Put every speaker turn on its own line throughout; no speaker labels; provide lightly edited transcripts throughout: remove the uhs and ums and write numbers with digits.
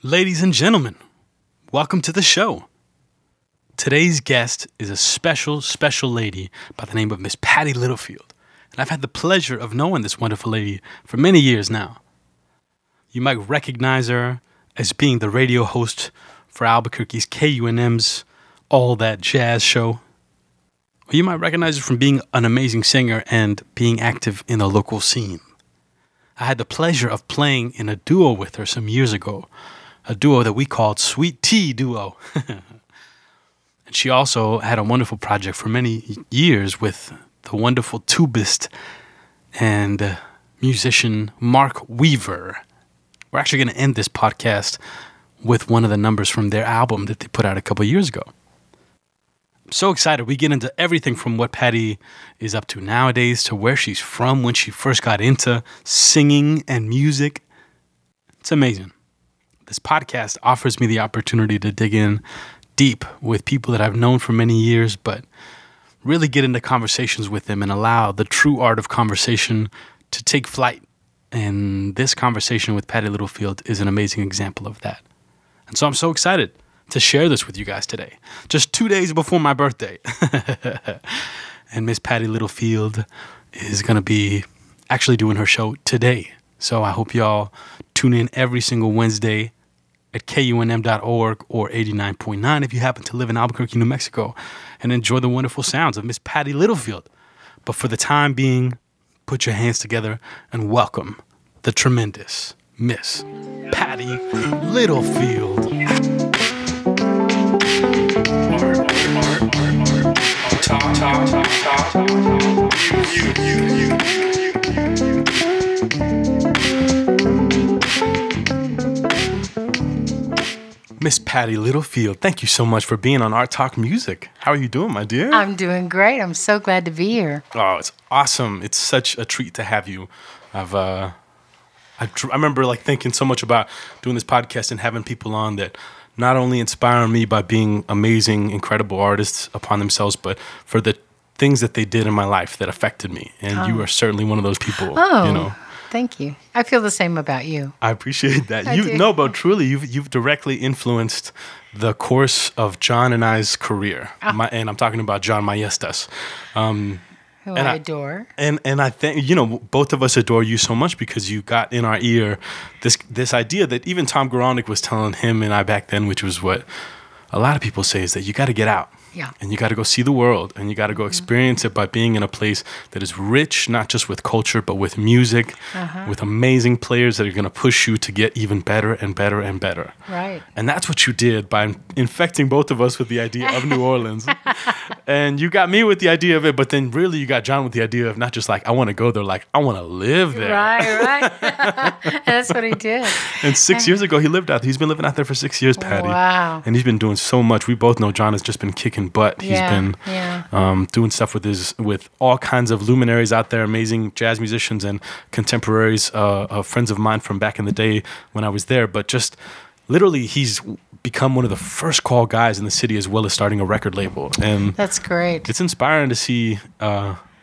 Ladies and gentlemen, welcome to the show. Today's guest is a special lady by the name of Miss Patti Littlefield. And I've had the pleasure of knowing this wonderful lady for many years now. You might recognize her as being the radio host for Albuquerque's KUNM's All That Jazz show. Or you might recognize her from being an amazing singer and being active in the local scene. I had the pleasure of playing in a duo with her some years ago, a duo that we called Sweet Tea Duo. And she also had a wonderful project for many years with the wonderful tubist and musician Mark Weaver. We're actually going to end this podcast with one of the numbers from their album that they put out a couple years ago. I'm so excited. We get into everything from what Patti is up to nowadays to where she's from when she first got into singing and music. It's amazing. This podcast offers me the opportunity to dig in deep with people that I've known for many years, but really get into conversations with them and allow the true art of conversation to take flight. And this conversation with Patti Littlefield is an amazing example of that. And so I'm so excited to share this with you guys today, just 2 days before my birthday. And Miss Patti Littlefield is going to be actually doing her show today. So I hope y'all tune in every single Wednesday at KUNM.org or 89.9 if you happen to live in Albuquerque, New Mexico, and enjoy the wonderful sounds of Miss Patti Littlefield. But for the time being, put your hands together and welcome the tremendous Miss Patti Littlefield. Miss Patti Littlefield, thank you so much for being on Art Talk Music. How are you doing, my dear?
I'm doing great. I'm so glad to be here.
Oh, it's awesome. It's such a treat to have you. I remember thinking so much about doing this podcast and having people on that not only inspire me by being amazing, incredible artists upon themselves, but for the things that they did in my life that affected me. And you are certainly one of those people.
Oh,
you know.
Thank you. I feel the same about you.
I appreciate that.
do.
But truly, you've directly influenced the course of John and I's career. And I'm talking about John Maestas.
Who I adore.
And I think, both of us adore you so much because you got in our ear this idea that even Tom Goronick was telling him and I back then, which was what a lot of people say, is that you got to get out.
Yeah.
And you got to go see the world, and you got to go experience it by being in a place that is rich, not just with culture, but with music, with amazing players that are going to push you to get even better and better and better.
Right.
And that's what you did by infecting both of us with the idea of New Orleans. And you got me with the idea of it, but then really you got John with the idea of not just I want to go there, I want to live there.
Right. That's what he did.
And 6 years ago, he lived out there. He's been living out there for 6 years, Patti.
Wow.
And he's been doing so much. We both know John has just been kicking butt. He's been doing stuff with all kinds of luminaries out there, amazing jazz musicians and contemporaries, friends of mine from back in the day when I was there. But just literally, he's become one of the first call guys in the city, as well as starting a record label. And
that's great.
It's inspiring to see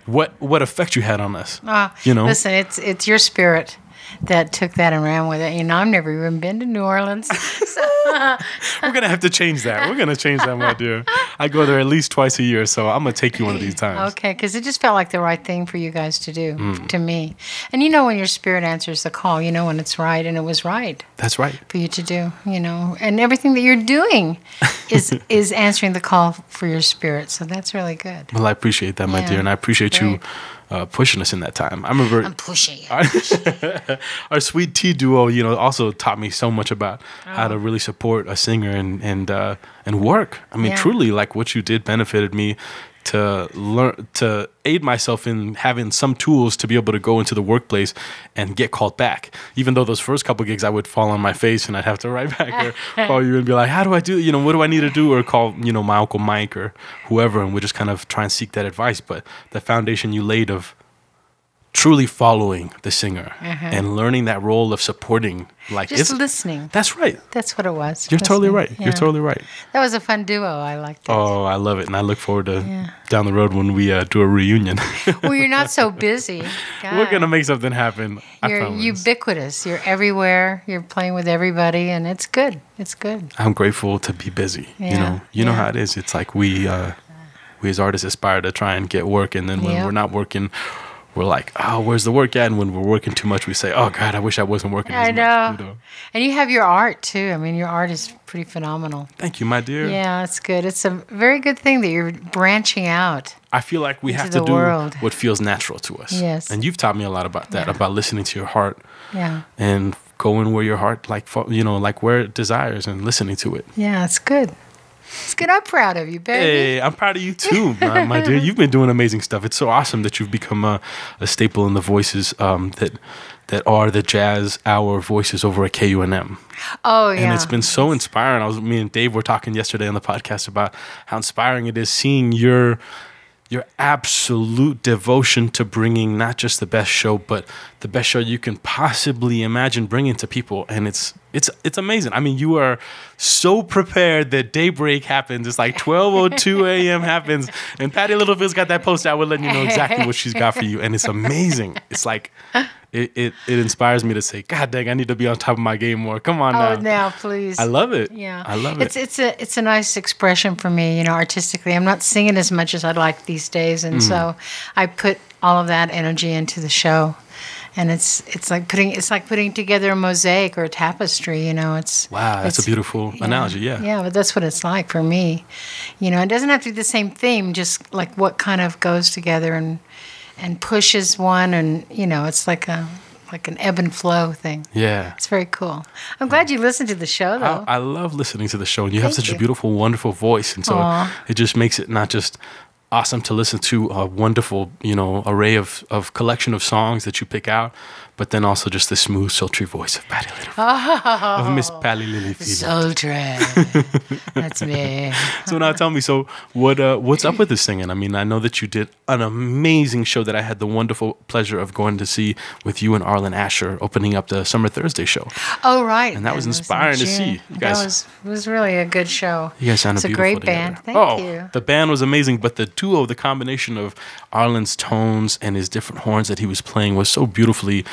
what effect you had on us.
Listen, it's your spirit that took that and ran with it. I've never even been to New Orleans.
We're going to have to change that. We're going to change that, my dear. I go there at least twice a year, so I'm going to take you one of these times.
Okay, because it just felt like the right thing for you guys to do, to me. And when your spirit answers the call, when it's right, and it was right.
That's right.
For you to do, And everything that you're doing is answering the call for your spirit, so that's really good.
Well, I appreciate that, my dear, and I appreciate you pushing us in that time. I remember
I'm pushing you.
Our Sweet Tea Duo, also taught me so much about how to really support a singer and work. I mean, truly, what you did benefited me to learn, to aid myself in having some tools to be able to go into the workplace and get called back. Even though those first couple gigs I would fall on my face and I'd have to write back or call you and be like, how do I do, what do I need to do? Or call, my Uncle Mike or whoever, and we just kind of try and seek that advice. But the foundation you laid of truly following the singer and learning that role of supporting, like
just listening.
That's right.
That's what it was.
You're totally
listening.
right.
Yeah.
You're totally right.
That was a fun duo. I liked it.
Oh, I love it, and I look forward to down the road when we do a reunion.
Well, you're not so busy. God.
We're gonna make something happen.
You're ubiquitous. You're everywhere. You're playing with everybody, and it's good. It's good.
I'm grateful to be busy.
Yeah.
You know how it is. It's like we as artists aspire to try and get work, and then when we're not working, we're like, oh, where's the work at? And when we're working too much, we say, oh God, I wish I wasn't working as much. I know.
And you have your art too. I mean, your art is pretty phenomenal.
Thank you, my dear.
Yeah, it's good. It's a very good thing that you're branching out.
I feel like we have to do what feels natural to us.
Yes.
And you've taught me a lot about that, about listening to your heart.
Yeah.
And going where your heart, like where it desires, and listening to it.
Yeah, it's good. It's good. I'm proud of you, baby.
Hey, I'm proud of you too, my dear. You've been doing amazing stuff. It's so awesome that you've become a staple in the voices that are the jazz hour voices over at KUNM.
Oh, yeah.
And it's been so inspiring. Me and Dave were talking yesterday on the podcast about how inspiring it is seeing your absolute devotion to bringing not just the best show, but the best show you can possibly imagine bringing to people. And it's amazing. I mean, you are so prepared that daybreak happens. It's like 12:02 a.m. happens, and Patti Littlefield's got that post out. We're letting you know exactly what she's got for you, and it's amazing. It's like it inspires me to say, God dang, I need to be on top of my game more. Come on now.
Oh, now, please.
I love it.
Yeah,
I love it.
It's a nice expression for me, artistically. I'm not singing as much as I'd like these days, and so I put all of that energy into the show. And it's like putting together a mosaic or a tapestry, It's
wow, that's a beautiful analogy. Yeah,
but that's what it's like for me. It doesn't have to be the same theme, just like what kind of goes together and pushes one, and it's like an ebb and flow thing.
Yeah,
it's very cool. I'm glad you listened to the show, though.
I love listening to the show, and you have such a beautiful, wonderful voice, and so it just makes it not just awesome to listen to a wonderful, array of collection of songs that you pick out, but then also just the smooth, sultry voice of Patti Littlefield, of Miss Patti Littlefield.
Sultry, that's me.
So now tell me, what's up with this singing? I mean, I know that you did an amazing show that I had the wonderful pleasure of going to see with you and Arlen Asher, opening up the Summer Thursday show.
Oh, right.
And that was inspiring to see. You guys,
it was really a good show.
You guys sounded beautiful
It's a great
together.
band. Thank you.
The band was amazing, but the duo, the combination of Arlen's tones and his different horns that he was playing was so beautifully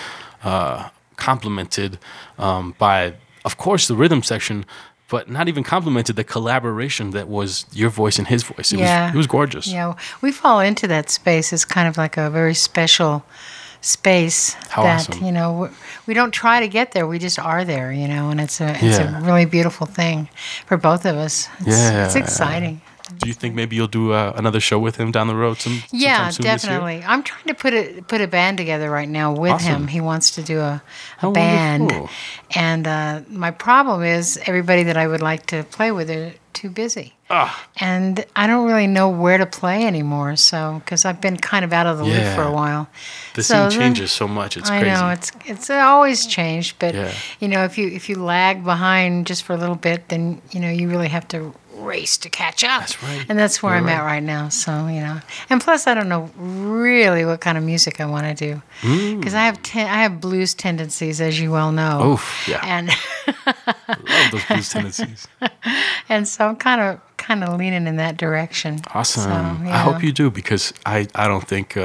complemented by, of course, the rhythm section, but not even complemented the collaboration that was your voice and his voice. It was gorgeous.
Yeah, we fall into that space as kind of like a very special space.
How awesome.
We don't try to get there, we just are there, and it's a really beautiful thing for both of us. It's exciting.
Do you think maybe you'll do another show with him down the road?
Yeah,
soon
definitely.
This year?
I'm trying to put a band together right now with him. He wants to do a band.
Wonderful.
And my problem is everybody that I would like to play with are too busy. And I don't really know where to play anymore, because I've been kind of out of the loop for a while.
The scene changes so much. It's crazy.
I know, it's always changed, but if you lag behind just for a little bit, then you really have to race to catch up.
That's right.
And that's where I'm at right now. So, and plus I don't know really what kind of music I want to do, because I have blues tendencies, as you well know.
Oh, yeah.
And
I love those blues tendencies.
And so I'm kind of leaning in that direction.
Awesome.
So,
I hope you do, because I don't think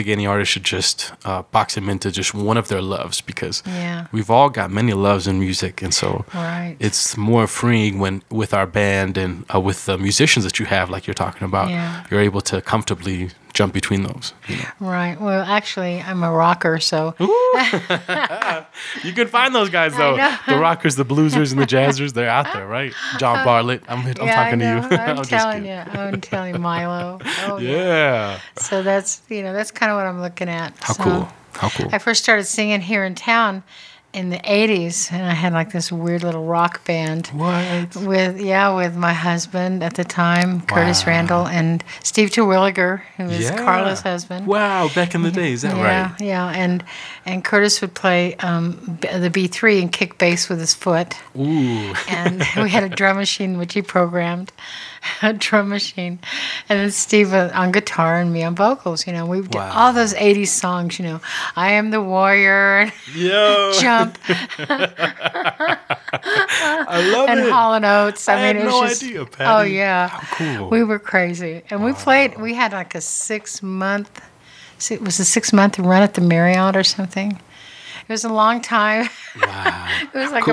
any artist should just box him into just one of their loves, because we've all got many loves in music, and so it's more freeing when with our band and with the musicians that you have, like you're talking about, you're able to comfortably jump between those.
Right. Well, actually, I'm a rocker, so
you can find those guys though. The rockers, the bluesers, and the jazzers. They're out there, right? John Bartlett. I'm talking to you.
I'm telling you, Milo. Oh,
yeah.
So that's kind of what I'm looking at.
How cool.
I first started singing here in town in the 80s, and I had like this weird little rock band.
What?
With my husband at the time, Curtis Randall, and Steve Terwilliger, who was Carla's husband.
Wow, back in the day, is that right?
Yeah, and Curtis would play the B3 and kick bass with his foot.
Ooh.
And we had a drum machine which he programmed. drum machine, and then Steve on guitar and me on vocals. We did all those '80s songs. I Am the Warrior, and Jump.
I love it.
And Hall & Oates.
I had no idea, Patty.
Oh yeah,
how cool.
We were crazy, and we played. We had like a 6-month. It was a 6-month run at the Marriott or something. It was a long time.
Wow.
It was like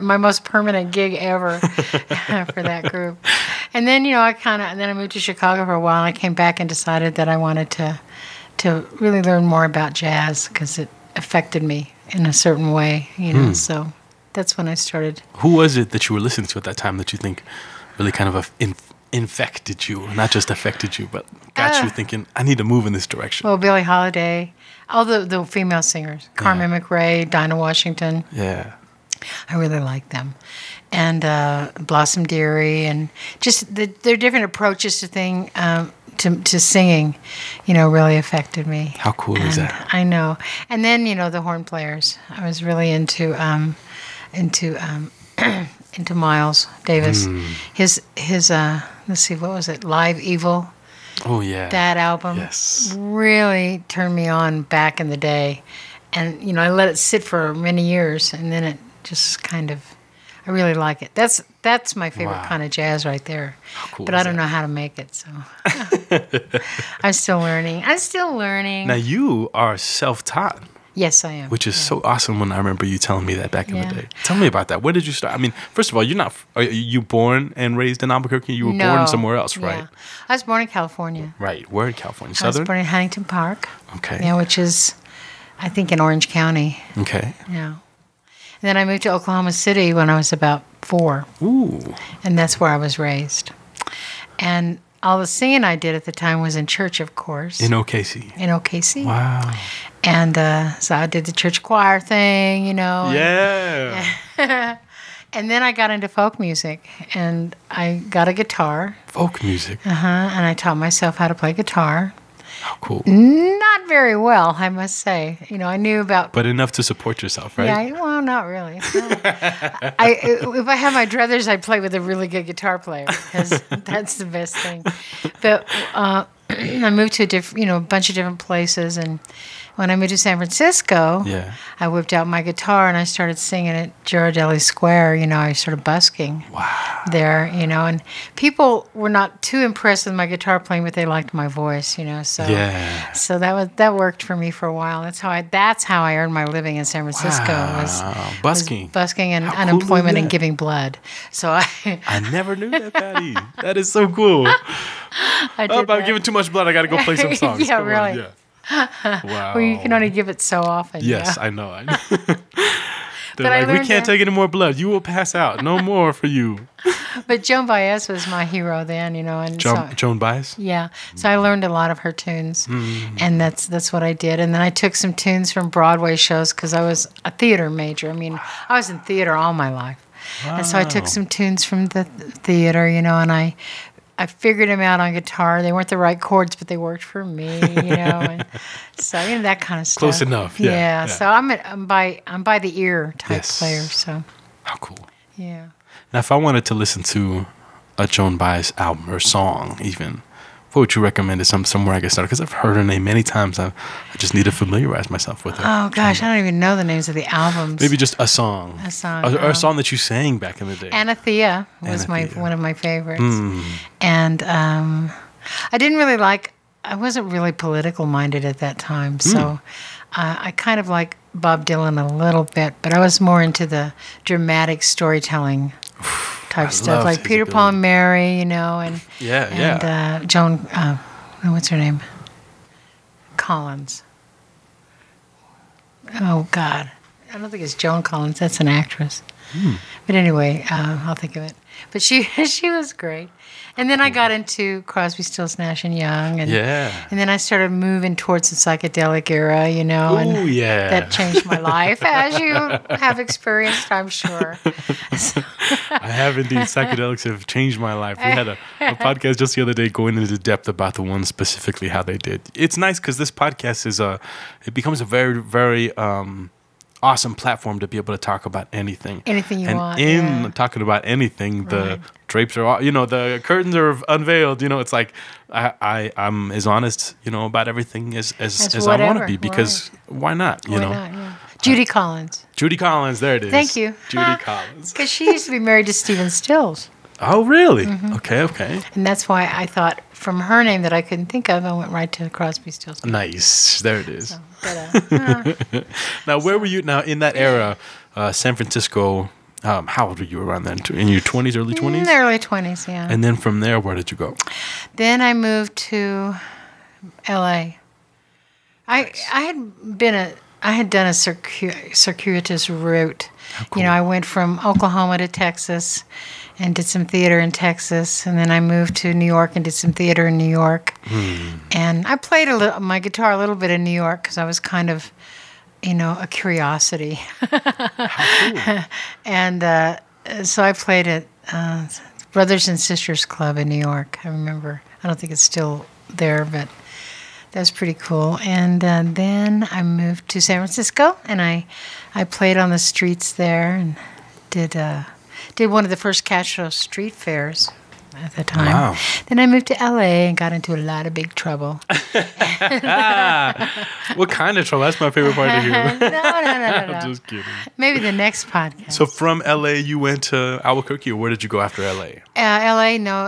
my most permanent gig ever for that group. And then, I moved to Chicago for a while, and I came back and decided that I wanted to really learn more about jazz because it affected me in a certain way, So that's when I started.
Who was it that you were listening to at that time that you think really kind of infected you, not just affected you, but got you thinking, I need to move in this direction?
Well, Billie Holiday, all the female singers, Carmen McRae, Dinah Washington.
Yeah.
I really like them. And Blossom Dearie, and just their different approaches to singing, really affected me.
How cool is that?
I know. And then, the horn players. I was really into Miles Davis. His let's see, what was it? Live Evil.
Oh yeah.
That album really turned me on back in the day. And I let it sit for many years, and then it just kind of, I really like it. That's my favorite kind of jazz right there.
How cool
but I don't know how to make it, so I'm still learning.
Now you are self-taught.
Yes, I am.
Which is so awesome when I remember you telling me that back in the day. Tell me about that. Where did you start? I mean, first of all, are you born and raised in Albuquerque? You were born somewhere else, right?
Yeah. I was born in California.
Right. Where in California?
I was
Southern?
born in Huntington Park.
Okay.
Yeah, which is, I think, in Orange County.
Okay.
Yeah. And then I moved to Oklahoma City when I was about 4.
Ooh.
And that's where I was raised. And all the singing I did at the time was in church, of course.
In OKC.
In OKC.
Wow.
And so I did the church choir thing,
Yeah.
And then I got into folk music, and I got a guitar.
Folk music.
And I taught myself how to play guitar.
How cool.
Not very well, I must say. I knew about...
But enough to support yourself, right?
Yeah, well, not really. No. If I had my druthers, I'd play with a really good guitar player, because that's the best thing. But I moved to a bunch of different places, and when I moved to San Francisco, I whipped out my guitar and I started singing at Girardelli Square. I started busking there, and people were not too impressed with my guitar playing, but they liked my voice, So so that worked for me for a while. That's how I earned my living in San Francisco. Was busking and unemployment and giving blood. So
I never knew that, Patty. That is so cool. I'm giving too much blood. I got to go play some songs.
Yeah, really.
Wow.
Well, you can only give it so often.
Yes, I know. They're like, we can't take any more blood. You will pass out. No more for you.
But Joan Baez was my hero then, and
Joan Baez?
Yeah. So I learned a lot of her tunes, and that's what I did. And then I took some tunes from Broadway shows because I was a theater major. I mean, I was in theater all my life. Wow. And so I took some tunes from the theater, and I figured them out on guitar. They weren't the right chords, but they worked for me, and so that kind of stuff.
Close enough, yeah.
So I'm by the ear type player. So
how cool.
Yeah.
Now, if I wanted to listen to a Joan Baez album or song, even, what would you recommend is somewhere I get started? Because I've heard her name many times. I just need to familiarize myself with her.
Oh gosh, I don't even know the names of the albums.
Maybe just a song.
A song.
Or a song that you sang back in the day.
Anathea was one of my favorites. And I didn't really I wasn't really political minded at that time. So I kind of like Bob Dylan a little bit, but I was more into the dramatic storytelling type stuff, like Peter, Paul, and Mary, and Joan, what's her name? Collins. Oh God, I don't think it's Joan Collins. That's an actress. But anyway, I'll think of it. But she was great. And then I got into Crosby, Stills, Nash and Young, and then I started moving towards the psychedelic era, and that changed my life, as you have experienced, I'm sure.
I have indeed. Psychedelics have changed my life. We had a podcast just the other day going into depth about the ones specifically how they did. It's nice because this podcast it becomes a very, very awesome platform to be able to talk about anything.
Anything you want.
And in talking about anything, the drapes are, the curtains are unveiled. It's like I'm as honest, about everything as I want to be, because why not?
Why not? Yeah. Judy Collins.
Judy Collins, there it is.
Thank you.
Judy Collins.
Because she used to be married to Stephen Stills.
Oh, really? Mm-hmm. Okay.
And that's why I thought from her name that I couldn't think of, I went right to Crosby, Stills.
Nice. There it is. Now, where were you? Now, in that era, San Francisco, how old were you around then? In your 20s, early 20s?
In the early 20s, yeah.
And then from there, where did you go?
Then I moved to L.A. I had done a circuitous route. Cool. I went from Oklahoma to Texas and did some theater in Texas, and then I moved to New York and did some theater in New York. And I played my guitar a little bit in New York because I was kind of, a curiosity. How cool. And so I played at Brothers and Sisters Club in New York. I remember. I don't think it's still there, but that was pretty cool. And then I moved to San Francisco, and I played on the streets there and did one of the first Castro street fairs at the time.
Wow.
Then I moved to L.A. and got into a lot of big trouble.
What kind of trouble? That's my favorite part to hear.
No.
I'm just kidding.
Maybe the next podcast.
So from L.A., you went to Albuquerque, or where did you go after L.A.?
L.A., no.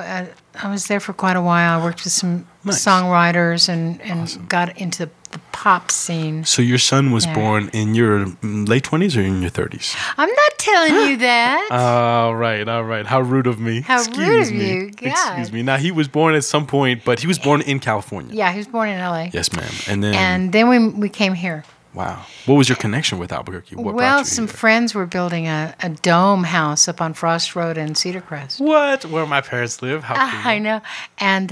I was there for quite a while. I worked with some songwriters and awesome. Got into the pop scene.
So your son was born in your late 20s or in your 30s?
I'm not telling you that.
All right. How rude of me.
Rude of you. God.
Excuse me. Now, he was born at some point, but he was born in California.
Yeah, he was born in L.A.
Yes, ma'am.
And then we came here.
Wow. What was your connection with Albuquerque? What brought you
some
here?
friends were building a dome house up on Frost Road in Cedar Crest.
What? Where my parents live? How cool.
I know. And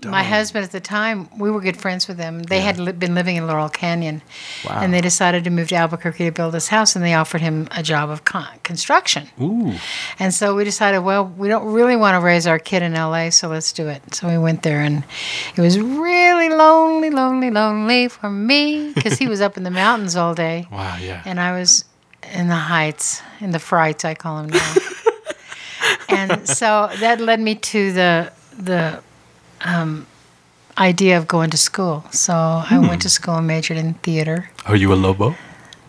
my husband at the time, we were good friends with them. They had been living in Laurel Canyon.
Wow.
And they decided to move to Albuquerque to build this house, and they offered him a job of construction.
Ooh.
And so we decided, well, we don't really want to raise our kid in L.A., so let's do it. So we went there, and it was really lonely for me because he was up in the mountains all day.
Wow, yeah.
And I was in the heights, in the frights, I call them now. And so that led me to the idea of going to school. So I went to school and majored in theater.
Are you a Lobo?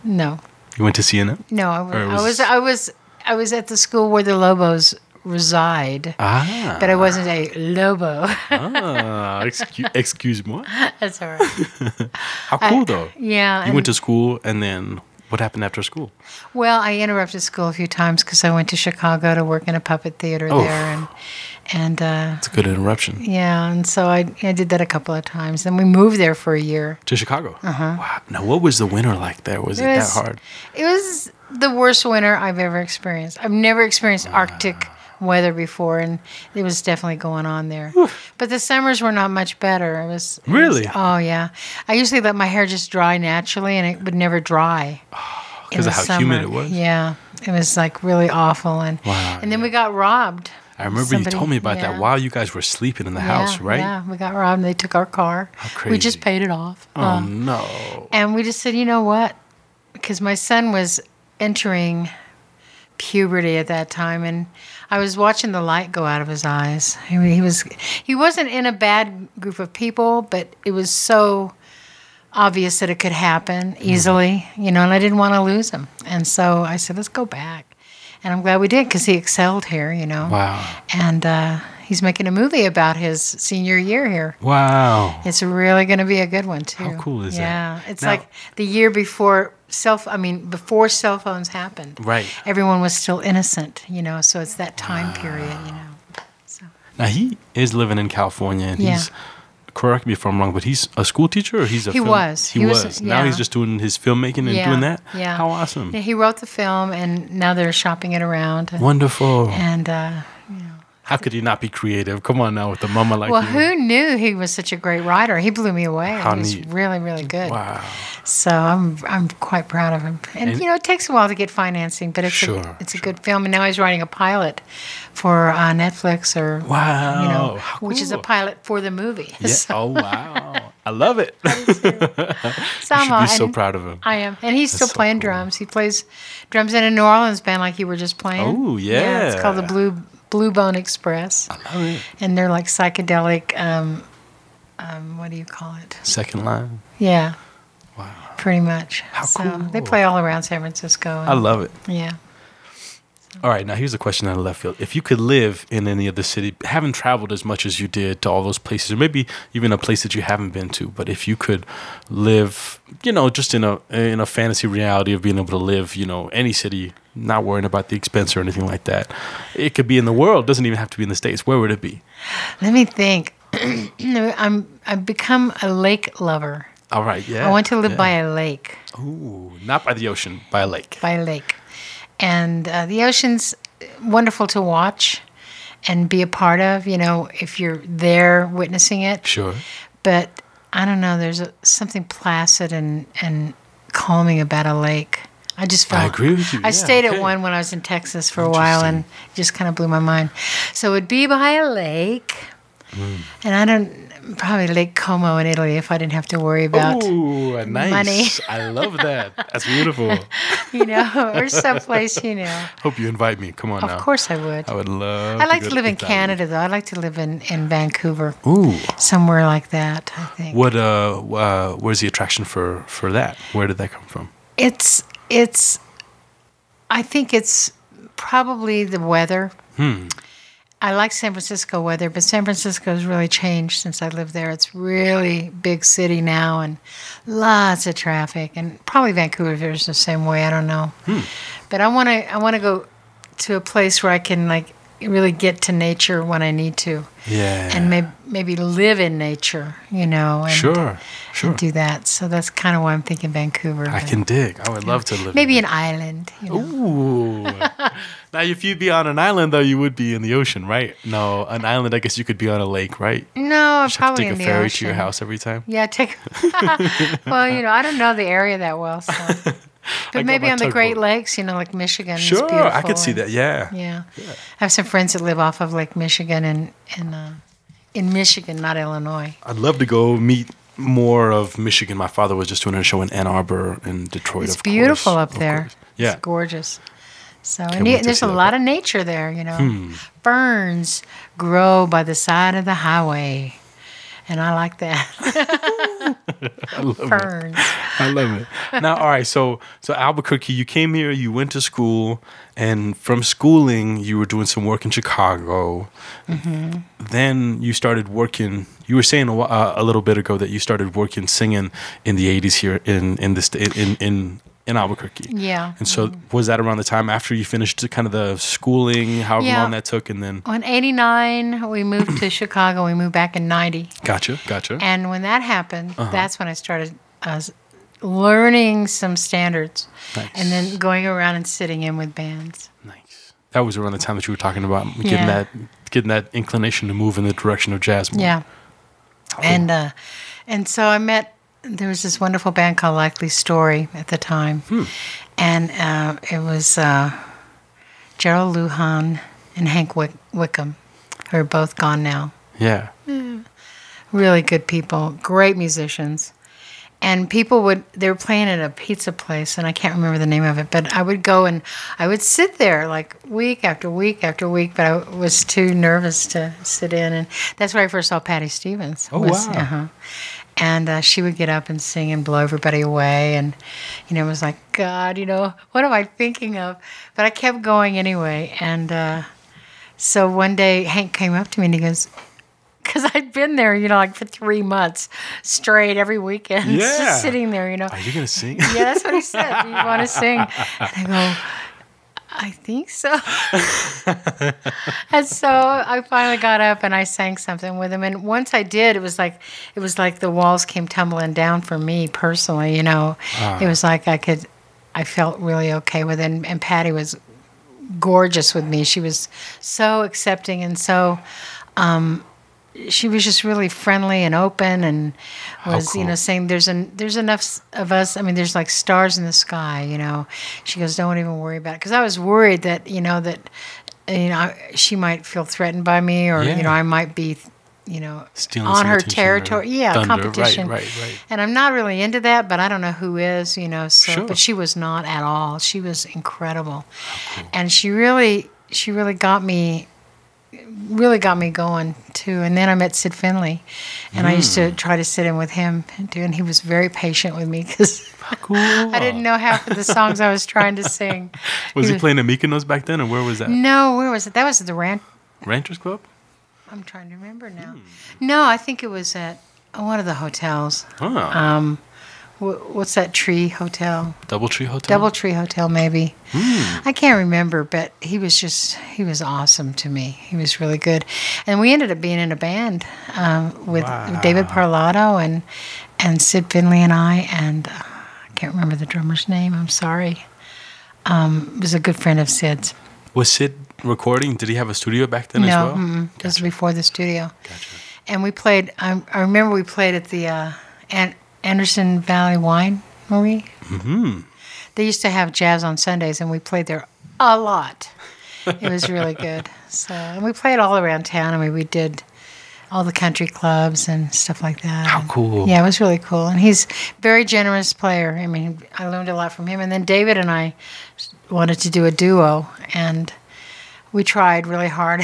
No.
You went to CNN?
No, I was at the school where the Lobos reside.
Ah.
But I wasn't a Lobo.
Excuse me.
That's all right.
How cool, though.
Yeah.
You went to school, and then what happened after school?
Well, I interrupted school a few times because I went to Chicago to work in a puppet theater there. And it's
a good interruption.
Yeah, and so I did that a couple of times. Then we moved there for a year.
To Chicago?
Uh-huh.
Wow. Now, what was the winter like there? Was it that hard?
It was the worst winter I've ever experienced. I've never experienced Arctic weather before, and it was definitely going on there. But the summers were not much better.
Really?
Oh, yeah. I usually let my hair just dry naturally, and it would never dry.
Because of how humid it was?
Yeah. It was like really awful. And then we got robbed.
I remember you told me about that while you guys were sleeping in the house, right?
Yeah, we got robbed and they took our car.
How crazy.
We just paid it off.
Oh, no.
And we just said, you know what? Because my son was entering puberty at that time, and I was watching the light go out of his eyes. I mean, he wasn't in a bad group of people, but it was so obvious that it could happen easily, and I didn't want to lose him. And so I said, let's go back. And I'm glad we did because he excelled here,
Wow.
And he's making a movie about his senior year here.
Wow.
It's really going to be a good one, too.
How cool is that?
Yeah. It's like the year before cell phones happened.
Right.
Everyone was still innocent, so it's that time period, So.
Now, he is living in California, and he's... Correct me if I'm wrong, but he's a school teacher, or he's a film? He was. Now he's just doing his filmmaking and doing that?
Yeah.
How awesome.
Yeah, he wrote the film, and now they're shopping it around.
Wonderful.
And,
How could he not be creative? Come on now with a mama like you.
Well, who knew he was such a great writer? He blew me away.
How
he was
neat.
really, really good.
Wow.
So I'm quite proud of him. And it takes a while to get financing, but it's a good film. And now he's writing a pilot for Netflix which is a pilot for the movie.
Yeah.
So.
Oh, wow. I love it.
You should
be so proud of him.
I am. And he's still playing drums. He plays drums in a New Orleans band like you were just playing.
Oh, yeah.
It's called the Blue Bone Express.
I love it.
And they're like psychedelic, what do you call it?
Second line.
Yeah.
Wow.
Pretty much.
How
so
cool.
They play all around San Francisco.
I love it.
Yeah.
All right, now here's a question out of left field. If you could live in any other city, haven't traveled as much as you did to all those places, or maybe even a place that you haven't been to, but if you could live, just in a fantasy reality of being able to live, any city, not worrying about the expense or anything like that, it could be in the world, doesn't even have to be in the States. Where would it be?
Let me think. I've become a lake lover.
All right, yeah.
I want to live by a lake.
Ooh, not by the ocean, by a lake.
By a lake. And the ocean's wonderful to watch and be a part of, if you're there witnessing it.
Sure.
But I don't know, there's something placid and calming about a lake. I just felt.
I agree with you.
I stayed at one when I was in Texas for a while, and it just kind of blew my mind. So it would be by a lake. And probably Lake Como in Italy if I didn't have to worry about
nice.
money.
I love that. That's beautiful.
Or someplace,
Hope you invite me. Come on now.
Of course I would.
I would love
I like
go
to live in
Italy.
Canada, though. I'd like to live in Vancouver.
Ooh.
Somewhere like that, I think.
Where's the attraction for that? Where did that come from?
I think it's probably the weather. I like San Francisco weather, but San Francisco has really changed since I lived there. It's really big city now and lots of traffic. And probably Vancouver is the same way. I don't know. But I want to go to a place where I can really get to nature when I need to.
Yeah.
And maybe live in nature, and
Sure.
and do that. So that's kind of why I'm thinking Vancouver.
I can dig. I would love to live.
Maybe an island.
Ooh. Now, if you'd be on an island, though, you would be in the ocean, right? No, an island, I guess you could be on a lake, right?
No,
You just have to
probably
take
in
a
the
ferry
ocean.
to your house every time.
Yeah, well, I don't know the area that well, so. But maybe
my
on the Great
tugboat.
Lakes, like Michigan.
Sure,
is beautiful
I could see that. Yeah.
Yeah. I have some friends that live off of Lake Michigan in Michigan, not Illinois.
I'd love to go meet more of Michigan. My father was just doing a show in Ann Arbor and Detroit.
It's
of
beautiful
course,
up
of
there.
course. Yeah.
It's gorgeous. So
Can't wait to
there's
see
a
that.
lot of nature there, Ferns grow by the side of the highway. And I like that.
I love it.
Ferns.
I love it. Now, all right. So Albuquerque, you came here, you went to school, and from schooling, you were doing some work in Chicago. Mm-hmm. Then you started working. You were saying a little bit ago that you started working singing in the '80s here in Albuquerque.
Yeah.
And so was that around the time after you finished kind of the schooling, however
Yeah.
long that took, and then?
In '89, we moved to Chicago. We moved back in '90.
Gotcha.
And when that happened, that's when I started learning some standards.
Nice.
And then going around and sitting in with bands.
Nice. That was around the time that you were talking about
Yeah.
getting that inclination to move in the direction of jazz more.
Yeah. And so there was this wonderful band called Likely Story at the time. And it was Gerald Lujan and Hank Wickham, who are both gone now.
Yeah.
Really good people, great musicians. And they were playing at a pizza place, and I can't remember the name of it, but I would go and I would sit there like week after week after week, but I was too nervous to sit in. And that's where I first saw Patti Stevens.
Oh, wow.
And she would get up and sing and blow everybody away. And, it was like, God, what am I thinking of? But I kept going anyway. And so one day Hank came up to me and he goes, because I'd been there, for 3 months straight every weekend,
Yeah.
just sitting there,
Are you going to sing?
Yeah, that's what he said. Do you want to sing? And I go, I think so. And so I finally got up and I sang something with him. And once I did, it was like the walls came tumbling down for me personally. It was like I felt really okay with it. And Patty was gorgeous with me. She was so accepting and so. She was just really friendly and open, and was
cool.
saying there's enough of us. I mean, there's like stars in the sky. She goes, don't even worry about it, because I was worried that she might feel threatened by me, or
Yeah.
I might be
Stealing
on
some
her
attention or
territory. Yeah,
thunder.
competition.
Right.
And I'm not really into that, but I don't know who is. So
Sure.
but she was not at all. She was incredible, and she really got me really got me going too. And then I met Sid Finley, and I used to try to sit in with him too, and he was very patient with me because
Cool.
I didn't know half of the songs I was trying to sing.
Was he playing at Mykonos back then, or where was that?
No, where was it? That was at the
Ranchers Club?
I'm trying to remember now. No, I think it was at one of the hotels.
Oh.
What's that tree hotel?
Doubletree Hotel?
Doubletree Hotel, maybe. I can't remember, but he was awesome to me. He was really good. And we ended up being in a band with David Parlato and Sid Finley and I, and I can't remember the drummer's name. I'm sorry. Was a good friend of Sid's.
Was Sid recording? Did he have a studio back then as well?
No, this was before the studio.
Gotcha.
And we played, I remember we played at the Anderson Valley Winery. Mm-hmm. They used to have jazz on Sundays, and we played there a lot. It was really good. So, and we played all around town. I mean, we did all the country clubs and stuff like that.
How cool.
Yeah, it was really cool. And he's a very generous player. I mean, I learned a lot from him. And then David and I wanted to do a duo, and we tried really hard.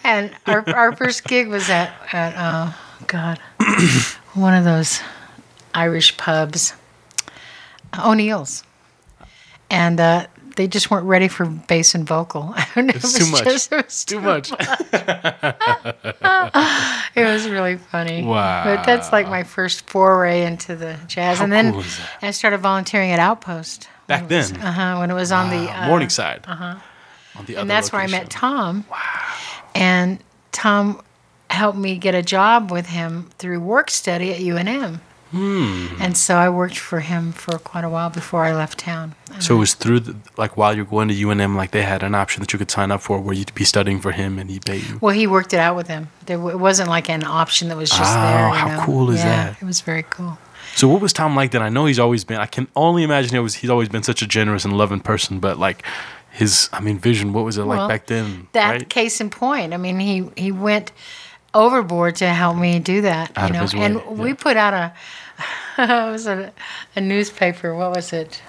And our first gig was at one of those Irish pubs, O'Neill's. And they just weren't ready for bass and vocal.
It's too much.
It was
too much.
It was really funny.
Wow.
But that's like my first foray into the jazz.
How
and then
cool is that?
I started volunteering at Outpost.
Back then?
When it was on the...
Morningside. On the
and
other
that's where I
location.
met Tom.
Wow.
And Tom helped me get a job with him through work study at UNM. And so I worked for him for quite a while before I left town.
So it was through, while you're going to UNM, like they had an option that you could sign up for where you'd be studying for him and he'd pay you?
Well, he worked it out with him. It wasn't like an option that was just there. You
how
know?
cool is that?
It was very cool.
So what was Tom like then? I know he's always been, I can only imagine he's always been such a generous and loving person, but like his, vision, what was it like back then?
That
right?
case in point. I mean, he went overboard to help me do that.
Out of his way,
and we put out it was a newspaper. What was it?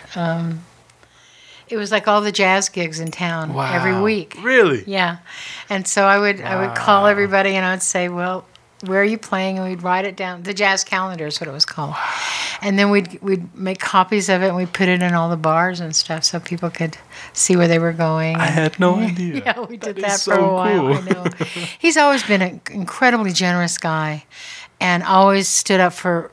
It was like all the jazz gigs in town every week.
Really?
Yeah. And so I would call everybody and I would say, well, where are you playing? And we'd write it down. The jazz calendar is what it was called. Wow. And then we'd make copies of it and we'd put it in all the bars and stuff so people could see where they were going.
I had no idea.
Yeah, we did that
so
for a while.
cool.
I know. He's always been an incredibly generous guy and always stood up for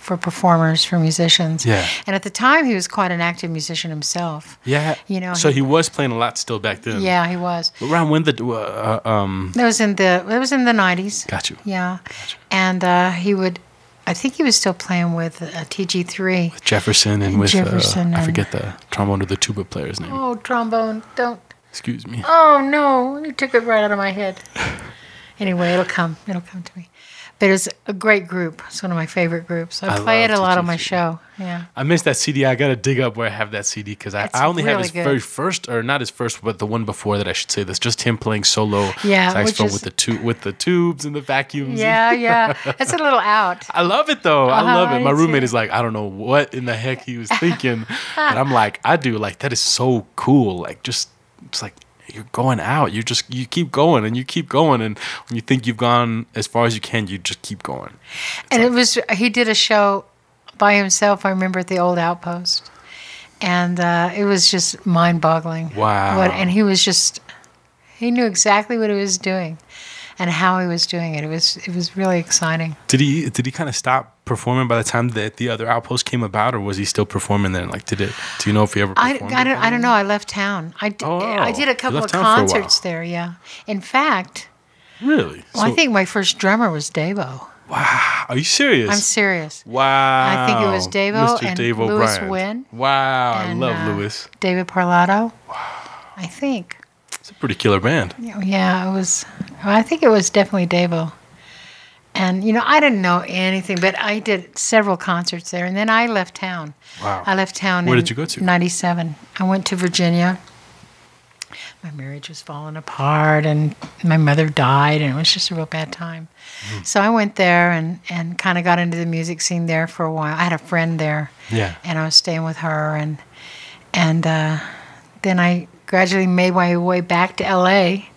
performers, for musicians.
Yeah.
And at the time, he was quite an active musician himself.
Yeah. So he was playing a lot still back then.
Yeah, he was.
Around when
It was in the 90s.
Got you.
Yeah. And I think he was still playing with TG3.
With Jefferson and with
Jefferson
I forget the trombone or the tuba player's name.
Oh, trombone! Don't.
Excuse me.
Oh no! You took it right out of my head. Anyway, it'll come. It'll come to me. But it's a great group. It's one of my favorite groups. I play it a lot on my show. Yeah.
I missed that CD. I got to dig up where I have that CD because I only have his very first, or not his first, but the one before that, I should say. That's just him playing solo saxophone with the tubes and the vacuums.
Yeah. It's a little out.
I love it though. I love it. My roommate is like, I don't know what in the heck he was thinking, but I'm like, I do. Like that is so cool. Like it's like. You're going out. You keep going and you keep going, and when you think you've gone as far as you can, you just keep going.
He did a show by himself. I remember at the old Outpost, and it was just mind-boggling.
Wow!
And he knew exactly what he was doing, and how he was doing it. It was really exciting.
Did he kind of stop performing by the time that the other Outpost came about, or was he still performing then? Like, do you know if he ever performed?
I don't know. I left town. I did a couple of concerts there. Yeah. In fact.
Really?
Well, I think my first drummer was Davo.
Wow. Are you serious?
I'm serious.
Wow.
I think it was Davo
Mr.
and
Dave
Louis
O'Brien.
Wynn.
Wow. I
and,
love Louis.
David Parlato.
Wow.
I think.
It's a pretty killer band.
Yeah, it was. I think it was definitely Davo. And, I didn't know anything, but I did several concerts there. And then I left town.
Wow.
I left town
Where did you go to?
97. I went to Virginia. My marriage was falling apart, and my mother died, and it was just a real bad time. So I went there and kind of got into the music scene there for a while. I had a friend there.
Yeah.
And I was staying with her. And then I gradually made my way back to L.A.,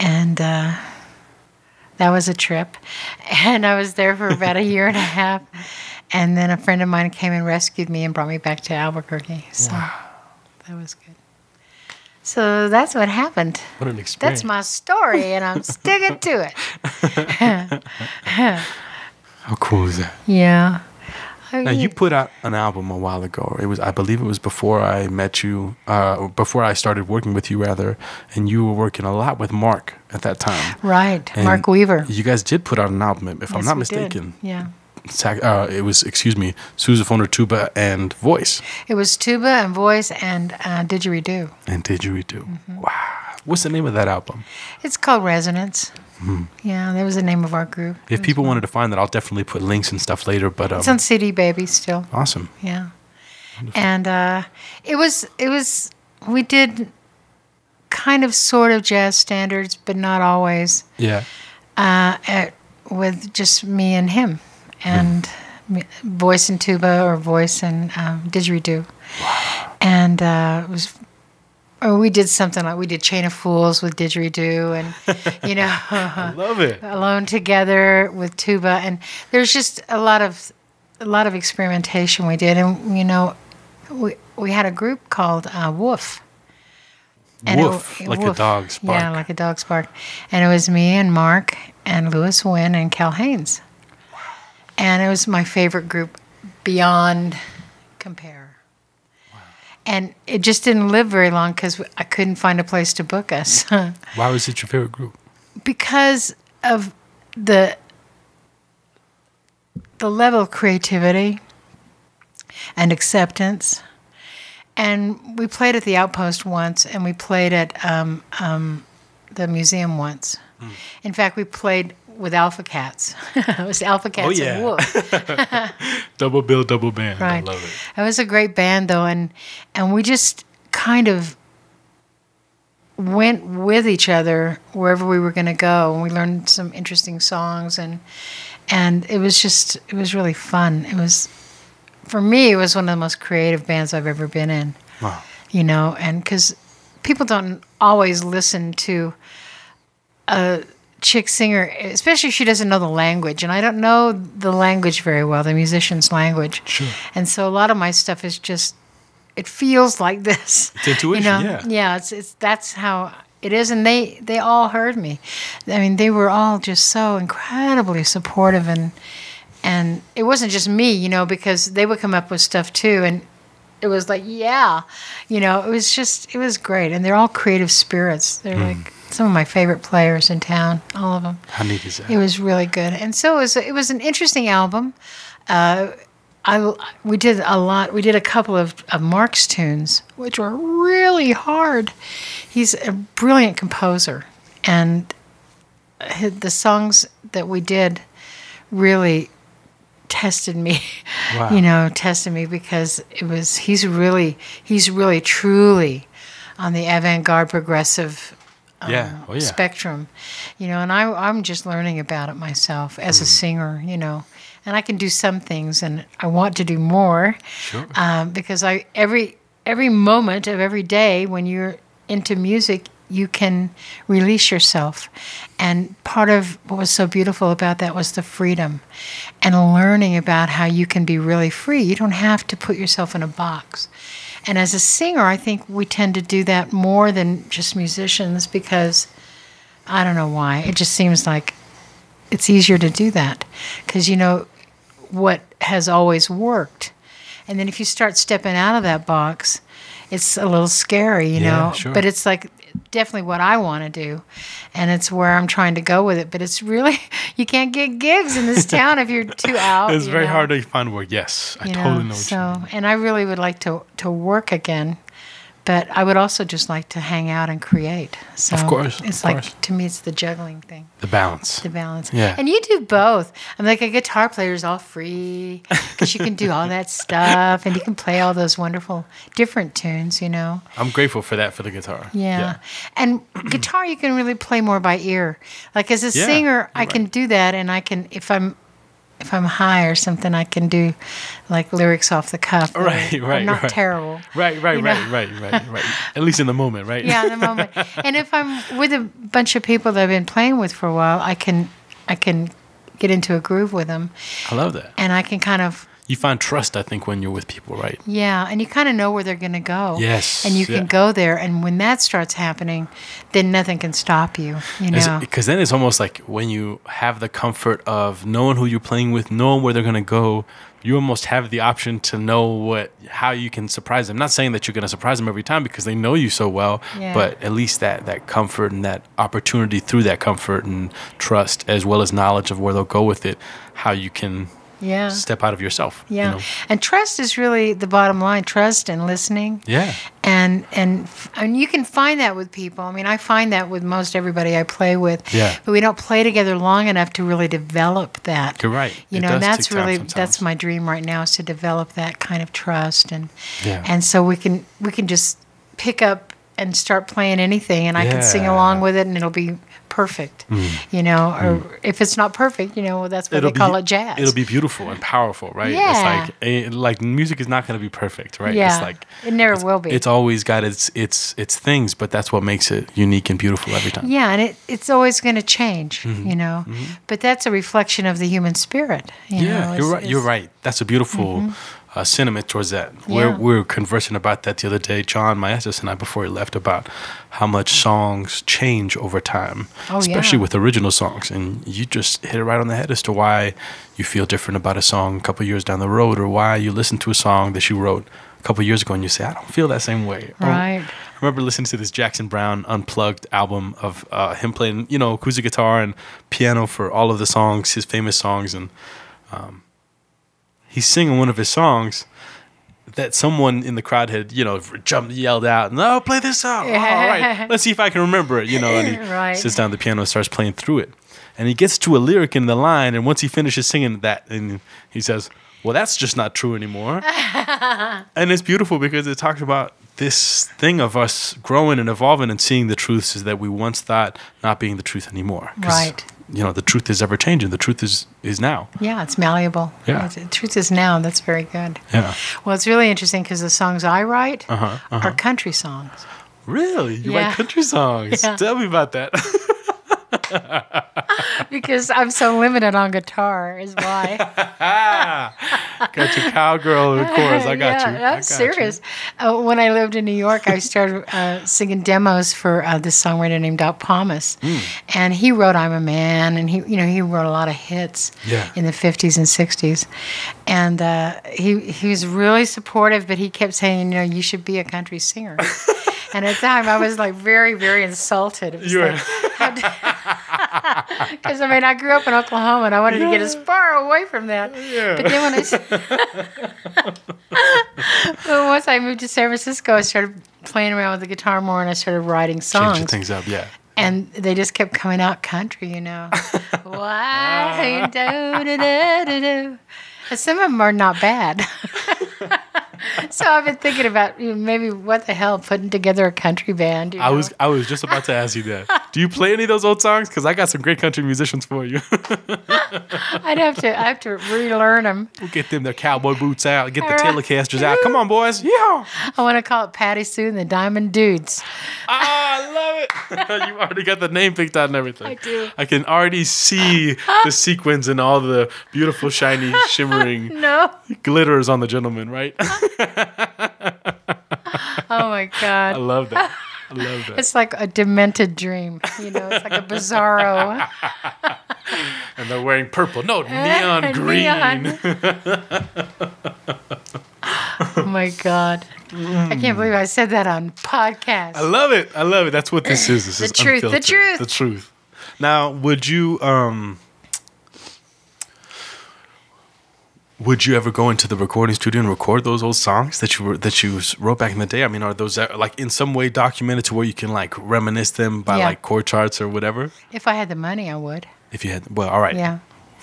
And that was a trip. And I was there for about a year and a half. And then a friend of mine came and rescued me and brought me back to Albuquerque. So that was good. So that's what happened.
What an experience.
That's my story, and I'm sticking to it.
How cool is that?
Yeah.
Now, you put out an album a while ago. I believe it was before I met you, before I started working with you, rather, and you were working a lot with Mark at that time.
Right,
And
Mark Weaver.
You guys did put out an album, if I'm not
we did.
mistaken.
Yeah.
It was, sousaphone or tuba and voice.
It was tuba and voice and didgeridoo.
And didgeridoo. Mm-hmm. Wow. What's the name of that album?
It's called Resonance. Yeah, that was the name of our group.
If people wanted to find that, I'll definitely put links and stuff later. But
it's on CD Baby still.
Awesome.
Yeah. Wonderful. And we did kind of sort of jazz standards, but not always.
Yeah.
With just me and him, and voice and tuba or voice and didgeridoo.
Wow.
And it was. Or we did something like we did Chain of Fools with didgeridoo, and
I love it.
Alone Together with tuba, and there's just a lot of experimentation we did, and we had a group called Woof. And
Woof, like a dog's bark.
Yeah, like a dog's bark, and it was me and Mark and Louis Wynn and Cal Haynes, and it was my favorite group beyond compare. And it just didn't live very long because I couldn't find a place to book us.
Why was it your favorite group?
Because of the level of creativity and acceptance. And we played at the Outpost once, and we played at the museum once. In fact, we played with Alpha Cats. It was Alpha Cats and Wolf.
Double bill, double band.
Right.
I love it.
It was a great band, though, and we just kind of went with each other wherever we were going to go, and we learned some interesting songs, and it was really fun. It was, for me, it was one of the most creative bands I've ever been in.
Wow.
And because people don't always listen to a chick singer, especially if she doesn't know the language, and I don't know the language very well, the musician's language.
Sure.
And so a lot of my stuff is just, it feels like this.
It's intuition, yeah.
Yeah, it's that's how it is, and they all heard me. I mean, they were all just so incredibly supportive, and it wasn't just me, because they would come up with stuff too, and it was like, it was great, and they're all creative spirits. They're like some of my favorite players in town, all of them.
How neat is that?
It was really good, and so it was an interesting album. We did a lot. We did a couple of Mark's tunes, which were really hard. He's a brilliant composer, and the songs that we did really tested me.
Wow.
Tested me because he's really truly on the avant-garde progressive spectrum, and I'm just learning about it myself as a singer, and I can do some things, and I want to do more.
Sure.
Because every moment of every day when you're into music, you can release yourself. And part of what was so beautiful about that was the freedom and learning about how you can be really free. You don't have to put yourself in a box. And as a singer, I think we tend to do that more than just musicians because I don't know why. It just seems like it's easier to do that because what has always worked. And then if you start stepping out of that box, it's a little scary, you know.
Sure.
But it's like definitely what I want to do, and it's where I'm trying to go with it. But it's really, you can't get gigs in this town if you're too out.
It's very hard to find work. Yes, I totally know what you mean.
And I really would like to work again, but I would also just like to hang out and create. So
of course,
it's like to me, it's the juggling thing.
The balance.
The balance.
Yeah.
And you do both. I'm like a guitar player is all free because you can do all that stuff and you can play all those wonderful different tunes, you know.
I'm grateful for that for the guitar.
Yeah. And guitar you can really play more by ear. Like as a singer, I can do that, and I can, if I'm high or something, I can do like lyrics off the cuff.
Right.
I'm not terrible.
Right. At least in the moment, right?
Yeah, in the moment. And if I'm with a bunch of people that I've been playing with for a while, I can get into a groove with them.
I love that.
And I can kind of...
You find trust, I think, when you're with people, right?
Yeah, and you kind of know where they're going to go.
Yes.
And you can go there, and when that starts happening, then nothing can stop you, you know?
Because then it's almost like when you have the comfort of knowing who you're playing with, knowing where they're going to go, you almost have the option to know how you can surprise them. Not saying that you're going to surprise them every time because they know you so well, but at least that comfort and that opportunity through that comfort and trust, as well as knowledge of where they'll go with it, how you can... step out of yourself.
Yeah.
You know?
And trust is really the bottom line, trust and listening.
Yeah.
And you can find that with people. I mean, I find that with most everybody I play with.
Yeah.
But we don't play together long enough to really develop that.
You're right.
You know, and that's my dream right now, is to develop that kind of trust, and so we can just pick up and start playing anything, and I can sing along with it, and it'll be perfect, you know, or if it's not perfect, you know, that's why they call it jazz.
It'll be beautiful and powerful, right?
Yeah.
It's like music is not going to be perfect, right?
Yeah.
It's like,
it never will be.
It's always got its things, but that's what makes it unique and beautiful every time.
Yeah, and it's always going to change, you know, but that's a reflection of the human spirit. You know,
you're right. That's a beautiful sentiment towards that.
Yeah.
We were conversing about that the other day, John, my assistant, and I, before he left, about how much songs change over time, especially with original songs. And you just hit it right on the head as to why you feel different about a song a couple years down the road, or why you listen to a song that you wrote a couple years ago and you say, I don't feel that same way.
Right.
I remember listening to this Jackson Browne Unplugged album of him playing, you know, acoustic guitar and piano for all of the songs, his famous songs, and he's singing one of his songs that someone in the crowd had, you know, yelled out, "No, play this song." Yeah. All right, let's see if I can remember it, you know. And he sits down at the piano and starts playing through it. And he gets to a lyric in the line, and once he finishes singing that, and he says, "Well, that's just not true anymore." And it's beautiful because it talks about this thing of us growing and evolving and seeing the truths that we once thought not being the truth anymore.
Right.
You know, the truth is ever changing. The truth is now.
Yeah, it's malleable.
Yeah.
The truth is now. That's very good.
Yeah.
Well, it's really interesting because the songs I write are country songs.
Really? You write country songs?
Yeah.
Tell me about that.
Because I'm so limited on guitar is why.
Got your cowgirl and chorus. I got you.
I'm serious. When I lived in New York, I started singing demos for this songwriter named Doc Thomas, and he wrote "I'm a Man," and he wrote a lot of hits in the 50s and 60s, and he was really supportive, but he kept saying, you should be a country singer. And at the time, I was like very, very insulted. It was because I grew up in Oklahoma, and I wanted to get as far away from that. Yeah. But then once I moved to San Francisco, I started playing around with the guitar more, and I started writing songs.
Changing things up, yeah.
And they just kept coming out country, Why do. And some of them are not bad. So I've been thinking about maybe what the hell putting together a country band.
I was just about to ask you that. Do you play any of those old songs? Because I got some great country musicians for you.
I have to relearn them.
We'll get them their cowboy boots out. Get the Telecasters out. Come on, boys. Yeah.
I want to call it Patti Sue and the Diamond Dudes.
I love it. You already got the name picked out and everything.
I do.
I can already see the sequins and all the beautiful, shiny, shimmering glitters on the gentleman, right?
Oh my God.
I love that.
It's like a demented dream. It's like a bizarro.
And they're wearing purple. No, neon green.
Oh my God. I can't believe I said that on podcast.
I love it. That's what this is. This is
truth.
Unfiltered. The truth. Now, would you ever go into the recording studio and record those old songs that you wrote back in the day? I mean, are those like in some way documented to where you can like reminisce them by like chord charts or whatever?
If I had the money, I would.
If you had, well, all right.
Yeah.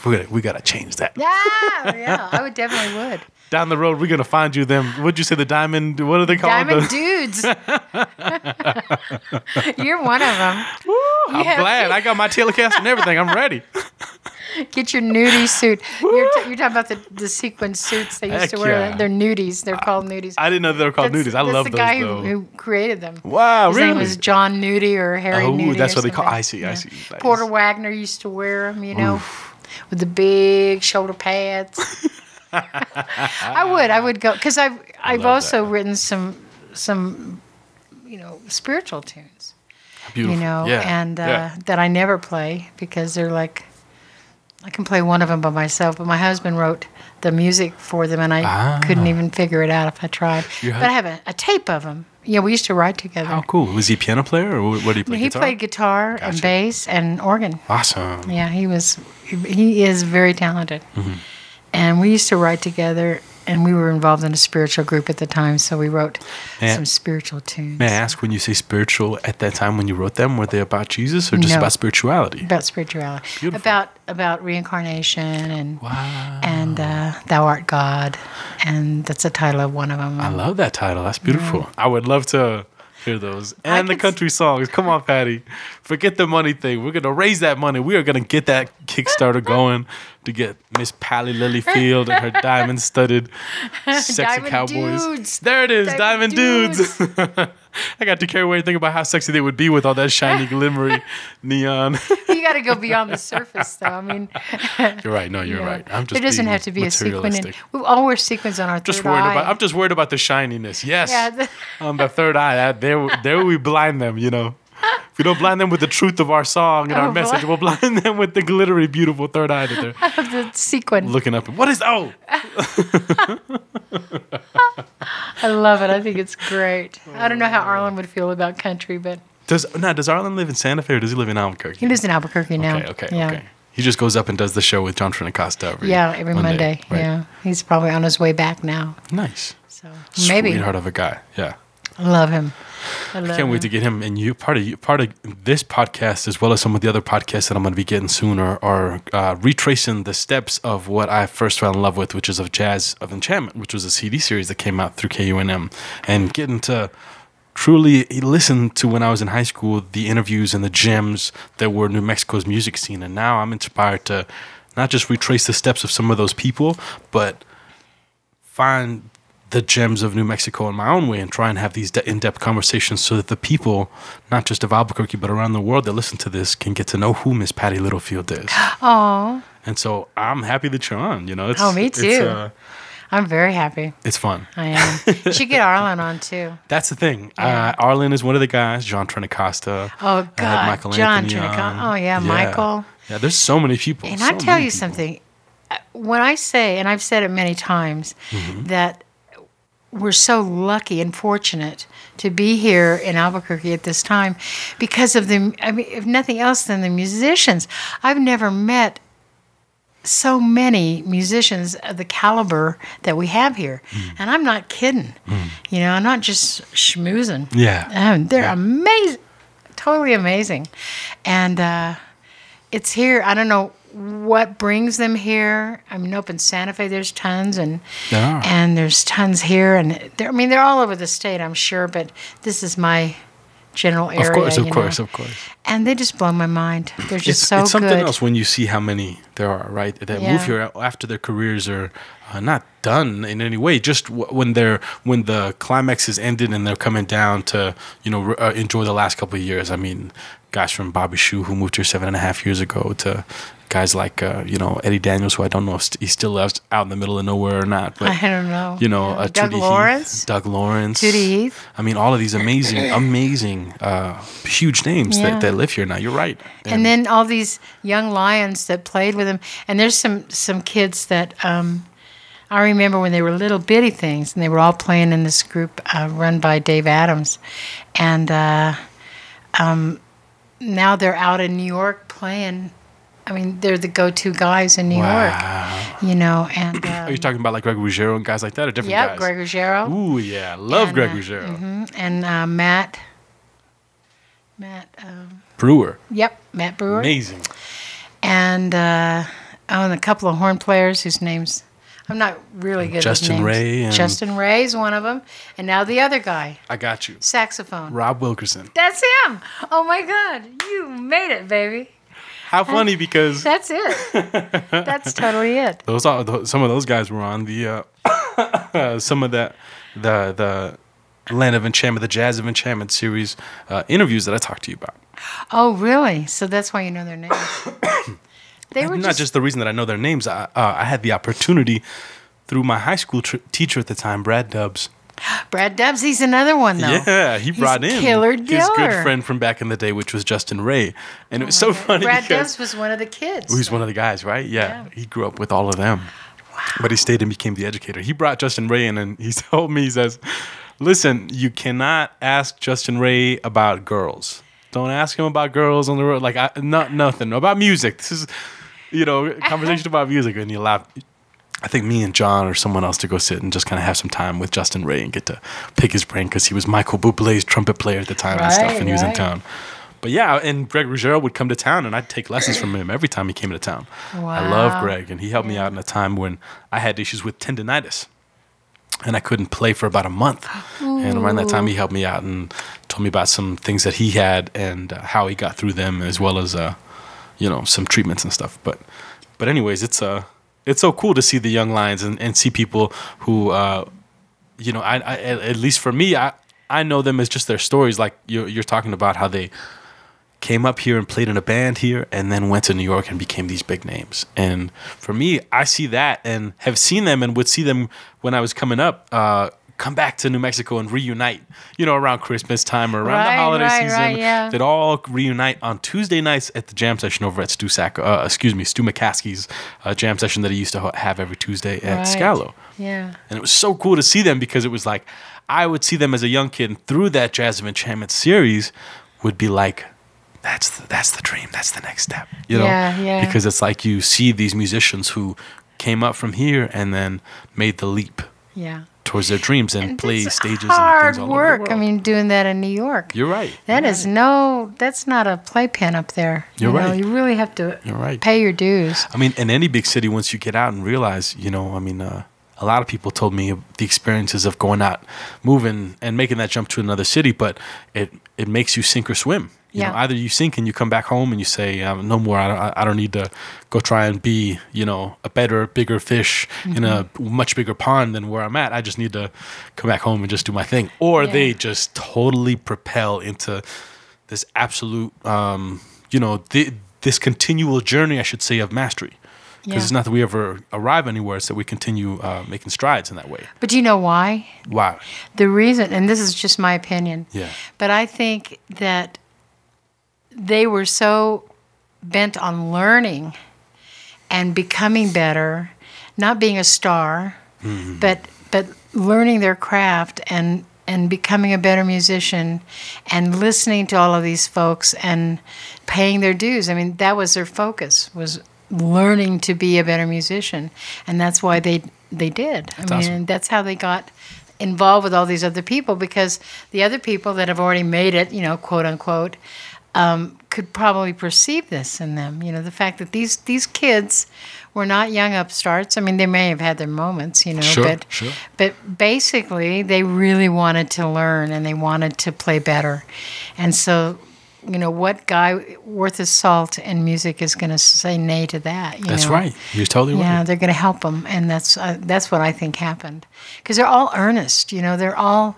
We gotta change that.
Yeah, I definitely would.
Down the road, we're gonna find you them. What'd you say? The diamond? What are they called?
Diamond Dudes. You're one of them.
Woo, I'm glad. I got my Telecaster and everything. I'm ready.
Get your nudie suit. You're talking about the sequin suits they used to wear.
Yeah.
They're nudies. They're called nudies.
I didn't know they were called nudies. I love those,
That's the guy
though.
who created them.
Wow,
His
really?
name was John Nudie or Harry Nudie.
Oh, that's
or
what they call.
something.
I see. Nice.
Porter Wagner used to wear them, with the big shoulder pads. I would go because I've also written some spiritual tunes.
Beautiful.
That I never play because they're like, I can play one of them by myself, but my husband wrote the music for them, and I couldn't even figure it out if I tried. But I have a tape of them. Yeah, we used to write together.
How cool. Was he a piano player, or what did he play?
He played guitar and bass and organ.
Awesome.
Yeah, he is very talented. Mm-hmm. And we used to write together, and we were involved in a spiritual group at the time, so we wrote some spiritual tunes.
May I ask, when you say spiritual, at that time when you wrote them, were they about Jesus or just about spirituality?
About spirituality.
Beautiful.
About reincarnation and Thou Art God, and that's the title of one of them.
I love that title. That's beautiful. Yeah. I would love to hear those. And the country songs. Come on, Patti. Forget the money thing. We're going to raise that money. We are going to get that Kickstarter going to get Miss Patti Littlefield and her diamond-studded sexy
Diamond
cowboys.
Dudes.
There it is. Diamond dudes. I got too carried away thinking about how sexy they would be with all that shiny, glimmery neon.
You got to go beyond the surface, though. I mean,
you're right. No, you're right. I'm just.
There doesn't have to be a sequin. We all wear sequins on our third eye.
I'm just worried about the shininess. Yes. Yeah, on the third eye. There we blind them. If we don't blind them with the truth of our song and our message, we'll blind them with the glittery, beautiful third eye that they're
the sequin
looking up. What is
I love it. I think it's great. I don't know how Arlen would feel about country, but
does Arlen live in Santa Fe or does he live in Albuquerque?
He lives in Albuquerque now.
Okay. He just goes up and does the show with John Trinicosta every
Monday.
Right?
Yeah, he's probably on his way back now.
Nice.
So
maybe sweetheart of a guy. Yeah.
I love him.
I can't wait to get him. And part of this podcast, as well as some of the other podcasts that I'm going to be getting soon, are retracing the steps of what I first fell in love with, which is of Jazz of Enchantment, which was a CD series that came out through KUNM, and getting to truly listen to, when I was in high school, the interviews and the gems that were New Mexico's music scene. And now I'm inspired to not just retrace the steps of some of those people, but find the gems of New Mexico in my own way and try and have these in-depth conversations so that the people, not just of Albuquerque, but around the world that listen to this can get to know who Miss Patti Littlefield is.
Oh.
And so I'm happy that you're on,
me too. I'm very happy.
It's fun.
I am. You should get Arlen on too.
That's the thing. Yeah. Arlen is one of the guys, John Trinicosta.
Oh, God.
Michael
John
Anthony
Trinicosta. Oh, yeah, Michael.
Yeah, there's so many people.
And I'll tell you something. When I say, and I've said it many times, that we're so lucky and fortunate to be here in Albuquerque at this time because of if nothing else than the musicians. I've never met so many musicians of the caliber that we have here. And I'm not kidding. I'm not just schmoozing.
Yeah.
They're amazing. Totally amazing. And it's here. I don't know what brings them here. I mean, up in Santa Fe, there's tons, and there's tons here, and they're all over the state, I'm sure. But this is my general area.
Of course.
And they just blow my mind. They're just so good.
It's something else when you see how many there are, right? That move here after their careers are not done in any way. Just when the climax is ended and they're coming down to enjoy the last couple of years. I mean, guys from Bobby Shue who moved here 7.5 years ago to guys like Eddie Daniels, who I don't know if he still lives out in the middle of nowhere or not. But,
I don't know.
Doug Lawrence, Tootie
Heath.
I mean, all of these amazing, huge names that live here now. You're right.
And then all these young lions that played with him. And there's some kids that I remember when they were little bitty things, and they were all playing in this group run by Dave Adams. And now they're out in New York playing. I mean, they're the go-to guys in New York, And
are you talking about like Greg Ruggiero and guys like that, or different guys?
Yeah, Greg Ruggiero.
Ooh, yeah, love Greg Ruggiero.
And Matt
Brewer.
Yep, Matt Brewer.
Amazing.
And and a couple of horn players whose names I'm not really good
Justin
at names.
Ray.
Justin Ray's one of them, and now the other guy.
I got you.
Saxophone.
Rob Wilkerson.
That's him. Oh my God, you made it, baby.
how funny, because
That's it. That's totally it.
those are some of those guys were on the some of the Land of Enchantment, the Jazz of Enchantment series interviews that I talked to you about.
Oh, really? So that's why you know their names. They were
Not just the reason that I know their names. I had the opportunity through my high school teacher at the time, Brad Dubs.
Brad Dubs, he's another one, though.
Yeah, he brought in
killer
his
dealer.
good friend from back in the day, which was Justin Ray. And it was so funny
Brad
because
Dubs was one of the kids.
he was one of the guys, right? Yeah. He grew up with all of them.
Wow.
But he stayed and became the educator. He brought Justin Ray in, and he told me, he says, listen, you cannot ask Justin Ray about girls. Don't ask him about girls on the road. Like, nothing. About music. This is, conversation about music. And he laughed. I think me and John or someone else to go sit and just kind of have some time with Justin Ray and get to pick his brain, because he was Michael Bublé's trumpet player at the time and stuff, and he was in town. But yeah, and Greg Ruggiero would come to town, and I'd take lessons from him every time he came to town.
Wow.
I love Greg, and he helped me out in a time when I had issues with tendinitis, and I couldn't play for about a month. Ooh. And around that time, he helped me out and told me about some things that he had and how he got through them, as well as some treatments and stuff. But anyways, it's so cool to see the young lions and see people who, I at least for me, I know them as just their stories. Like you're talking about how they came up here and played in a band here and then went to New York and became these big names. And for me, I see that and have seen them and would see them when I was coming up, come back to New Mexico and reunite, around Christmas time or around the holiday season.
Right, yeah.
They'd all reunite on Tuesday nights at the jam session over at Stu McCaskey's jam session that he used to have every Tuesday at Scalo.
Yeah.
And it was so cool to see them, because it was like, I would see them as a young kid, and through that Jazz of Enchantment series would be like, that's the dream. That's the next step,
Yeah.
Because it's like you see these musicians who came up from here and then made the leap.
Yeah.
Towards their dreams and play stages and
hard
things all
work.
over the world.
I mean, doing that in New York.
You're right.
That's not a playpen up there.
You're right.
You really have to pay your dues.
I mean, in any big city, once you get out and realize, a lot of people told me the experiences of going out, moving and making that jump to another city, but it makes you sink or swim. Either you sink and you come back home and you say, no more, I don't need to go try and be, a better, bigger fish in a much bigger pond than where I'm at. I just need to come back home and just do my thing. Or they just totally propel into this absolute, this continual journey, I should say, of mastery. Because it's not that we ever arrive anywhere, it's that we continue making strides in that way.
But do you know why?
Why?
The reason, and this is just my opinion, but I think that they were so bent on learning and becoming better, not being a star, but learning their craft and becoming a better musician and listening to all of these folks and paying their dues. I mean, that was their focus, was learning to be a better musician. And that's why they did.
That's awesome.
That's how they got involved with all these other people, because the other people that have already made it, quote unquote, could probably perceive this in them. The fact that these kids were not young upstarts. I mean, they may have had their moments,
Sure.
But basically they really wanted to learn and they wanted to play better. And so, what guy worth his salt in music is going to say nay to that?
That's right. You're totally right.
Yeah, they're going to help them, and that's what I think happened. Because they're all earnest. They're all,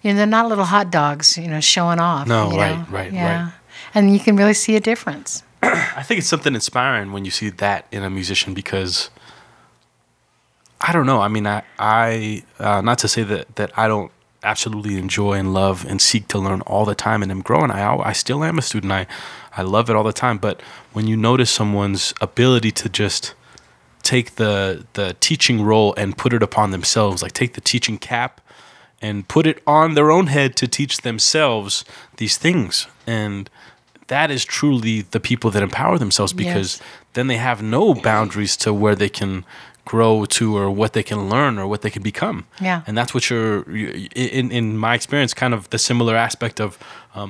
they're not little hot dogs, showing off.
No, right.
And you can really see a difference.
I think it's something inspiring when you see that in a musician, because I don't know. I mean, I not to say that I don't absolutely enjoy and love and seek to learn all the time and am growing. I still am a student. I love it all the time. But when you notice someone's ability to just take the teaching role and put it upon themselves, like take the teaching cap and put it on their own head to teach themselves these things. And that is truly the people that empower themselves, because then they have no boundaries to where they can grow to or what they can learn or what they can become.
Yeah.
And that's what in my experience, kind of the similar aspect of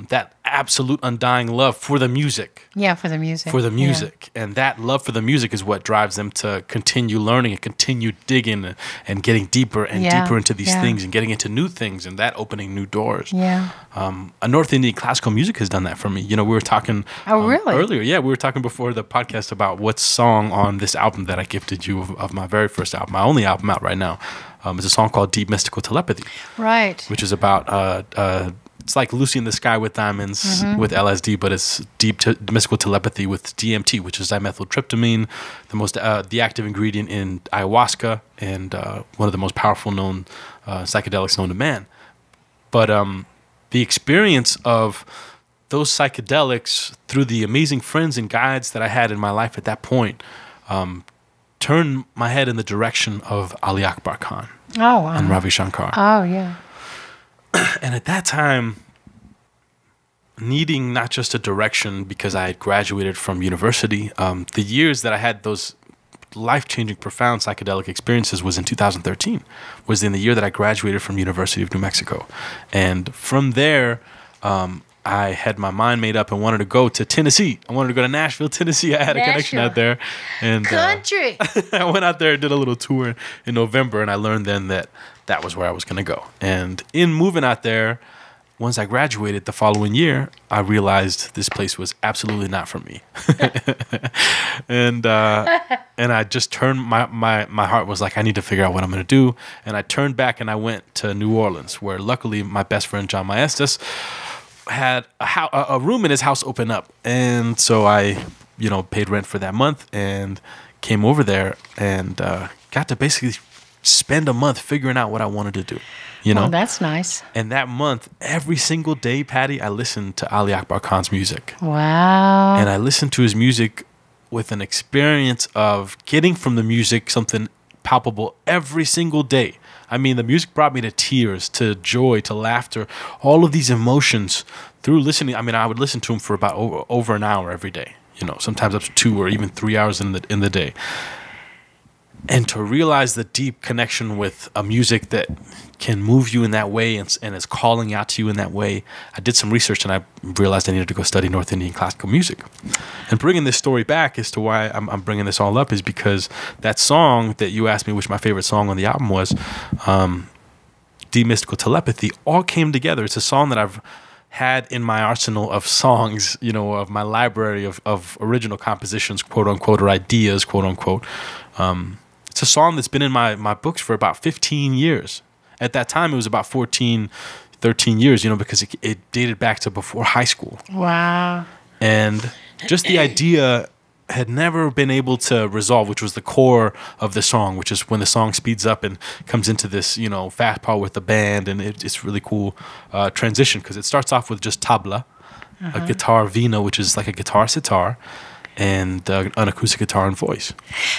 that absolute undying love for the music.
Yeah, for the music.
For the music. And that love for the music is what drives them to continue learning and continue digging and getting deeper and deeper into these things and getting into new things and that opening new doors.
Yeah.
A North Indian classical music has done that for me. You know, we were talking earlier. Yeah, we were talking before the podcast about what song on this album that I gifted you of my very first album, my only album out right now. It's a song called Deep Mystical Telepathy.
Right.
Which is about... it's like Lucy in the Sky with Diamonds with LSD, but it's mystical telepathy with DMT, which is dimethyltryptamine, the active ingredient in ayahuasca and one of the most powerful known psychedelics known to man. But the experience of those psychedelics through the amazing friends and guides that I had in my life at that point turned my head in the direction of Ali Akbar Khan and Ravi Shankar.
Oh, yeah.
And at that time, needing not just a direction because I had graduated from university, the years that I had those life-changing, profound psychedelic experiences was in 2013, was in the year that I graduated from University of New Mexico. And from there, I had my mind made up and wanted to go to Tennessee. I wanted to go to Nashville, Tennessee. I had a connection out there. And
country.
I went out there and did a little tour in November, and I learned then that that was where I was going to go. And in moving out there, once I graduated the following year, I realized this place was absolutely not for me. and I just turned, my heart was like, I need to figure out what I'm going to do. And I turned back and I went to New Orleans, where luckily my best friend, John Maestas, had a room in his house open up. And so I, paid rent for that month and came over there and got to basically spend a month figuring out what I wanted to do.
Oh, that's nice.
And that month, every single day, Patty, I listened to Ali Akbar Khan's music.
Wow.
And I listened to his music with an experience of getting from the music something palpable every single day. I mean, the music brought me to tears, to joy, to laughter, all of these emotions through listening. I mean, I would listen to him for about over an hour every day, sometimes up to 2 or even 3 hours in the day. And to realize the deep connection with a music that can move you in that way and is calling out to you in that way, I did some research and I realized I needed to go study North Indian classical music. And bringing this story back as to why I'm bringing this all up is because that song that you asked me, which my favorite song on the album was, Deep Mystical Telepathy, all came together. It's a song that I've had in my arsenal of songs, of my library of original compositions, quote unquote, or ideas, quote unquote. It's a song that's been in my books for about 15 years. At that time, it was about 13 years, because it dated back to before high school.
Wow.
And just the idea had never been able to resolve, which was the core of the song, which is when the song speeds up and comes into this, fast part with the band. And it's really cool transition because it starts off with just tabla, a guitar vina, which is like a guitar sitar, and an acoustic guitar and voice.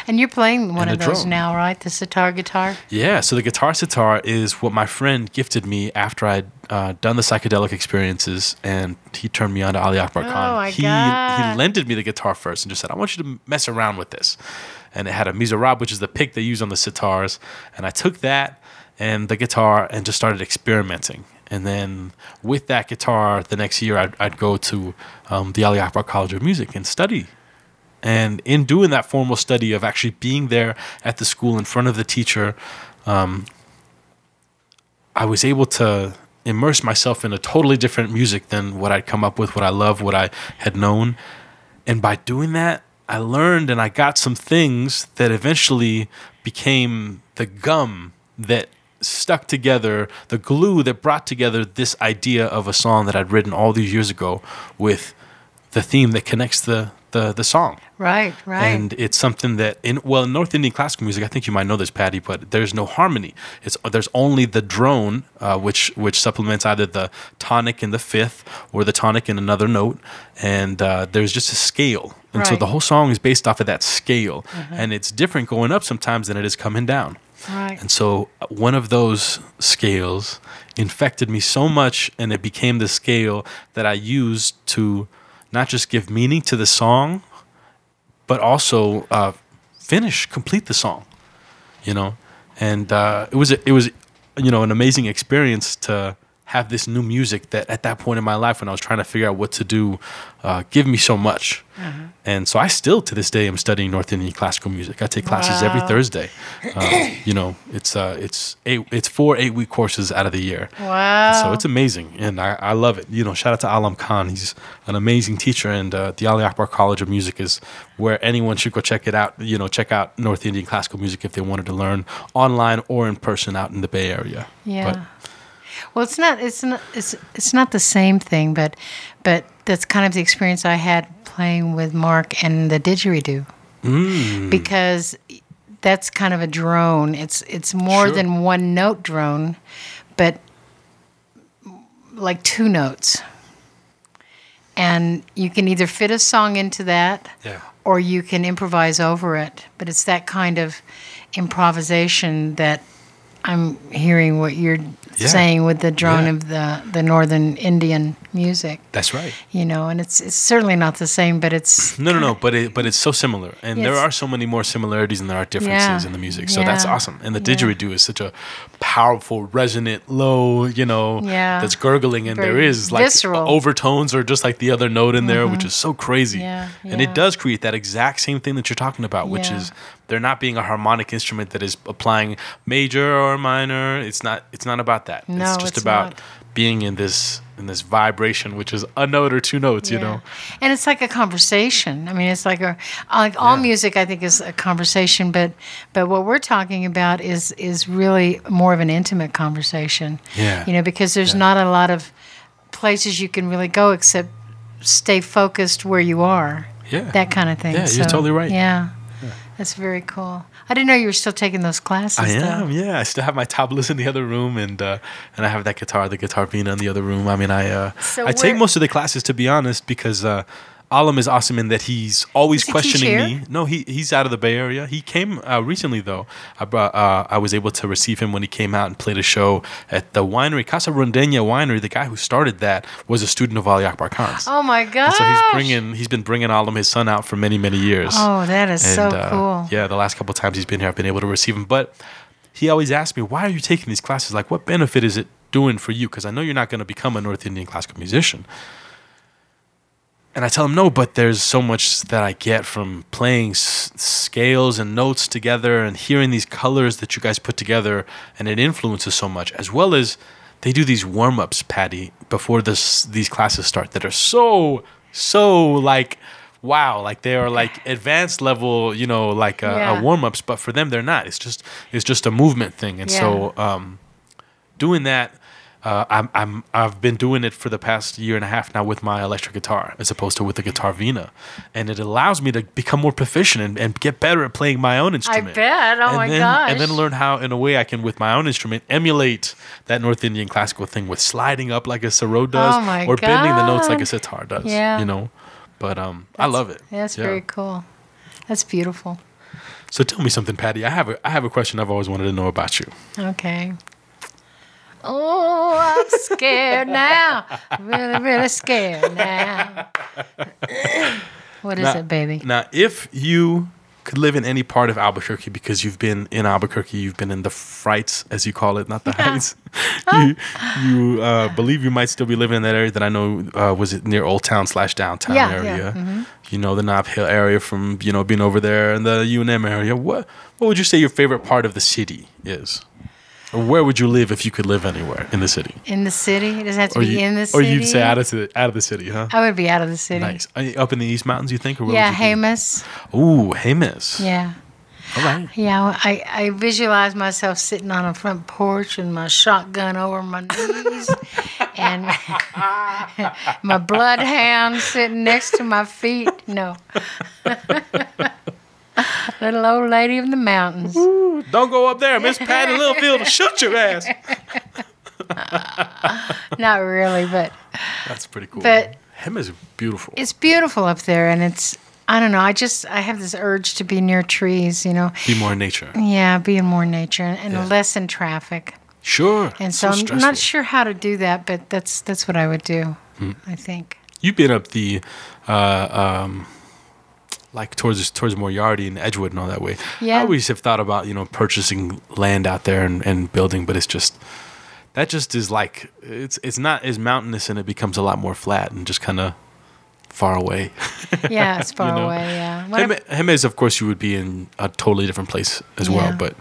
And you're playing one of those now, right? The sitar guitar?
Yeah, so the guitar sitar is what my friend gifted me after I'd done the psychedelic experiences, and he turned me on to Ali Akbar Khan.
Oh, my God.
He lended me the guitar first and just said, I want you to mess around with this. And it had a mizrab, which is the pick they use on the sitars, and I took that and the guitar and just started experimenting. And then with that guitar, the next year, I'd go to the Ali Akbar College of Music and study. And in doing that formal study of actually being there at the school in front of the teacher, I was able to immerse myself in a totally different music than what I'd come up with, what I love, what I had known. And by doing that, I learned and I got some things that eventually became the gum that stuck together, the glue that brought together this idea of a song that I'd written all these years ago with the theme that connects the song.
Right.
And it's something that in North Indian classical music, I think you might know this, Patty, but there's no harmony. There's only the drone, which supplements either the tonic in the fifth or the tonic in another note, and there's just a scale. And so the whole song is based off of that scale, and it's different going up sometimes than it is coming down.
Right.
And so one of those scales infected me so much, and it became the scale that I used to not just give meaning to the song, but also complete the song, And it was an amazing experience to have this new music that at that point in my life when I was trying to figure out what to do, give me so much. And so I still to this day am studying North Indian classical music. I take classes every Thursday. It's 4 8-week courses out of the year.
Wow.
So it's amazing, and I love it. Shout out to Alam Khan. He's an amazing teacher, and the Ali Akbar College of Music is where anyone should go check it out. Check out North Indian classical music if they wanted to learn online or in person out in the Bay Area.
Yeah. Well, it's not the same thing, but that's kind of the experience I had playing with Mark and the didgeridoo, because that's kind of a drone. It's more than one note drone, but like 2 notes, and you can either fit a song into that, or you can improvise over it. But it's that kind of improvisation that I'm hearing what you're saying with the drone of the Northern Indian music.
That's right.
And it's certainly not the same, but it's
no, but it's so similar, and there are so many more similarities than there are differences in the music. So that's awesome. And the didgeridoo is such a powerful, resonant, low, that's gurgling, and there is like visceral overtones or just like the other note in there, which is so crazy. And it does create that exact same thing that you're talking about, which is there not being a harmonic instrument that is applying major or minor. It's not about that.
No,
it's just about being in this vibration, which is a note or 2 notes, And
it's like a conversation. I mean, it's like all music, I think, is a conversation, but what we're talking about is really more of an intimate conversation. Because there's not a lot of places you can really go except stay focused where you are. That kind of thing.
Yeah, you're totally right.
Yeah. That's very cool. I didn't know you were still taking those classes.
I am, yeah. I still have my tablas in the other room, and I have that guitar, the guitar vina in the other room. I mean, I take most of the classes, to be honest, because Alam is awesome in that he's always questioning me. No, he's out of the Bay Area. He came recently, though. I was able to receive him when he came out and played a show at the winery, Casa Rondeña Winery. The guy who started that was a student of Ali Akbar Khan's.
Oh my gosh!
So he's been bringing Alam, his son, out for many, many years.
Oh, that is so cool.
Yeah, the last couple of times he's been here, I've been able to receive him. But he always asks me, "Why are you taking these classes? Like, what benefit is it doing for you? Because I know you're not going to become a North Indian classical musician." And I tell him, no, but there's so much that I get from playing scales and notes together and hearing these colors that you guys put together, and it influences so much, as well as they do these warm-ups, Patty, before these classes start that are so like, wow, like they are like advanced level, warm-ups, but for them they're not. It's just a movement thing. And so doing that, I've been doing it for the past year and a half now with my electric guitar as opposed to with the guitar vina, and it allows me to become more proficient and get better at playing my own instrument.
I bet. Oh my gosh!
And then learn how, in a way, I can with my own instrument emulate that North Indian classical thing with sliding up like a sarod does, or bending the notes like a sitar does.
Yeah.
But I love it.
That's very cool. That's beautiful.
So tell me something, Patty. I have a question I've always wanted to know about you.
Okay. Oh, I'm scared now. Really, really scared now. What is it, baby?
Now, if you could live in any part of Albuquerque, because you've been in Albuquerque, you've been in the Frights, as you call it, not the Heights. You believe you might still be living in that area that I know was it near Old Town / downtown area.
Yeah. Mm-hmm.
You know, the Nob Hill area from, being over there in the UNM area. What would you say your favorite part of the city is? Or where would you live if you could live anywhere in the city?
In the city? It doesn't have to be in the city?
Or you'd say out of the city, huh?
I would be out of the city.
Nice. Are you up in the East Mountains, you think? Or
Jemez.
Ooh, Jemez.
Yeah.
All right.
Yeah, I visualize myself sitting on a front porch and my shotgun over my knees and my bloodhound sitting next to my feet. No. Little old lady of the mountains.
Ooh, don't go up there. Miss Patti Littlefield will shoot your ass.
Not really, but...
That's pretty cool.
But
Jemez is beautiful.
It's beautiful up there, and it's... I don't know. I have this urge to be near trees, Be
more in nature.
Yeah, be in more nature and less in traffic.
Sure.
And so I'm not sure how to do that, but that's what I would do, I think.
You've been up the... like towards Moriarty and Edgewood and all that way.
Yeah.
I always have thought about, purchasing land out there and building, but it's just That just is like it's not as mountainous, and it becomes a lot more flat and just kind of far away.
Yeah, it's far
You know?
away. Yeah.
Jimenez, of course, you would be in a totally different place as well,
Yeah.
but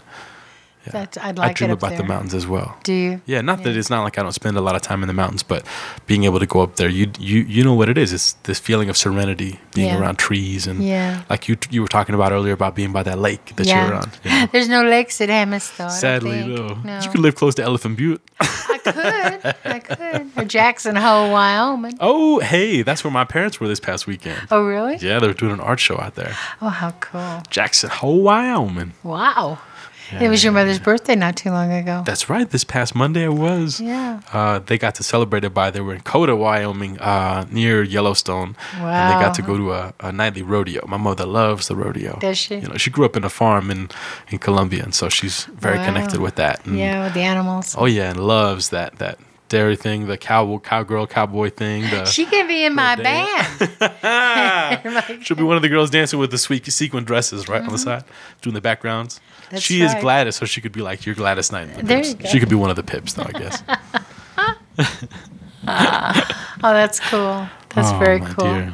I'd
I
like
dream
it up
about
there.
the mountains as well.
Do you?
Yeah, not that it's not like I don't spend a lot of time in the mountains, but being able to go up there, you know what it is. It's this feeling of serenity, being
Yeah.
around trees, and
Yeah.
like you were talking about earlier about being by that lake that
Yeah.
you're on. You know?
There's no lakes at Hemis, though. I don't
Sadly,
think.
though,
No.
you could live close to Elephant Butte.
I could. Or Jackson Hole, Wyoming.
Oh, hey, that's where my parents were this past weekend.
Oh, really?
Yeah, they were doing an art show out there.
Oh, how cool.
Jackson Hole, Wyoming.
Wow. It was your mother's birthday not too long ago.
That's right. This past Monday it was.
Yeah.
They got to celebrate it they were in Coda, Wyoming, near Yellowstone.
Wow.
And they got to go to a nightly rodeo. My mother loves the rodeo.
Does she?
You know, she grew up in a farm in Colombia, and so she's very
Wow.
connected with that. And,
Yeah, with the animals.
oh yeah, and loves that dairy thing, the cowboy thing.
She can be in my
dance.
band.
She'll be one of the girls dancing with the sweet sequin dresses right on the side, doing the backgrounds.
That's
she is
right.
Gladys, so she could be like your Gladys Knight. In the
There
Pips.
you go.
She could be one of the Pips, though, I guess.
Oh, that's cool. That's very
my
cool.
dear.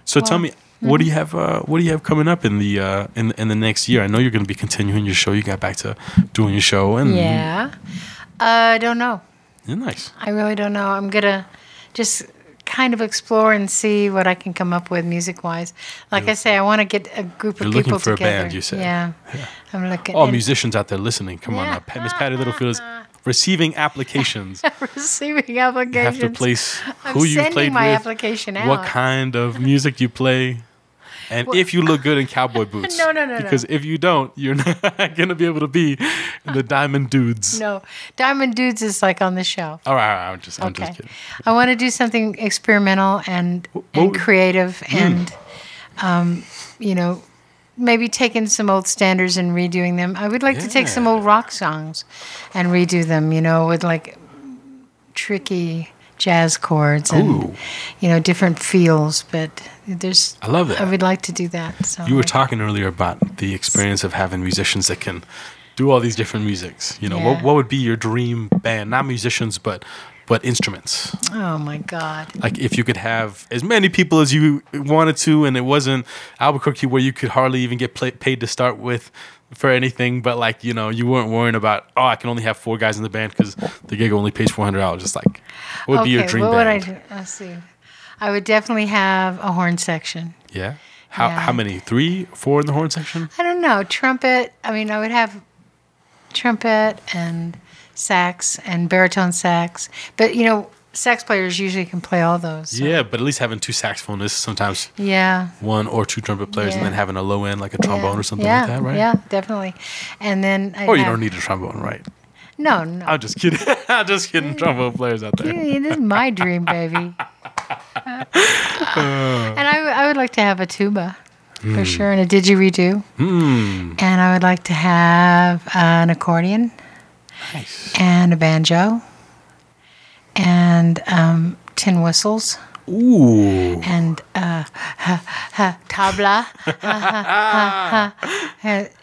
So tell me, what do you have? What do you have coming up in the in the next year? I know you're going to be continuing your show. You got back to doing your show, and
Yeah. I don't know.
yeah, nice.
I really don't know. I'm going to just kind of explore and see what I can come up with music-wise. Like I say, I want to get a group
You're
of
looking
people
for a
together.
band, you said.
Yeah. I'm looking.
All
and
musicians out there listening, come on now. Miss Patti Littlefield is receiving applications.
receiving
You
applications.
have to place
I'm
who you
sending
played
my
with,
application out.
what kind of music you play, and if you look good in cowboy boots.
No.
Because if you don't, you're not going to be able to be in the Diamond Dudes.
No, Diamond Dudes is like on the shelf.
All right, I'm just
Okay.
kidding.
I want to do something experimental and creative and, you know, maybe taking some old standards and redoing them. I would like to take some old rock songs and redo them, you know, with like tricky jazz chords and,
Ooh.
you know, different feels. But there's,
I love that.
I would like to do that. So
You were
like,
talking earlier about the experience of having musicians that can do all these different musics. You know,
Yeah.
what would be your dream band? Not musicians, but instruments.
oh my God.
Like if you could have as many people as you wanted to, and it wasn't Albuquerque where you could hardly even get paid to start with for anything, but like, you know, you weren't worrying about, oh, I can only have 4 guys in the band because the gig only pays $400. Just like, what would be your dream
what
band?
would I do? Let's see. I would definitely have a horn section.
Yeah. How
Yeah.
how many? 3, 4 in the horn section?
I don't know. Trumpet. I mean, I would have trumpet and sax and baritone sax. But, you know, sax players usually can play all those. so-
Yeah, but at least having 2 saxophonists, sometimes
Yeah.
1 or 2 trumpet players, and
Yeah.
then having a low end like a trombone or something
yeah.
like that, right?
Yeah, definitely. And then I
Or you don't need a trombone, right?
No.
I'm just kidding. I'm just kidding. Trombone players out there.
This is my dream, baby. And I would like to have a tuba, for sure, and a didgeridoo. And I would like to have an accordion.
Nice.
And a banjo, and tin whistles,
Ooh.
and tabla.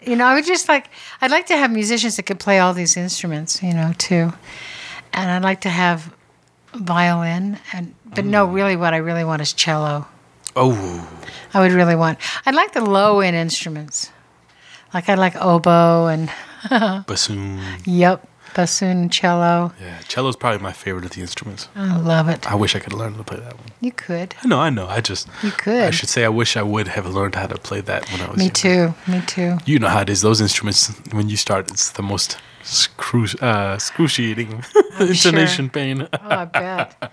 You know, I'd like to have musicians that could play all these instruments, you know, too. And I'd like to have violin, but no, really what I really want is cello.
Oh.
I'd like the low-end instruments. Like I'd like oboe and,
Bassoon.
yep, bassoon and cello.
Yeah, cello's probably my favorite of the instruments.
I love it.
I wish I could learn to play that one.
You could.
I know.
You could.
I should say I wish I would have learned how to play that when I was
Me
younger.
too. Me too.
You know how it is. Those instruments, when you start, it's the most excruciating intonation pain.
Oh, I bet.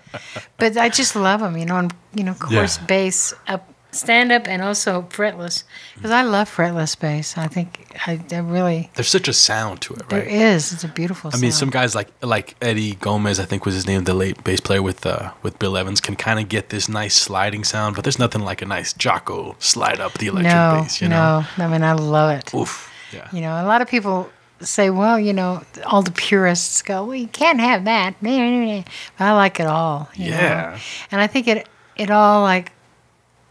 But I just love them, you know, and, you know, coarse
Yeah.
bass, stand up, and also fretless. Because I love fretless bass. I think I really.
There's such a sound to it,
There
right?
is. It's a beautiful
I
sound.
mean, some guys like Eddie Gomez, I think was his name, the late bass player with Bill Evans, can kind of get this nice sliding sound, but there's nothing like a nice Jocko slide up the electric bass, you know?
No. I mean, I love it.
Oof. Yeah.
You know, a lot of people say, well, you know, all the purists go, well, you can't have that. But I like it all. You
Yeah.
know? And I think it all like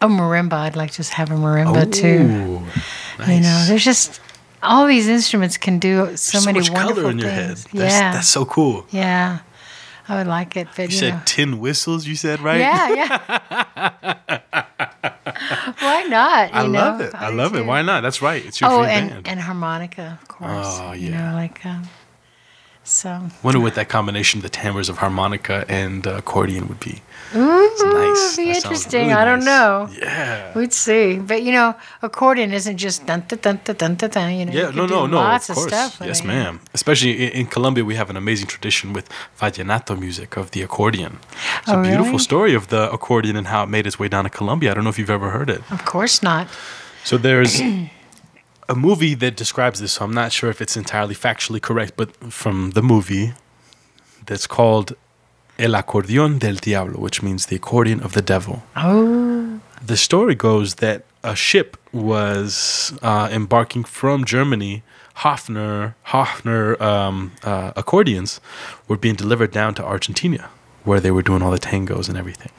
a marimba. I'd like to just have a marimba too.
Ooh, nice.
You know, there's just all these instruments can do so many
much
wonderful
color in
things.
your head.
Yeah,
That's so cool.
yeah. I would like it, but
You said tin whistles, you said, right?
yeah. Why not?
I
You
love
know?
it. I love it.
do.
Why not? That's right. It's your
Oh,
dream band.
and harmonica, of course.
Oh,
You
yeah.
know, like so.
Wonder what that combination of the timbres of harmonica and accordion would be.
Ooh,
It's nice.
be
That sounds
interesting.
really
I don't
nice.
know.
Yeah.
We'd see. But you know, accordion isn't just dun dun dun dun dun dun dun. You know,
Yeah,
you can do
no.
lots
Of
of
course,
stuff. with
yes,
it.
ma'am. Especially in Colombia, we have an amazing tradition with vallenato music of the accordion. It's a beautiful
really?
story of the accordion and how it made its way down to Colombia. I don't know if you've ever heard it.
Of course not.
So there's a movie that describes this. So I'm not sure if it's entirely factually correct, but from the movie, that's called El Acordeón del Diablo, which means the accordion of the devil.
Oh.
The story goes that a ship was embarking from Germany. Hofner accordions were being delivered down to Argentina, where they were doing all the tangos and everything.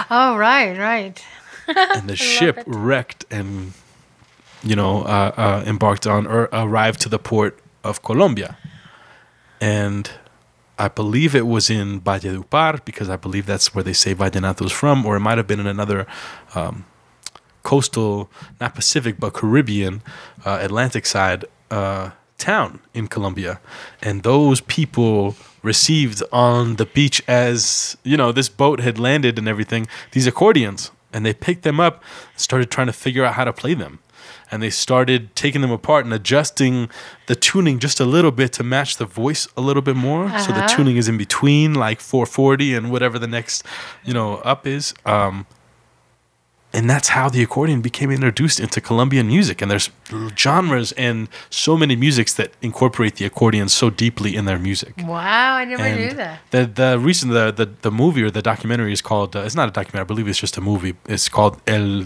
Oh, right.
And the ship
it.
wrecked and, embarked on or arrived to the port of Colombia. And I believe it was in Valledupar, because I believe that's where they say vallenato's from, or it might have been in another coastal, not Pacific, but Caribbean, Atlantic side town in Colombia. And those people received on the beach, as, this boat had landed and everything, these accordions. And they picked them up, started trying to figure out how to play them. And they started taking them apart and adjusting the tuning just a little bit to match the voice a little bit more. So the tuning is in between, like 440 and whatever the next, up is. And that's how the accordion became introduced into Colombian music. And there's genres and so many musics that incorporate the accordion so deeply in their music.
Wow, I never knew that.
The movie or the documentary is called, it's not a documentary, I believe it's just a movie. It's called El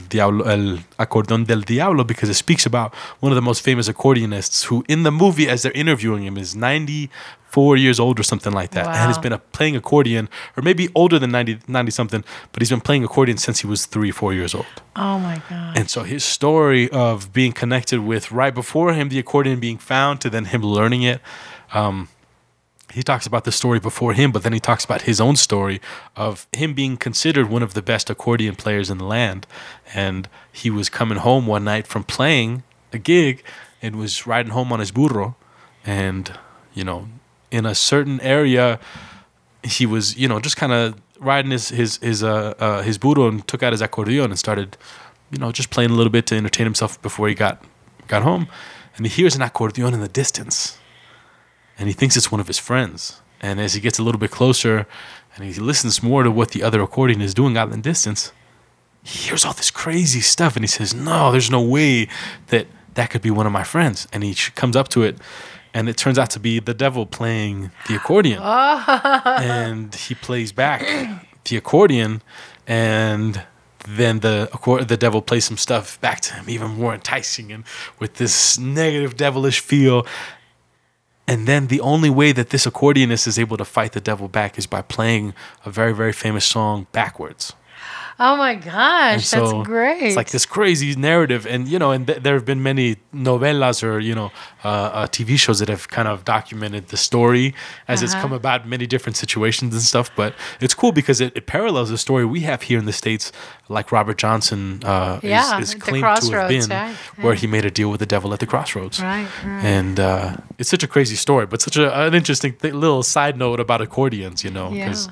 Acordeón del Diablo, because it speaks about one of the most famous accordionists who, in the movie, as they're interviewing him, is 94 years old or something like that.
Wow.
And has been playing accordion, or maybe older than 90 something, but he's been playing accordion since he was 3-4 years old.
Oh my God.
And so his story of being connected with, right before him, the accordion being found, to then him learning it. He talks about the story before him, but then he talks about his own story of him being considered one of the best accordion players in the land. And he was coming home one night from playing a gig and was riding home on his burro. And, in a certain area, he was, just kind of riding his burro, and took out his accordion and started, just playing a little bit to entertain himself before he got home. And he hears an accordion in the distance, and he thinks it's one of his friends. And as he gets a little bit closer and he listens more to what the other accordion is doing out in the distance, he hears all this crazy stuff, and he says, no, there's no way that could be one of my friends. And he comes up to it, and it turns out to be the devil playing the accordion. And he plays back the accordion, and then the devil plays some stuff back to him, even more enticing and with this negative, devilish feel. And then the only way that this accordionist is able to fight the devil back is by playing a very, very famous song backwards.
Oh my gosh,
So
that's great.
It's like this crazy narrative, and there have been many novelas or TV shows that have kind of documented the story as it's come about in many different situations and stuff. But it's cool because it parallels the story we have here in the States, like Robert Johnson is
the
claimed to have
Crossroads,
been,
right?
where he made a deal with the devil at the crossroads.
Right.
And it's such a crazy story, but such an interesting little side note about accordions, because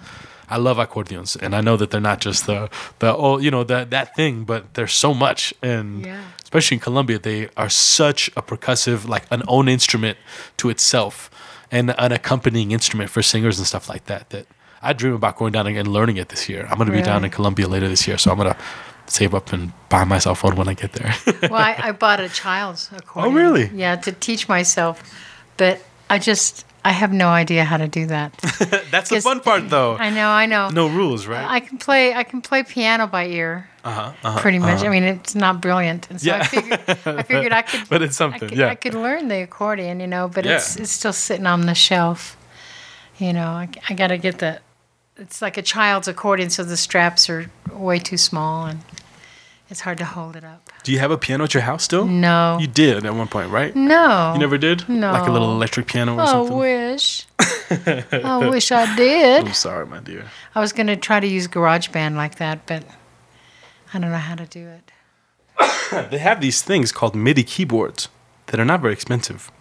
I love accordions, and I know that they're not just that thing, but there's so much, and especially in Colombia, they are such a percussive, like an own instrument to itself, and an accompanying instrument for singers and stuff like that. That I dream about going down and learning it this year. I'm going to be down in Colombia later this year, so I'm going to save up and buy myself one when I get there.
Well, I bought a child's accordion.
Oh, really?
Yeah, to teach myself, but I have no idea how to do that.
That's the fun part, though.
I know.
No rules, right?
I can play piano by ear. Pretty much. I mean, it's not brilliant, and so I figured I could.
But it's something.
I could learn the accordion, but it's still sitting on the shelf. I got to get it's like a child's accordion, so the straps are way too small, and it's hard to hold it up.
Do you have a piano at your house still?
No.
You did at one point, right?
No.
You never did?
No.
Like a little electric piano or
I
something?
wish. I wish I did.
I'm sorry, my dear.
I was going to try to use GarageBand like that, but I don't know how to do it.
They have these things called MIDI keyboards that are not very expensive.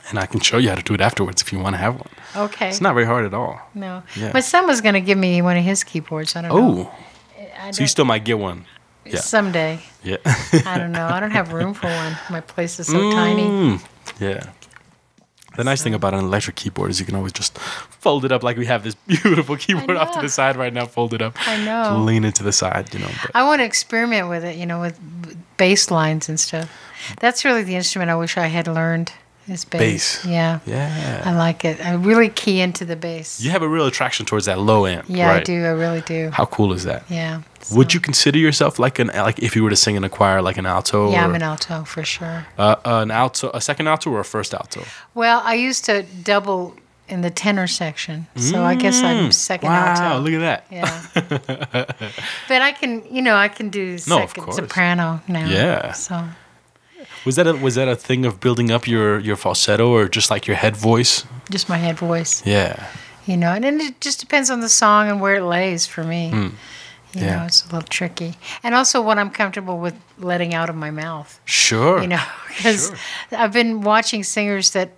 And I can show you how to do it afterwards if you want to have one.
Okay.
It's not very hard at all.
No.
Yeah.
My son was going to give me one of his keyboards. I don't know.
Oh. So you still might get one. Yeah.
Someday.
Yeah.
I don't know. I don't have room for one. My place is so tiny.
Yeah. The nice thing about an electric keyboard is you can always just fold it up like we have this beautiful keyboard off to the side right now, folded up.
I know.
To lean it to the side, you know. But.
I want to experiment with it, with bass lines and stuff. That's really the instrument I wish I had learned is bass. Yeah.
Yeah.
I like it. I really key into the bass.
You have a real attraction towards that low end.
Yeah,
right?
I do. I really do.
How cool is that?
Yeah. So.
Would you consider yourself like if you were to sing in a choir, like an alto?
Yeah,
or,
I'm an alto for sure.
An alto, a second alto or a first alto?
Well, I used to double in the tenor section, so I guess I'm second alto.
Wow, look at that.
Yeah. But I can do second soprano now.
Yeah.
So.
Was that a thing of building up your falsetto or just like your head voice?
Just my head voice.
Yeah.
And then it just depends on the song and where it lays for me. You
Yeah.
know, it's a little tricky. And also what I'm comfortable with letting out of my mouth.
Sure.
Because I've been watching singers that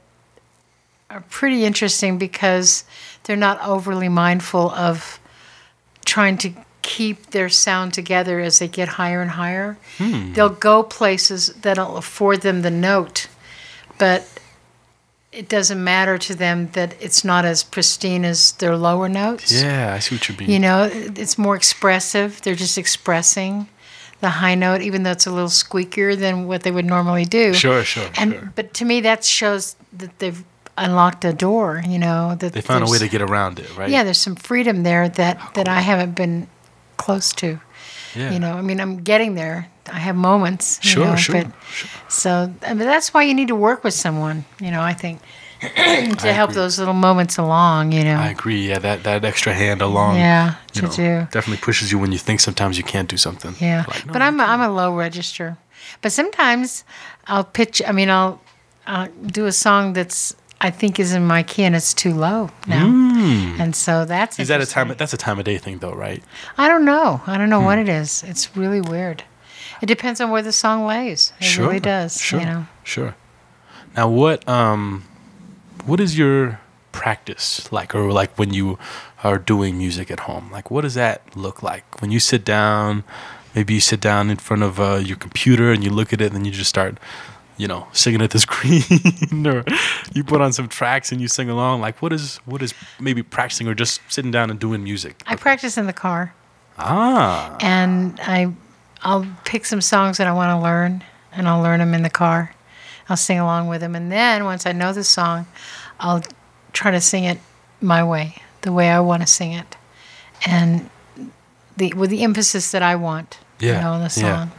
are pretty interesting because they're not overly mindful of trying to keep their sound together as they get higher and higher. They'll go places that'll afford them the note, but it doesn't matter to them that it's not as pristine as their lower notes.
Yeah, I see what you mean.
It's more expressive. They're just expressing the high note, even though it's a little squeakier than what they would normally do.
Sure.
But to me, that shows that they've unlocked a door, that
they found a way to get around it, right?
Yeah, there's some freedom there that I haven't been close to.
Yeah.
I'm getting there. I have moments.
Sure.
So that's why you need to work with someone, I think, to help those little moments along,
I agree. Yeah, that extra hand along.
Yeah,
do. Definitely pushes you when you think sometimes you can't do something.
Yeah,
like, no,
but I'm a low register. But sometimes I'll I'll do a song that's I think is in my key and it's too low now. And so that's
that's a time of day thing though, right?
I don't know what it is. It's really weird. It depends on where the song lays. It really does.
Sure. Now what is your practice like, or like when you are doing music at home? Like what does that look like? When you sit down, maybe you sit down in front of your computer and you look at it and then you just start singing at the screen, or you put on some tracks and you sing along. Like, what is maybe practicing or just sitting down and doing music?
I practice in the car.
And
I'll pick some songs that I want to learn, and I'll learn them in the car. I'll sing along with them, and then once I know the song, I'll try to sing it my way, the way I want to sing it, and with the emphasis that I want. In the song.
Yeah.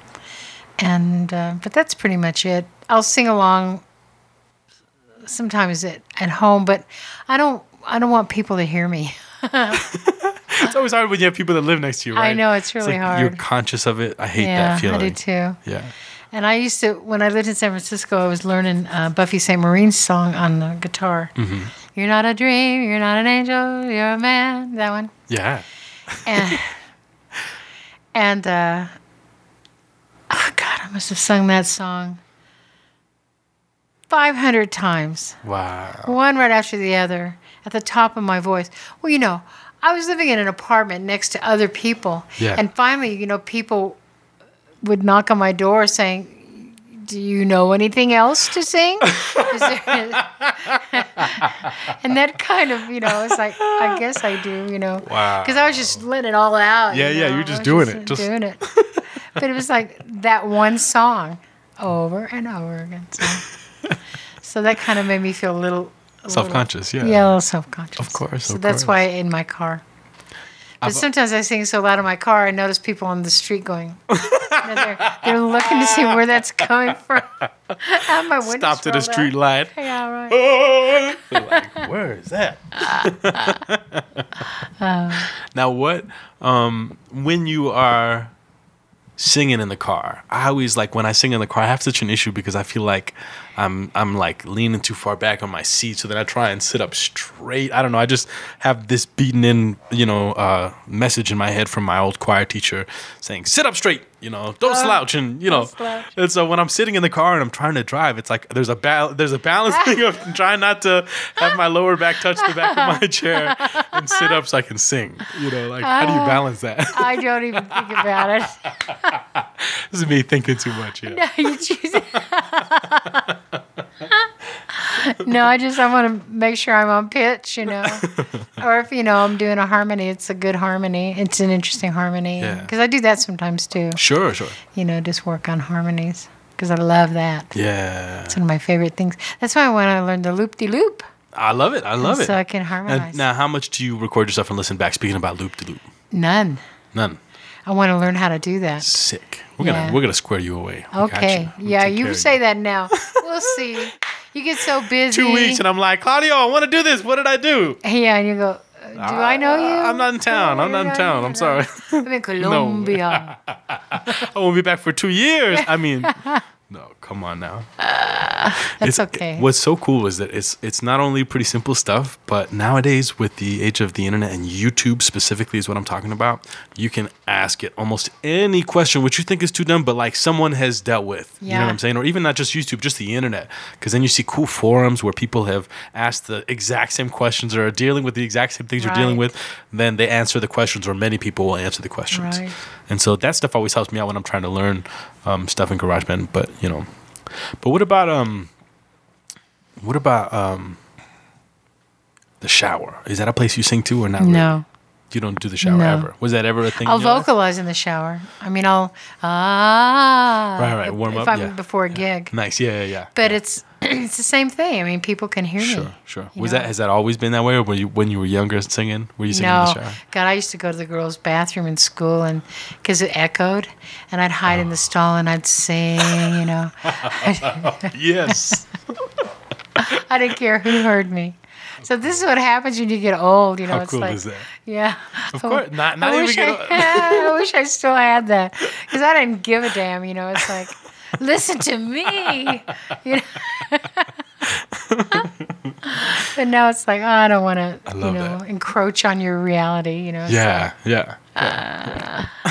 And but that's pretty much it. I'll sing along sometimes at home, but I don't want people to hear me.
It's always hard when you have people that live next to you, right?
I know, it's really hard.
You're conscious of it. I hate that feeling.
I do too.
Yeah.
And I used to, when I lived in San Francisco, I was learning Buffy St. Marine's song on the guitar. Mm-hmm. You're not a dream, you're not an angel, you're a man. That one.
Yeah.
And oh God, I must have sung that song 500 times.
Wow.
One right after the other at the top of my voice. Well, I was living in an apartment next to other people.
Yeah.
And finally, people would knock on my door saying, do you know anything else to sing? And that kind of, it's like, I guess I do,
Wow.
Because I was just letting it all out.
Yeah, you're just doing it.
Doing it. But it was like that one song over and over again. So that kind of made me feel a little
self-conscious, yeah.
Yeah, a little self-conscious.
Of course.
So that's why in my car. But sometimes I sing so loud in my car, I notice people on the street going, they're looking to see where that's coming from. I have my windows
stopped at a street
rolled
light.
Yeah, right.
They're like, where is that? Now what, when you are singing in the car. I always like when I sing in the car, I have such an issue because I feel like I'm like leaning too far back on my seat, so then I try and sit up straight. I don't know. I just have this beaten in, message in my head from my old choir teacher saying, "Sit up straight, don't slouch," and
slouch.
And so when I'm sitting in the car and I'm trying to drive, it's like there's a balance thing of trying not to have my lower back touch the back of my chair and sit up so I can sing. How do you balance that?
I don't even think about it.
This is me thinking too much. Yeah.
No, you choose. No, I want to make sure I'm on pitch, Or if, I'm doing a harmony, it's a good harmony. It's an interesting harmony.
Yeah.
Because I do that sometimes too.
Sure.
Just work on harmonies. Because I love that.
Yeah.
It's one of my favorite things. That's why I want to learn the loop-de-loop.
I love it.
So I can harmonize.
And now, how much do you record yourself and listen back, speaking about loop-de-loop?
None. I want to learn how to do that.
Sick. We're gonna square you away.
Okay. Yeah, you say that now. We'll see. You get so busy.
2 weeks, and I'm like, Claudio, I want to do this. What did I do?
Yeah, and you go, do I know you?
I'm not in town. I'm sorry.
I'm in Colombia.
I won't be back for 2 years. I mean, no, come on now.
That's okay.
What's so cool is that it's not only pretty simple stuff, but nowadays with the age of the internet and YouTube specifically is what I'm talking about, you can ask it almost any question which you think is too dumb, but like someone has dealt with.
Yeah.
You know what I'm saying? Or even not just YouTube, just the internet. Because then you see cool forums where people have asked the exact same questions or are dealing with the exact same things you're dealing with. Then they answer the questions, or many people will answer the questions.
Right.
And so that stuff always helps me out when I'm trying to learn stuff in GarageBand. But what about the shower? Is that a place you sing to or not?
No.
Really? You don't do the shower ever. Was that ever a thing?
I'll vocalize in the shower. I mean, right,
warm
if
up.
I'm before a gig.
Nice, yeah.
But it's the same thing. I mean, people can hear me.
Sure. Has that always been that way, or when you were younger singing? Were you singing in the shower?
God, I used to go to the girls' bathroom in school, and because it echoed, and I'd hide in the stall and I'd sing.
Yes.
I didn't care who heard me. So this is what happens when you get old.
How
it's
cool
like,
is that?
Yeah.
Of course. Not
I
even
wish
get old.
I wish I still had that, because I didn't give a damn. It's like, listen to me. But now it's like, I don't want to, encroach on your reality.
Yeah.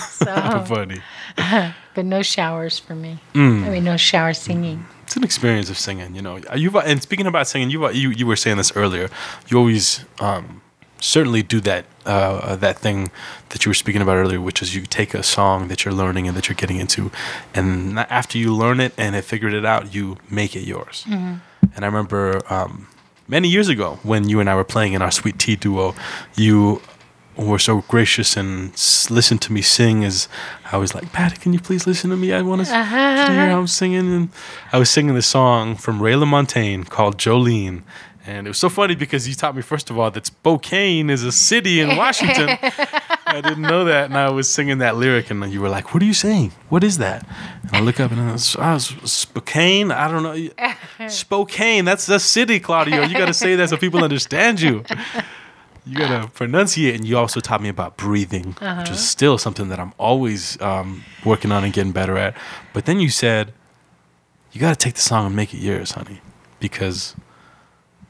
So
funny.
But no showers for me. I mean, no shower singing.
It's an experience of singing, And speaking about singing, you were saying this earlier. You always certainly do that that thing that you were speaking about earlier, which is you take a song that you're learning and that you're getting into, and after you learn it and have figured it out, you make it yours. Mm-hmm. And I remember many years ago when you and I were playing in our Sweet Tea duo, you were so gracious and listened to me sing as I was like, Patty, can you please listen to me? I want to hear how I'm singing. And I was singing this song from Ray LaMontagne called Jolene. And it was so funny because you taught me, first of all, that Spokane is a city in Washington. I didn't know that. And I was singing that lyric, and you were like, what are you saying? What is that? And I look up, and I was Spokane? I don't know. Spokane, that's a city, Claudio. You got to say that so people understand you. You got to pronunciate. And you also taught me about breathing, which is still something that I'm always working on and getting better at. But then you said, you got to take the song and make it yours, honey, because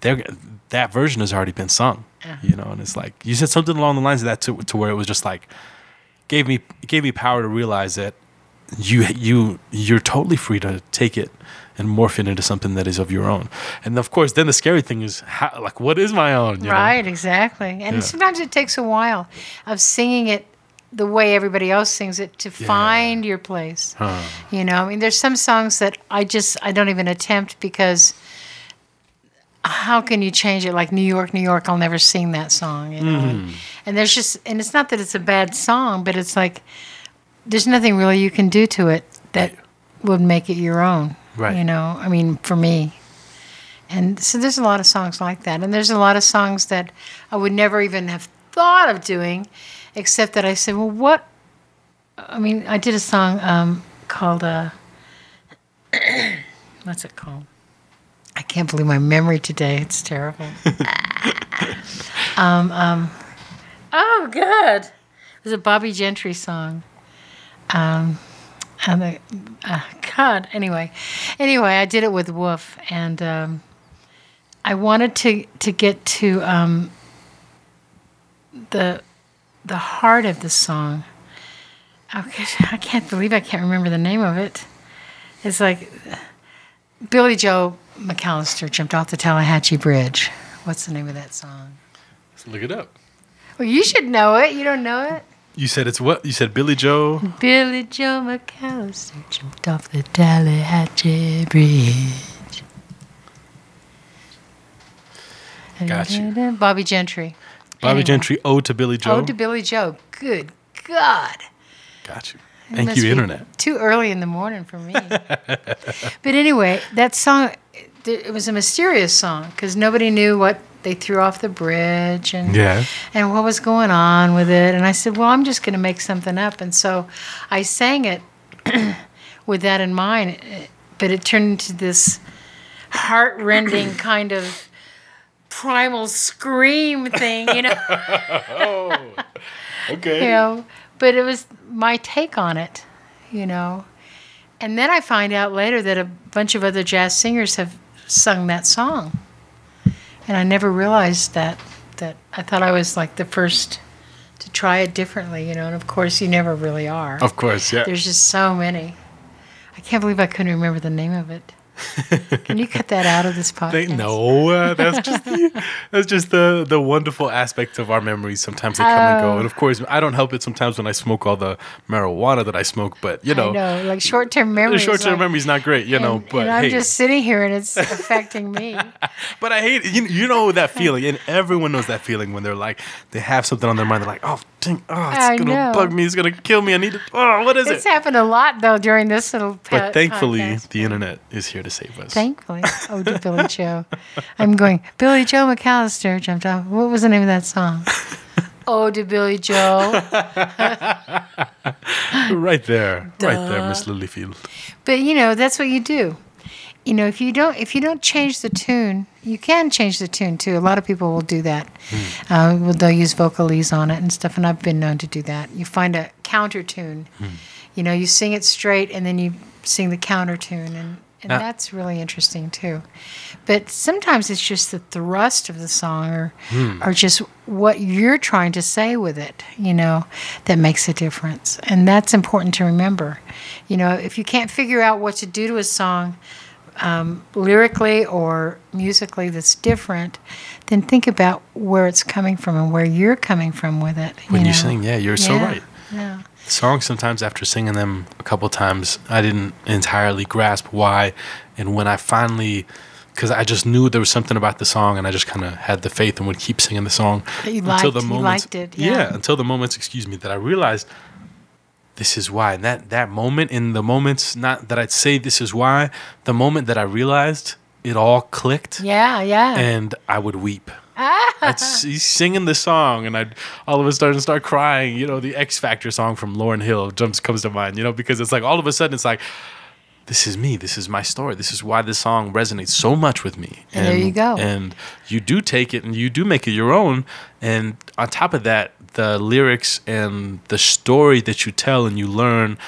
that version has already been sung, and it's like you said something along the lines of that to where it was just like gave me power to realize that you're totally free to take it and morph it into something that is of your own. And of course, then the scary thing is what is my own?
Right, exactly. And sometimes it takes a while of singing it the way everybody else sings it to find your place. I mean, there's some songs that I don't even attempt, because how can you change it? Like New York, New York, I'll never sing that song, And there's and it's not that it's a bad song, but it's like there's nothing really you can do to it that would make it your own. Right. I mean, for me. And so there's a lot of songs like that. And there's a lot of songs that I would never even have thought of doing, except that I said, well, I did a song called, what's it called? I can't believe my memory today. It's terrible. Oh, good. It was a Bobby Gentry song. God. Anyway, I did it with Wolf, and I wanted to get to the heart of the song. Okay, I can't believe I can't remember the name of it. It's like Billy Joe McAllister jumped off the Tallahatchie Bridge. What's the name of that song?
Let's look it up.
Well, you should know it. You don't know it?
You said it's what? You said Billy Joe?
Billy Joe McAllister jumped off the Tallahatchie Bridge.
Gotcha.
Bobby Gentry.
Bobby Gentry, Ode to Billy Joe?
Ode to Billy Joe. Good God.
Got you. Thank you, Internet.
Too early in the morning for me. But anyway, that song, it was a mysterious song because nobody knew what they threw off the bridge and what was going on with it. And I said, well, I'm just going to make something up. And so I sang it with that in mind. But it turned into this heart-rending kind of primal scream thing, you know.
Oh, okay.
You know, but it was my take on it, you know. And then I find out later that a bunch of other jazz singers have sung that song. And I never realized that I thought I was like the first to try it differently, you know. And of course, you never really are.
Of course, yeah.
There's just so many. I can't believe I couldn't remember the name of it. Can you cut that out of this podcast?
No, that's just the wonderful aspect of our memories. Sometimes they come and go, and of course, I don't help it sometimes when I smoke all the marijuana that I smoke. But you know,
I know, like short-term memory.
Short-term memory is not great, you know. But
and I'm just sitting here, and it's affecting me.
But I hate it. You know that feeling, and everyone knows that feeling when they're like they have something on their mind. They're like, oh, dang, it's gonna bug me. It's gonna kill me. I need it. Oh, what is it?
It's happened a lot though during this little.
But thankfully,
podcast.
the internet is here to save us.
Thankfully. Oh, to Billy Joe. I'm going, Billy Joe McAllister jumped off. What was the name of that song? Oh, to Billy Joe.
Right there, Miss Littlefield.
But you know, that's what you do. You know, if you don't change the tune, you can change the tune too. A lot of people will do that. They'll use vocalese on it and stuff, and I've been known to do that. You find a counter tune. You know, you sing it straight, and then you sing the counter tune, and that's really interesting too. But sometimes it's just the thrust of the song or just what you're trying to say with it, you know, that makes a difference. And that's important to remember. You know, if you can't figure out what to do to a song lyrically or musically that's different, then think about where it's coming from and where you're coming from with it.
When you sing, you're so right.
Yeah.
Songs, sometimes after singing them a couple times, I didn't entirely grasp why. And when I finally, because I just knew there was something about the song, and I just kind of had the faith and would keep singing the song
until the moments. You liked it,
until the moments, that I realized this is why. And that moment, in the moments, not that I'd say this is why, the moment that I realized it all clicked.
Yeah.
And I would weep. He's singing the song, and I'd all of a sudden start crying. You know, the X Factor song from Lauryn Hill comes to mind. You know, because it's like all of a sudden it's like, this is me. This is my story. This is why this song resonates so much with me.
And there you go.
And you do take it and you do make it your own. And on top of that, the lyrics and the story that you tell and you learn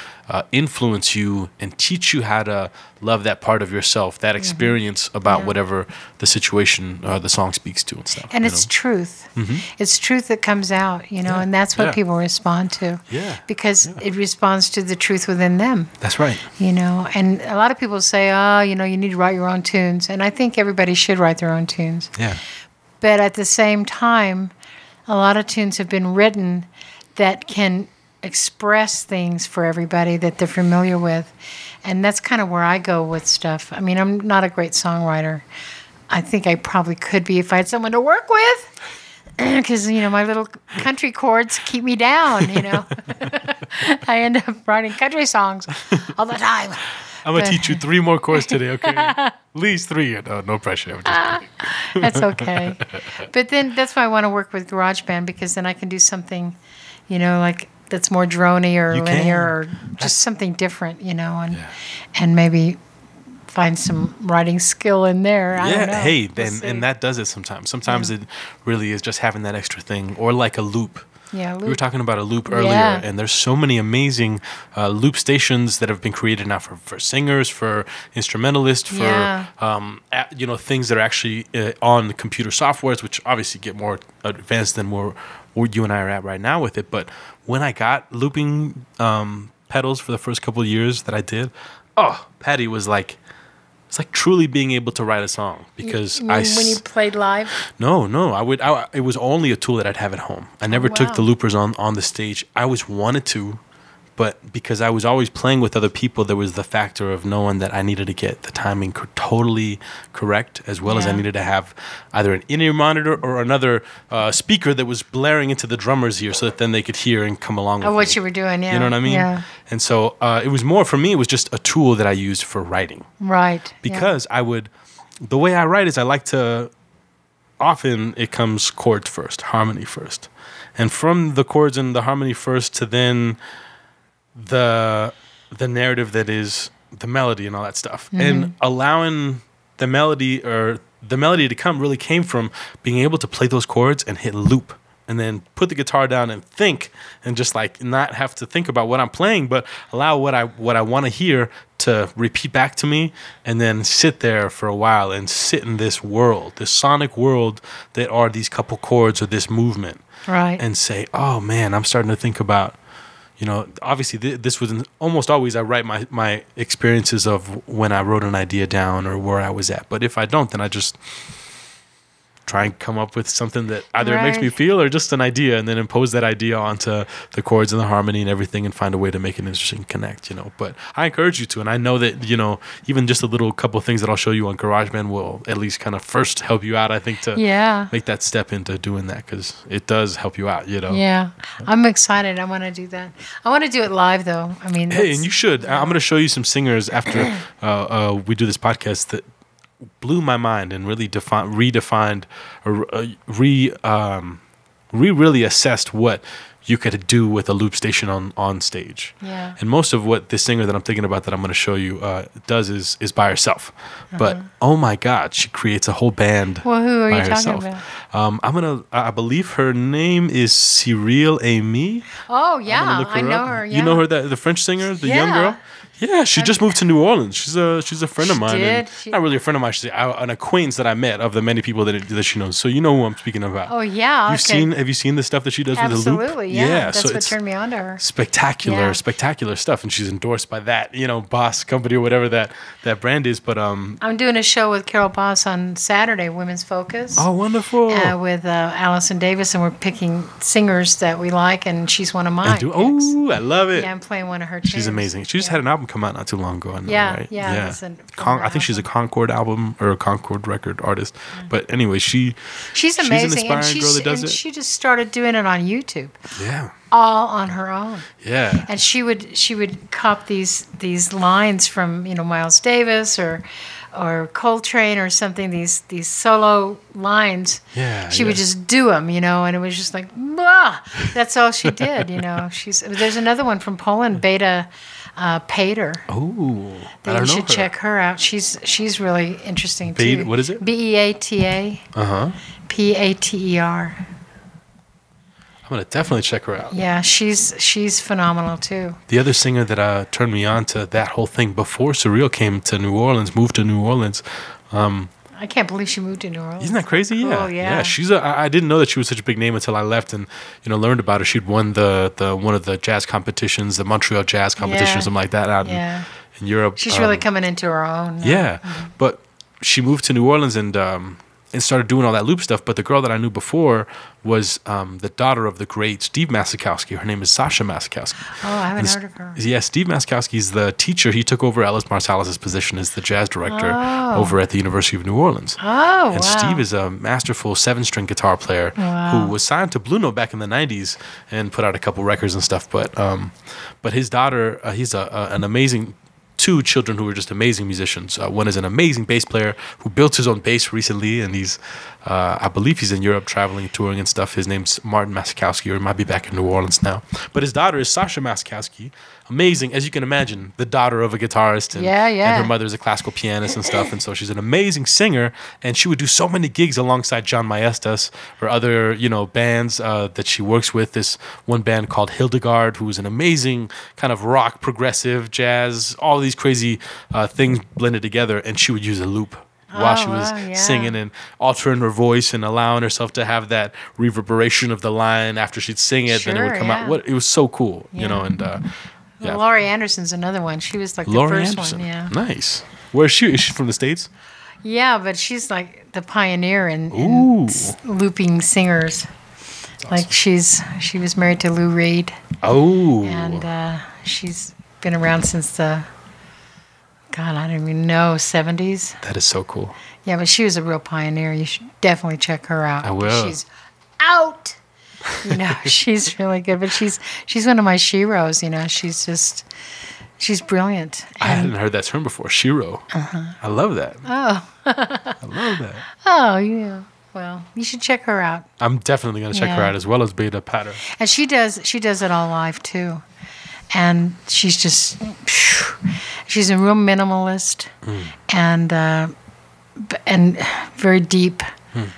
influence you and teach you how to love that part of yourself, that experience about whatever the situation the song speaks to and stuff.
And it's truth. It's truth that comes out, you know, and that's what people respond to.
Yeah.
Because it responds to the truth within them.
That's right.
You know, and a lot of people say, you know, you need to write your own tunes. And I think everybody should write their own tunes.
Yeah.
But at the same time, a lot of tunes have been written that can express things for everybody that they're familiar with. And that's kind of where I go with stuff. I mean, I'm not a great songwriter. I think I probably could be if I had someone to work with. Because, you know, my little country chords keep me down, you know. I end up writing country songs all the time.
I'm going to teach you 3 more chords today, okay? At least 3. No pressure. I'm just kidding.
That's okay. But then that's why I want to work with GarageBand, because then I can do something, you know, like that's more droney or linear or just something different, you know, and maybe find some writing skill in there. I don't know.
Hey, and that does it sometimes. Sometimes it really is just having that extra thing, or like a loop.
Yeah,
We were talking about a loop earlier, and there's so many amazing loop stations that have been created now for singers, for instrumentalists, for things that are actually on computer softwares, which obviously get more advanced than where you and I are at right now with it. But when I got looping pedals for the first couple of years that I did, Patti was like, it's like truly being able to write a song, because
when you played live?
No, it was only a tool that I'd have at home. I never took the loopers on the stage. I always wanted to, but because I was always playing with other people, there was the factor of knowing that I needed to get the timing totally correct, as well as I needed to have either an in-ear monitor or another speaker that was blaring into the drummer's ear, so that then they could hear and come along with
what
me.
you were doing,
You know what I mean?
Yeah.
And so it was more, for me, it was just a tool that I used for writing.
Right.
Because the way I write is I like to, often it comes chords first, harmony first. And from the chords and the harmony first to then the narrative that is the melody and all that stuff. And allowing the melody to come really came from being able to play those chords and hit loop, and then put the guitar down and think, and just like not have to think about what I'm playing, but allow what I want to hear to repeat back to me, and then sit there for a while and sit in this world, this sonic world that are these couple chords or this movement.
Right.
And say, oh man, I'm starting to think about, obviously this was almost always I write my experiences of when I wrote an idea down or where I was at. But if I don't, then I just try and come up with something that either it makes me feel or just an idea, and then impose that idea onto the chords and the harmony and everything, and find a way to make an interesting connect, But I encourage you to, and I know that, even just a little couple of things that I'll show you on GarageBand will at least kind of first help you out, I think, to make that step into doing that, because it does help you out,
Yeah. I'm excited. I want to do that. I want to do it live, though. I mean,
hey, and you should. I'm going to show you some singers after we do this podcast that blew my mind and really redefined or really assessed what you could do with a loop station on stage.
Yeah.
And most of what this singer that I'm thinking about that I'm going to show you does is by herself. But oh my God, she creates a whole band.
Well, who are you
herself.
talking about?
I believe her name is Cyril Amy.
Oh yeah, I know her. Yeah.
You know her, the French singer, the young girl. Yeah, she just moved to New Orleans. She's a friend of mine.
Did?
Not really a friend of mine. She's an acquaintance that I met of the many people that she knows. So you know who I'm speaking about.
Oh yeah.
Have you seen the stuff that she does with the loop?
Absolutely. Yeah. That's
so
what turned me on to her.
Spectacular stuff, and she's endorsed by that Boss company or whatever that brand is. But
I'm doing a show with Carol Boss on Saturday, Women's Focus.
Oh, wonderful.
With Allison Davis, and we're picking singers that we like, and she's one of mine.
Oh, I love it.
Yeah, I'm playing one of her tunes.
She's amazing. She just had an album come out not too long ago. I know, right?
Yeah.
I think she's a Concord album or a Concord record artist. But anyway, she's
amazing.
an inspiring girl that does it.
She just started doing it on YouTube.
Yeah.
All on her own.
Yeah.
And she would cop these lines from Miles Davis or Coltrane or something. These solo lines.
Yeah.
She would just do them, and it was just like, blah. That's all she did. There's another one from Poland, Beta Pater.
Oh,
that you should check her out. She's really interesting
Beta,
too.
what is it?
Beata. Pater.
I'm gonna definitely check her out.
Yeah, she's phenomenal too.
The other singer that turned me on to that whole thing before Surreal moved to New Orleans.
I can't believe she moved to New Orleans.
Isn't that crazy?
Cool,
yeah. I didn't know that she was such a big name until I left and learned about her. She'd won the one of the jazz competitions, the Montreal Jazz Competition, or something like that out in Europe.
She's really coming into her own.
Yeah, but she moved to New Orleans and started doing all that loop stuff. But the girl that I knew before was the daughter of the great Steve Masikowski. Her name is Sasha Masikowski.
Oh, I haven't heard of her.
Yeah, Steve Masikowski is the teacher. He took over Ellis Marsalis' position as the jazz director over at the University of New Orleans.
Oh,
and Steve is a masterful 7-string guitar player who was signed to Blue Note back in the 90s and put out a couple records and stuff. But his daughter, he's an amazing... two children who are just amazing musicians. One is an amazing bass player who built his own bass recently, and he's, I believe he's in Europe traveling, touring and stuff. His name's Martin Masikowski, or he might be back in New Orleans now. But his daughter is Sasha Masikowski. amazing, as you can imagine, the daughter of a guitarist, and, and her mother's a classical pianist and stuff, and so she's an amazing singer, and she would do so many gigs alongside John Maestas or other, bands that she works with. This one band called Hildegard, who was an amazing kind of rock, progressive, jazz, all these crazy things blended together, and she would use a loop while she was singing and altering her voice and allowing herself to have that reverberation of the line after she'd sing it, then it would come out. It was so cool, and
well, Laurie Anderson's another one. She was like the first one. Yeah,
nice. Where is she? Is she from the States?
Yeah, but she's like the pioneer in looping singers. Awesome. Like she was married to Lou Reed.
Oh,
and she's been around since the I don't even know, 70s.
That is so cool.
Yeah, but she was a real pioneer. You should definitely check her out.
I will.
She's out. She's really good. But she's one of my sheroes. She's brilliant.
I hadn't heard that term before, shero. I love that.
Oh.
I love that.
Oh, yeah. Well, you should check her out.
I'm definitely going to check her out, as well as Beta Patter.
And she does it all live, too. And she's just, she's a real minimalist and very deep.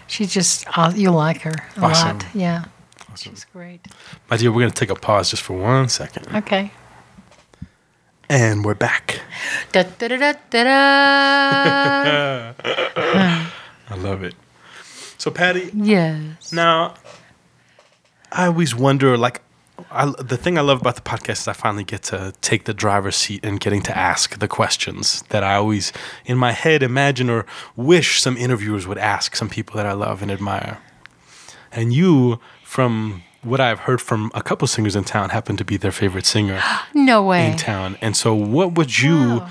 She's just, you'll like her a lot. Yeah. Awesome. She's great.
My dear, we're going to take a pause just for 1 second.
Okay.
And we're back.
Da, da, da, da, da, da.
I love it. So, Patti.
Yes.
Now, I always wonder, the thing I love about the podcast is I finally get to take the driver's seat and getting to ask the questions that I always, in my head, imagine or wish some interviewers would ask some people that I love and admire. And you, from what I've heard from a couple singers in town, happen to be their favorite singer.
No way.
In town. And so what would you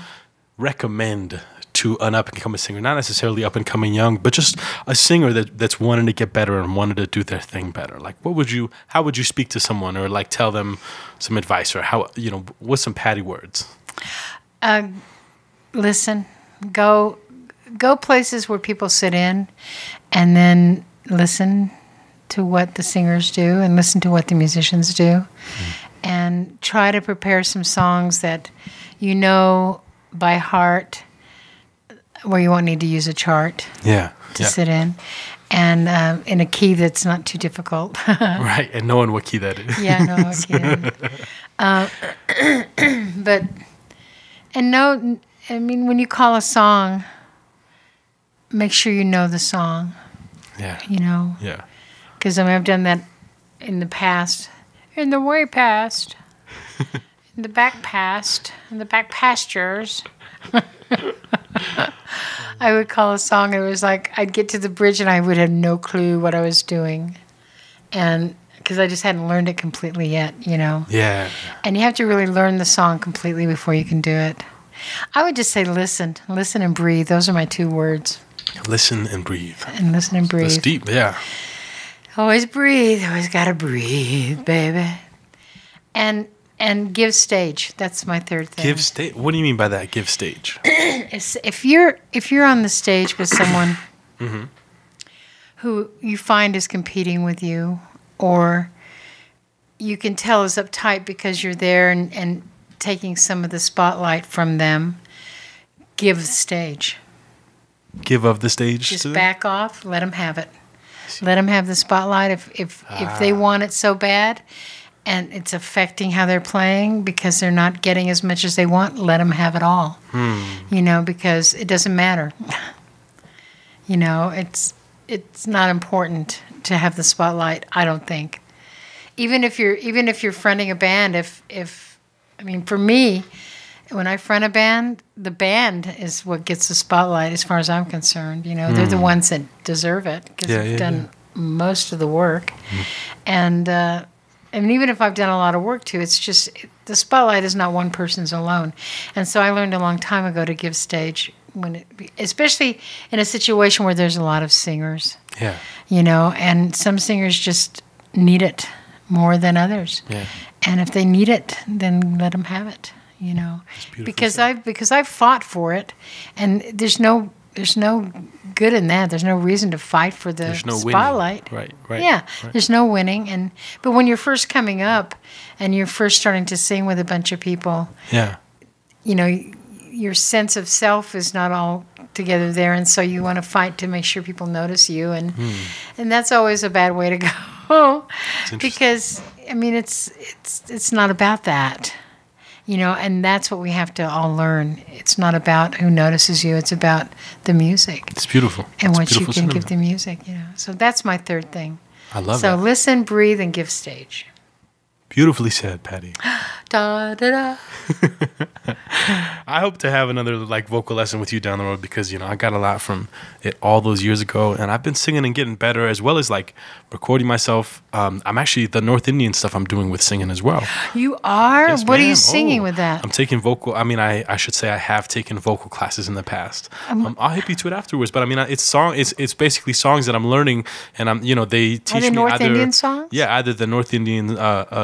recommend to an up-and-coming singer? Not necessarily up-and-coming young, but just a singer that's wanting to get better and wanting to do their thing better. Like, how would you speak to someone, or like tell them some advice, or how, what's some Patti words?
Listen, go places where people sit in, and then listen to what the singers do and listen to what the musicians do, and try to prepare some songs that you know by heart, where you won't need to use a chart to sit in, and in a key that's not too difficult.
Right, and knowing what key that is.
Yeah, know what key that is. When you call a song, make sure you know the song.
Yeah.
Yeah. Because I've done that in the past, in the way past, in the back past, in the back pastures. I would call a song, and it was like I'd get to the bridge and I would have no clue what I was doing, and because I just hadn't learned it completely yet,
Yeah.
And you have to really learn the song completely before you can do it. I would just say listen and breathe. Those are my 2 words.
Listen and breathe.
And listen and breathe.
That's deep, yeah.
Always breathe. Always gotta breathe, baby. And give stage. That's my 3rd thing.
Give stage. What do you mean by that? Give stage.
If you're on the stage with someone who you find is competing with you, or you can tell is uptight because you're there and taking some of the spotlight from them, give the stage.
Give of the stage.
Just back off. Let them have it. Let them have the spotlight. If they want it so bad, and it's affecting how they're playing because they're not getting as much as they want, let them have it all. Because it doesn't matter. It's not important to have the spotlight, I don't think. Even if you're fronting a band, for me, when I front a band, the band is what gets the spotlight as far as I'm concerned. They're the ones that deserve it because they've done most of the work. And even if I've done a lot of work too, it's just the spotlight is not one person's alone. And so I learned a long time ago to give stage especially in a situation where there's a lot of singers.
Yeah.
And some singers just need it more than others.
Yeah.
And if they need it, then let them have it. Because I've fought for it, and there's no good in that. There's no reason to fight for the
There's no
spotlight.
winning. Right.
Yeah, there's no winning. But when you're first coming up and you're first starting to sing with a bunch of people, you know, your sense of self is not all together there, and so you want to fight to make sure people notice you, and that's always a bad way to go, because I mean it's not about that, you know, and that's what we have to all learn. It's not about who notices you; it's about the music.
It's beautiful,
and
it's
what you can
cinema.
give the music, you know. So that's my third thing.
I love
so
that.
listen, breathe, and give stage.
Beautifully said, Patti.
Da da da.
I hope to have another like vocal lesson with you down the road, because you know I got a lot from it all those years ago, and I've been singing and getting better, as well as like recording myself. I'm actually the North Indian stuff I'm doing with singing as well.
You are?
Yes,
what are you
ma'am.
singing with that?
I'm taking vocal. I mean, I should say I have taken vocal classes in the past. I'll hip you to it afterwards. But I mean, it's basically songs that I'm learning, and they teach me
North
either
Indian songs.
Yeah, either the North Indian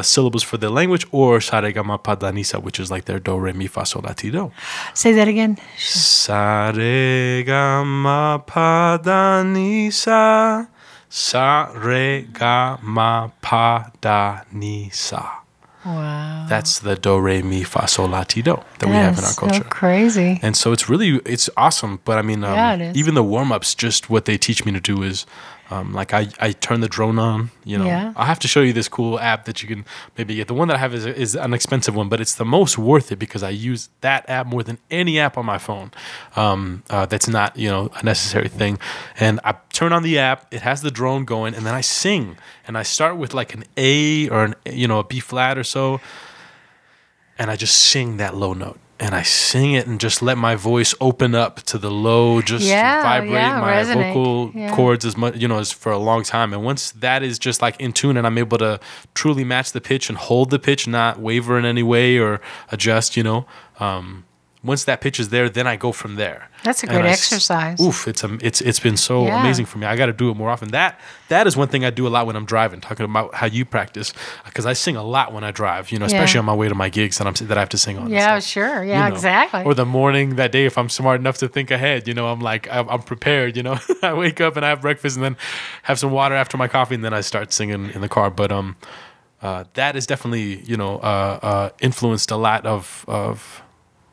syllables for the language, or sa re ga ma pa da ni sa, which is like their do re mi fa sol la ti do.
Say that again.
Sa re ga ma pa da ni sa. Sa re ga ma pa da ni sa.
Wow.
That's the do re mi fa sol la ti do that we have in our culture.
So crazy.
And so it's awesome. But I mean,
it is.
even the warm ups, just what they teach me to do is. Like I turn the drone on, you know.
Yeah.
I'll have to show you this cool app that you can maybe get. The one that I have is an expensive one, but it's the most worth it because I use that app more than any app on my phone. That's not, a necessary thing. And I turn on the app, it has the drone going, and then I sing. And I start with like an A or a B flat or so, and I just sing that low note. And I sing it and just let my voice open up to the low, just vibrate my
resonate.
vocal cords as much, as for a long time. And once that is just like in tune and I'm able to truly match the pitch and hold the pitch, not waver in any way or adjust, once that pitch is there, then I go from there.
That's a great exercise.
It's been so amazing for me. I got to do it more often. That is one thing I do a lot when I'm driving. Talking about how you practice, because I sing a lot when I drive. Especially on my way to my gigs that I have to sing on.
Yeah, sure. Yeah, exactly.
Or the morning that day, if I'm smart enough to think ahead, I'm like I'm prepared. I wake up and I have breakfast and then have some water after my coffee, and then I start singing in the car. But that is definitely influenced a lot of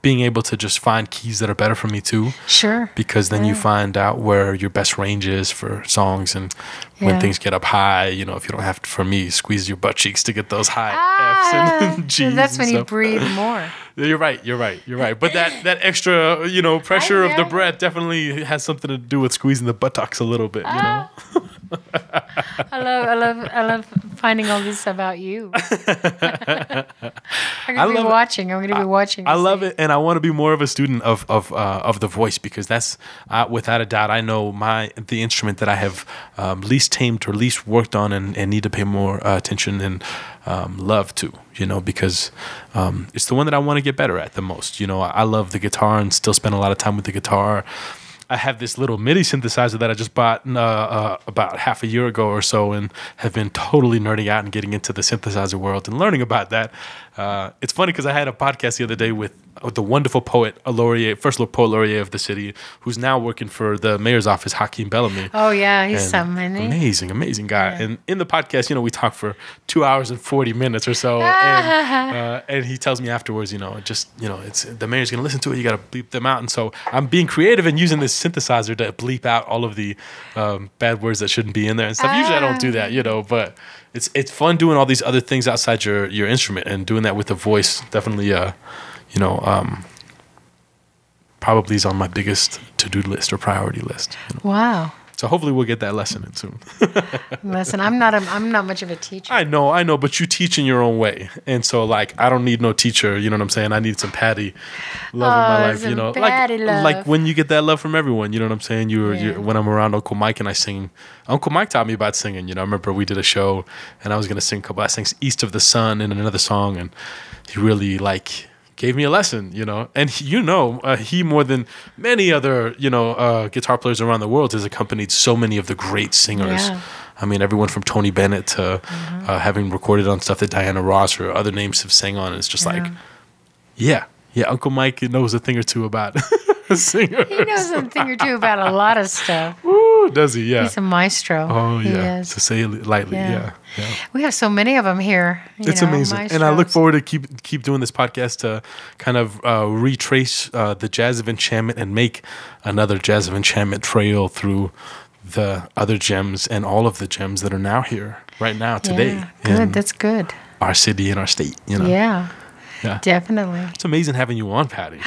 being able to just find keys that are better for me too.
Sure.
Because then you find out where your best range is for songs, and when things get up high, if you don't have to, for me, squeeze your butt cheeks to get those high Fs and Gs.
So that's when
you
breathe more.
You're right. But that extra, pressure of the breath definitely has something to do with squeezing the buttocks a little bit,
I love finding all this about you. I'm going to be watching.
I love it, and I want to be more of a student of the voice, because that's without a doubt, I know the instrument that I have least tamed or least worked on and need to pay more attention and love to, because it's the one that I want to get better at the most. I love the guitar and still spend a lot of time with the guitar. I have this little MIDI synthesizer that I just bought about half a year ago or so, and have been totally nerding out and getting into the synthesizer world and learning about that. It's funny because I had a podcast the other day with the wonderful poet laureate, first poet laureate of the city, who's now working for the mayor's office, Hakeem Bellamy.
Oh yeah, he's something.
Amazing guy. Yeah. And in the podcast, we talk for 2 hours and 40 minutes or so, and he tells me afterwards, it's the mayor's gonna listen to it. You got to bleep them out, and so I'm being creative and using this synthesizer to bleep out all of the bad words that shouldn't be in there and stuff. Usually I don't do that, but it's fun doing all these other things outside your instrument, and doing that with the voice definitely probably is on my biggest to-do list or priority list.
Wow.
So hopefully we'll get that lesson in soon.
Listen, I'm not much of a teacher.
I know, but you teach in your own way. And so like I don't need no teacher, you know what I'm saying? I need some Patti love in my life,
Patti love.
Like when you get that love from everyone, you know what I'm saying? You're when I'm around Uncle Mike and I sing. Uncle Mike taught me about singing, I remember we did a show and I was going to sing a couple. I sang East of the Sun in another song, and he really gave me a lesson, and he more than many other, guitar players around the world has accompanied so many of the great singers.
Yeah.
I mean, everyone from Tony Bennett to having recorded on stuff that Diana Ross or other names have sang on. It's just Uncle Mike knows a thing or two about a singer.
He knows a thing or two about a lot of stuff.
Ooh, does he? Yeah.
He's a maestro.
Oh,
He
yeah.
is.
To say it lightly. Yeah.
We have so many of them here.
It's amazing. And I look forward to keep doing this podcast to kind of retrace the Jazz of Enchantment and make another Jazz of Enchantment trail through the other gems and all of the gems that are now here right now today.
Yeah, good. That's good.
Our city and our state,
Yeah.
Yeah.
Definitely.
It's amazing having you on, Patti.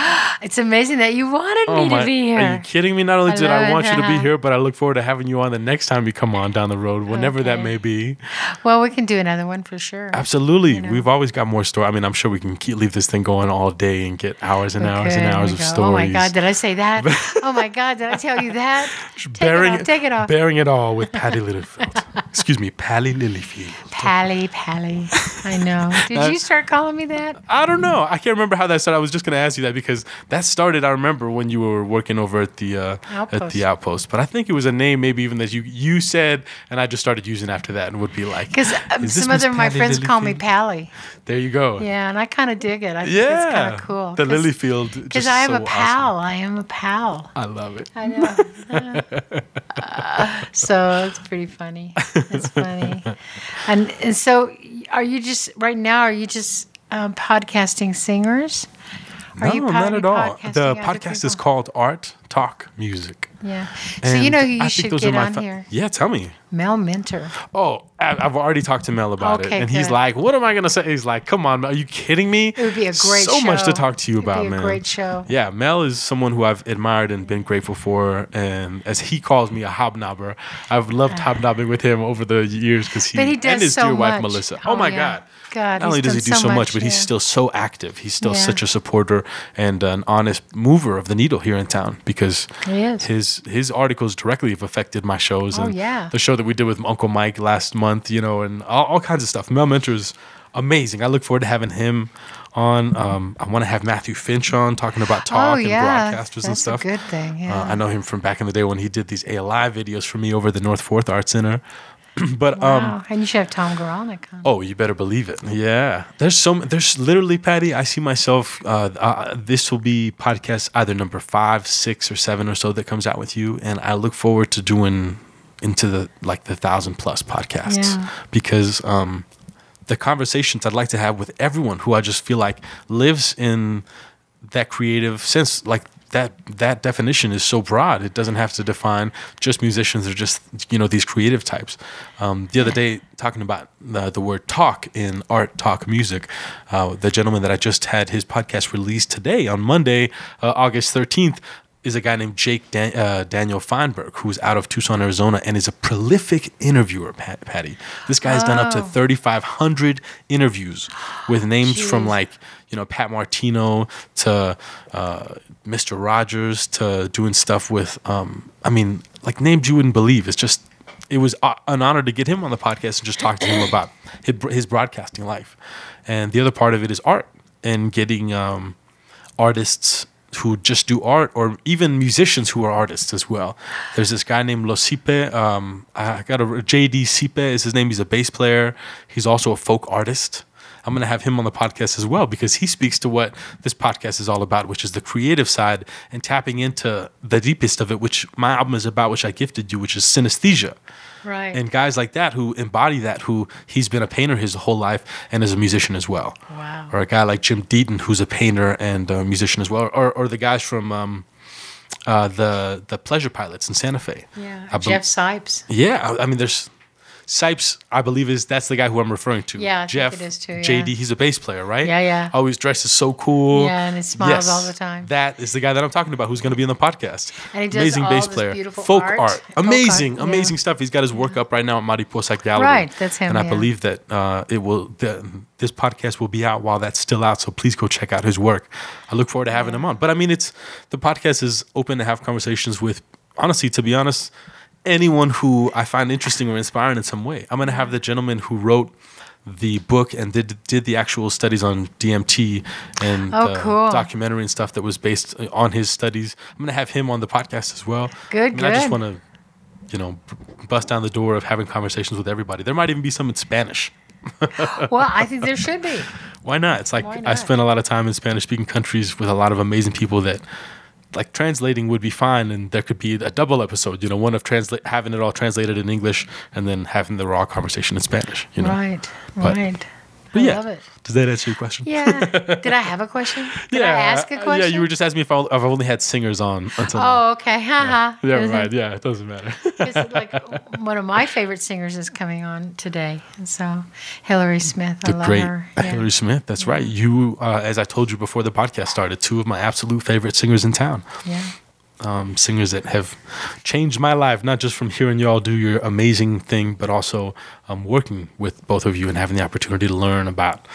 It's amazing that you wanted me to be here.
Are you kidding me? Not only did I want you to be
it.
here, but I look forward to having you on the next time you come on down the road, whenever that may be.
Well, we can do another one for sure.
Absolutely. We've always got more story. I mean, I'm sure we can leave this thing going all day and get hours and hours and hours of stories.
Oh my God, did I say that? Oh my God, did I tell you that? Take it off.
Bearing it all with Patti Littlefield. Excuse me, Patti Littlefield.
Pally. I know. Did you start calling me that?
I don't know. I can't remember how that started. I was just going to ask you that because that started, I remember, when you were working over at the Outpost. But I think it was a name maybe even that you said, and I just started using after that and would be like,
because some other of my friends call me Pally.
There you go.
Yeah, and I kind of dig it. I think it's kind of cool.
The Littlefield.
Because I am a pal. Awesome. I am a pal.
I love it.
I know. So it's pretty funny. It's funny. And so are you just podcasting singers?
No, not at all. The podcast is called Art Talk Music.
Yeah. So you know who you should get on here?
Yeah, tell me.
Mel Minter.
Oh, I've already talked to Mel about it. And he's like, what am I going to say? He's like, come on, Mel, are you kidding me?
It would be a great show.
So much to talk to you about, man.
It would be a great show.
Yeah, Mel is someone who I've admired and been grateful for. And as he calls me, a hobnobber. I've loved hobnobbing with him over the years because he
does
and his
so
dear wife,
much.
Melissa. Oh my God. Not only does he do so much, but he's still so active. He's still such a supporter and an honest mover of the needle here in town because his articles directly have affected my shows. And the show that we did with Uncle Mike last month, and all kinds of stuff. Mel Minter is amazing. I look forward to having him on. I want to have Matthew Finch on talking about talk and broadcasters and stuff.
That's a good thing, yeah.
I know him from back in the day when he did these ALI videos for me over at the North Fourth Art Center. But
and you should have Tom Goralnik on.
Oh, you better believe it. Yeah, there's literally, Patti. I see myself. This will be podcast either number 5, 6, or 7 or so that comes out with you, and I look forward to doing into the 1,000+ podcasts because the conversations I'd like to have with everyone who I just feel like lives in that creative sense, like. That definition is so broad. It doesn't have to define just musicians or just these creative types. The other day, talking about the word talk in Art Talk Music, the gentleman that I just had his podcast released today on Monday, August 13th, is a guy named Jake Daniel Feinberg, who's out of Tucson, Arizona, and is a prolific interviewer, Patti. This guy's done up to 3,500 interviews with names from Pat Martino to Mr. Rogers to doing stuff with, names you wouldn't believe. It was an honor to get him on the podcast and just talk to him about his broadcasting life. And the other part of it is art and getting artists who just do art, or even musicians who are artists as well. There's this guy named Losipe. I got JD Sipe is his name. He's a bass player. He's also a folk artist. I'm going to have him on the podcast as well because he speaks to what this podcast is all about, which is the creative side and tapping into the deepest of it, which my album is about, which I gifted you, which is synesthesia.
Right.
And guys like that who embody that, who he's been a painter his whole life and is a musician as well.
Wow.
Or a guy like Jim Deaton, who's a painter and a musician as well. Or the guys from the Pleasure Pilots in Santa Fe.
Yeah. Jeff Sipes.
Yeah. I mean, there's Sipes, I believe, that's the guy who I'm referring to.
Yeah, I
Jeff,
think it is too. Yeah.
JD, he's a bass player, right?
Yeah.
Always dresses so cool.
Yeah, and he smiles all the time.
That is the guy that I'm talking about who's going to be on the podcast.
And he does
amazing
all
bass
this
player.
beautiful
folk
art.
Amazing stuff. He's got his work up right now at Mariposa Gallery.
Right, that's him.
And I believe that this podcast will be out while that's still out. So please go check out his work. I look forward to having him on. But I mean, the podcast is open to have conversations with, honestly, to be honest, anyone who I find interesting or inspiring in some way. I'm going to have the gentleman who wrote the book and did the actual studies on DMT and
cool.
documentary and stuff that was based on his studies. I'm going to have him on the podcast as well.
Good.
I just want to, bust down the door of having conversations with everybody. There might even be some in Spanish.
Well, I think there should be.
Why not? It's like I spent a lot of time in Spanish-speaking countries with a lot of amazing people that like translating would be fine, and there could be a double episode. One of having it all translated in English and then having the raw conversation in Spanish.
Right. Right.
But
I
yeah,
love it.
Does that answer your question?
Yeah. Did I have a question? Did I ask a question?
Yeah, you were just asking me if I've only had singers on until now.
Oh, okay. Haha.
Yeah, right. Yeah, it doesn't matter.
Like one of my favorite singers is coming on today, and so Hillary Smith. I love
great
her. Yeah.
Hillary Smith. That's right. You, as I told you before the podcast started, two of my absolute favorite singers in town.
Yeah.
Singers that have changed my life, not just from hearing y'all do your amazing thing, but also working with both of you and having the opportunity to learn about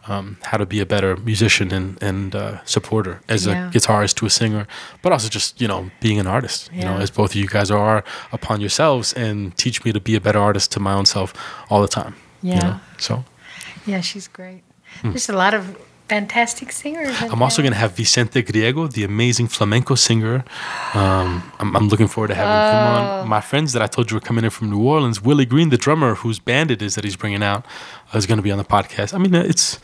how to be a better musician and supporter as a guitarist to a singer, but also just, being an artist, as both of you guys are upon yourselves, and teach me to be a better artist to my own self all the time.
Yeah.
So.
Yeah, she's great. There's a lot of fantastic singers.
I'm also going to have Vicente Griego, the amazing flamenco singer. I'm looking forward to having him on. My friends that I told you were coming in from New Orleans, Willie Green, the drummer, whose band it is that he's bringing out, is going to be on the podcast. I mean, it's.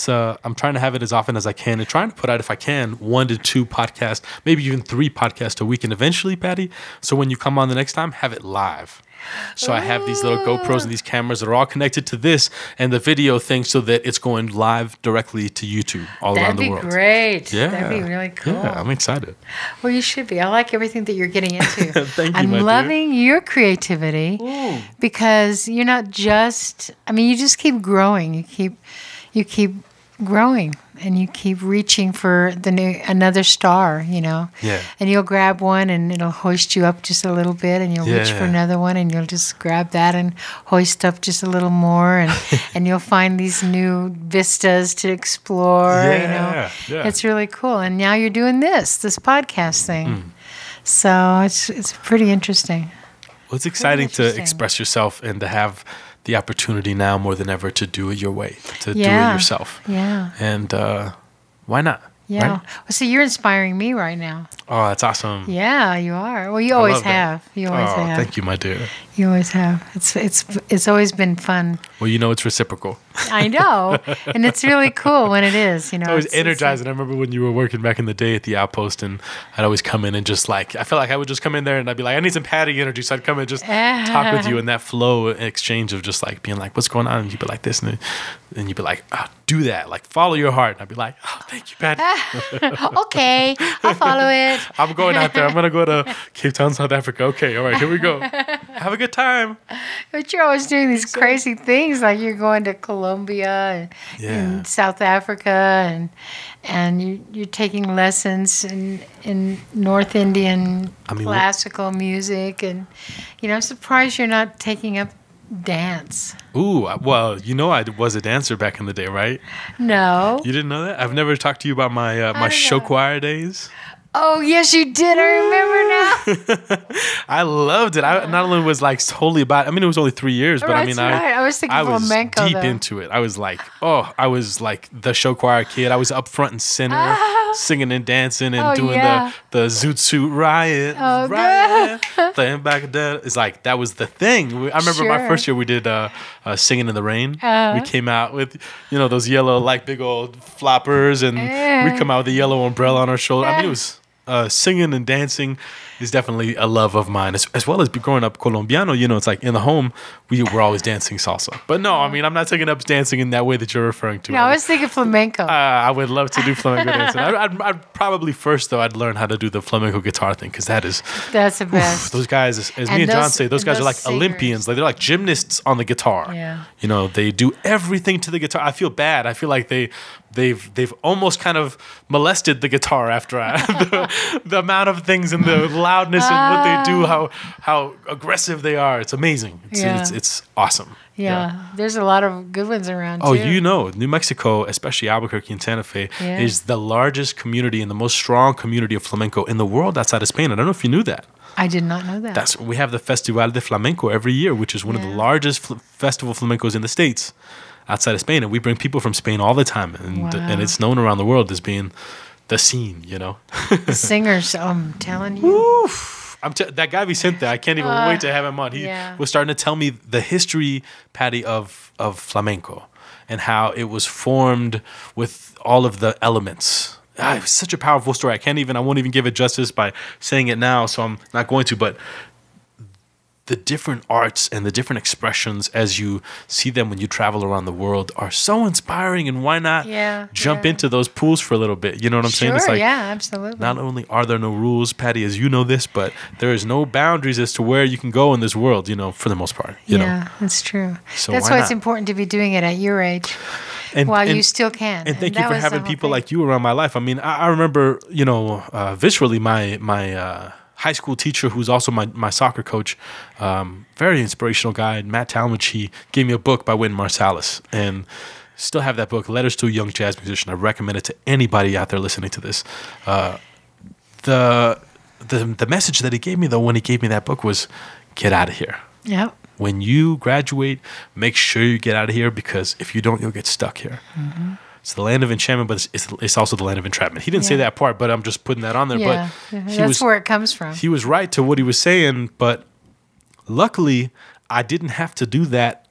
I'm trying to have it as often as I can, and trying to put out, if I can, 1 to 2 podcasts, maybe even 3 podcasts a week, and eventually, Patty. So when you come on the next time, have it live. So I have these little GoPros and these cameras that are all connected to this and the video thing, so that it's going live directly to YouTube all around the world.
That'd be great.
Yeah.
That'd be really cool.
Yeah, I'm excited.
Well, you should be. I like everything that you're getting into.
Thank you,
I'm
my dear.
loving your creativity because you're not just, you just keep growing. You keep growing, and you keep reaching for another star,
Yeah.
And you'll grab one and it'll hoist you up just a little bit, and you'll reach for another one and you'll just grab that and hoist up just a little more, and and you'll find these new vistas to explore,
Yeah.
It's really cool. And now you're doing this podcast thing. So it's pretty interesting.
Well, it's exciting to express yourself and to have the opportunity now more than ever to do it your way, to do it yourself.
Yeah.
And why not?
Yeah.
Right?
Well, see, you're inspiring me right now.
Oh, that's awesome.
Yeah, you are. Well, you always
love that.
have. You always have.
Thank you, my dear.
You always have. It's always been fun.
Well, it's reciprocal.
I know, and it's really cool when it is.
It was energizing. I remember when you were working back in the day at the Outpost, and I'd always come in and just I felt like I would just come in there and I'd be like, I need some Patty energy, so I'd come in and just talk with you, and that flow exchange of just being like, what's going on? And you'd be like this, and you'd be like, do that, follow your heart. And I'd be like, oh, thank you, Patty.
Okay, I'll follow it.
I'm going out there. I'm gonna go to Cape Town, South Africa. Okay, all right, here we go. Have a good time.
But you're always doing these crazy things, like you're going to Colombia and South Africa, and you're taking lessons in North Indian classical music, and I'm surprised you're not taking up dance.
Ooh, well, I was a dancer back in the day, right?
No.
You didn't know that? I've never talked to you about my my show choir days.
Oh, yes, you did. I remember now.
I loved it. I not only was totally about it, it was only 3 years, but
right. I was thinking flamenco,
deep into it. I was I was the show choir kid. I was up front and center, singing and dancing and doing the Zoot Suit Riot.
Oh,
Riot. Playing back at that. It's that was the thing. I remember my first year we did Singing in the Rain. We came out with, those yellow, big old floppers, and we come out with a yellow umbrella on our shoulder. It was... singing and dancing is definitely a love of mine, as well as growing up Colombiano. It's in the home, we were always dancing salsa. But no, I'm not taking up dancing in that way that you're referring to.
No, I was thinking flamenco.
I would love to do flamenco dancing. I'd probably first, though, I'd learn how to do the flamenco guitar thing, because that's the best. Those guys, as me and John say, those guys are like singers. Olympians. They're like gymnasts on the guitar.
Yeah.
They do everything to the guitar. I feel bad. I feel like they've almost kind of molested the guitar after the amount of things and the loudness and what they do, how aggressive they are. It's amazing. It's awesome.
Yeah, there's a lot of good ones around too.
Oh, New Mexico, especially Albuquerque and Santa Fe, is the largest community and the most strong community of flamenco in the world outside of Spain. I don't know if you knew that.
I did not know that.
We have the Festival de Flamenco every year, which is one of the largest festival flamencos in the States outside of Spain, and we bring people from Spain all the time, and it's known around the world as being the scene,
The singers, I'm telling you.
That guy Vicente, I can't even wait to have him on. He was starting to tell me the history, Patty, of flamenco and how it was formed with all of the elements it was such a powerful story. I won't even give it justice by saying it now, so I'm not going to, but the different arts and the different expressions as you see them when you travel around the world are so inspiring. And why not jump into those pools for a little bit? You know what I'm saying? It's like,
yeah, absolutely.
Not only are there no rules, Patti, as you know this, but there is no boundaries as to where you can go in this world, for the most part. You know?
That's true.
So
that's why it's important to be doing it at your age while you still can.
And thank you for having people like you around my life. I mean, I remember, viscerally my high school teacher, who's also my soccer coach, very inspirational guy, Matt Talmadge. He gave me a book by Wynton Marsalis, and still have that book, Letters to a Young Jazz Musician. I recommend it to anybody out there listening to this. The message that he gave me, though, when he gave me that book was, get out of here.
Yep.
When you graduate, make sure you get out of here, because if you don't, you'll get stuck here. Mm-hmm. It's the land of enchantment, but it's also the land of entrapment. He didn't say that part, but I'm just putting that on there.
Yeah,
but
that's where it comes from.
He was right to what he was saying, but luckily, I didn't have to do that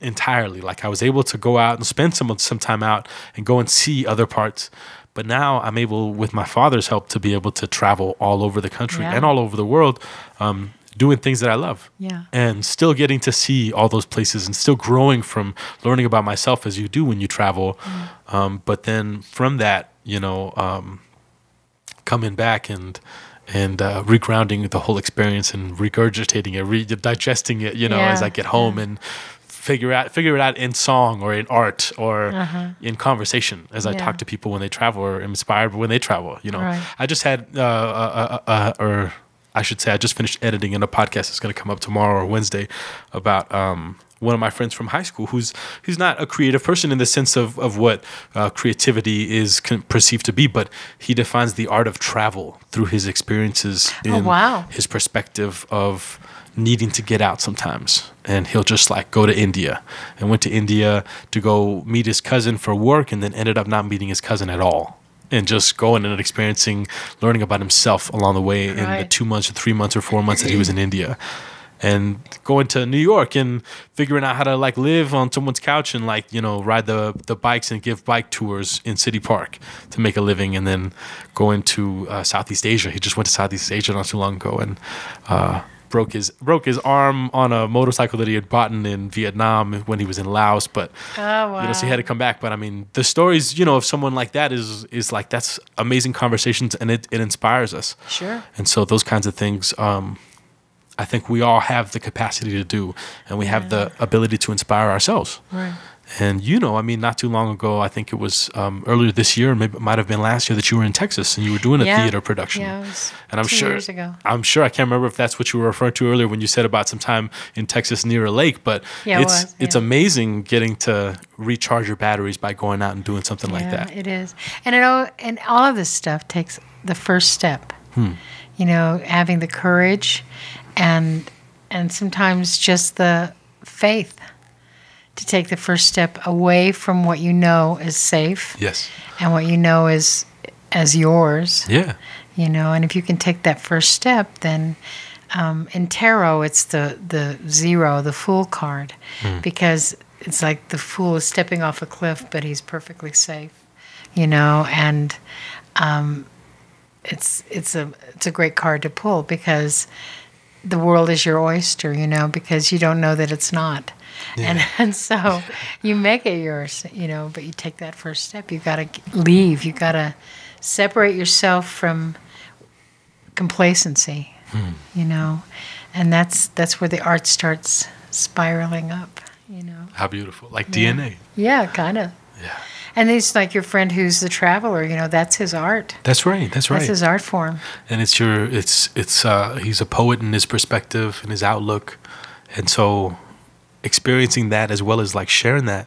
entirely. Like, I was able to go out and spend some time out and go and see other parts. But now I'm able, with my father's help, to be able to travel all over the country and all over the world, doing things that I love.
Yeah.
And still getting to see all those places and still growing from learning about myself as you do when you travel. But then from that, coming back and regrounding the whole experience and regurgitating it, digesting it, as I get home and figure it out in song or in art or in conversation as I talk to people when they travel, or inspired when they travel.
Right.
I just had I should say, I just finished editing in a podcast that's going to come up tomorrow or Wednesday about one of my friends from high school who's not a creative person in the sense of what creativity is perceived to be, but he defines the art of travel through his experiences in his perspective of needing to get out sometimes. And he'll just go to India, and went to India to go meet his cousin for work, and then ended up not meeting his cousin at all. And just going and experiencing, learning about himself along the way in the 2 months or 3 months or 4 months that he was in India. And going to New York and figuring out how to live on someone's couch and ride the bikes and give bike tours in City Park to make a living. And then going to Southeast Asia. He just went to Southeast Asia not too long ago and broke his arm on a motorcycle that he had bought in Vietnam when he was in Laos, but so he had to come back. But I mean, the stories of someone like that is that's amazing conversations, and it inspires us.
Sure.
And so those kinds of things, I think we all have the capacity to do, and we have the ability to inspire ourselves.
Right.
And I mean, not too long ago, I think it was earlier this year, maybe it might have been last year, that you were in Texas and you were doing a theater production.
Yeah, it was
and I'm
2
sure,
years ago.
I'm sure, I can't remember if that's what you were referring to earlier when you said about some time in Texas near a lake, but it's amazing getting to recharge your batteries by going out and doing something like that.
It is. And all of this stuff takes the first step. Having the courage and sometimes just the faith to take the first step away from what you know is safe.
Yes.
And what you know is as yours.
Yeah.
And if you can take that first step, then in tarot it's the zero, the fool card, because it's like the fool is stepping off a cliff, but he's perfectly safe. And it's a great card to pull, because the world is your oyster, because you don't know that it's not. Yeah. And so you make it yours, but you take that first step. You got to leave. You got to separate yourself from complacency, and that's where the art starts spiraling up,
How beautiful. Like DNA.
Yeah, kind of.
Yeah.
And it's like your friend who's the traveler, that's his art.
That's right. That's
his art form.
And it's he's a poet in his perspective and his outlook. And so experiencing that as well as sharing that,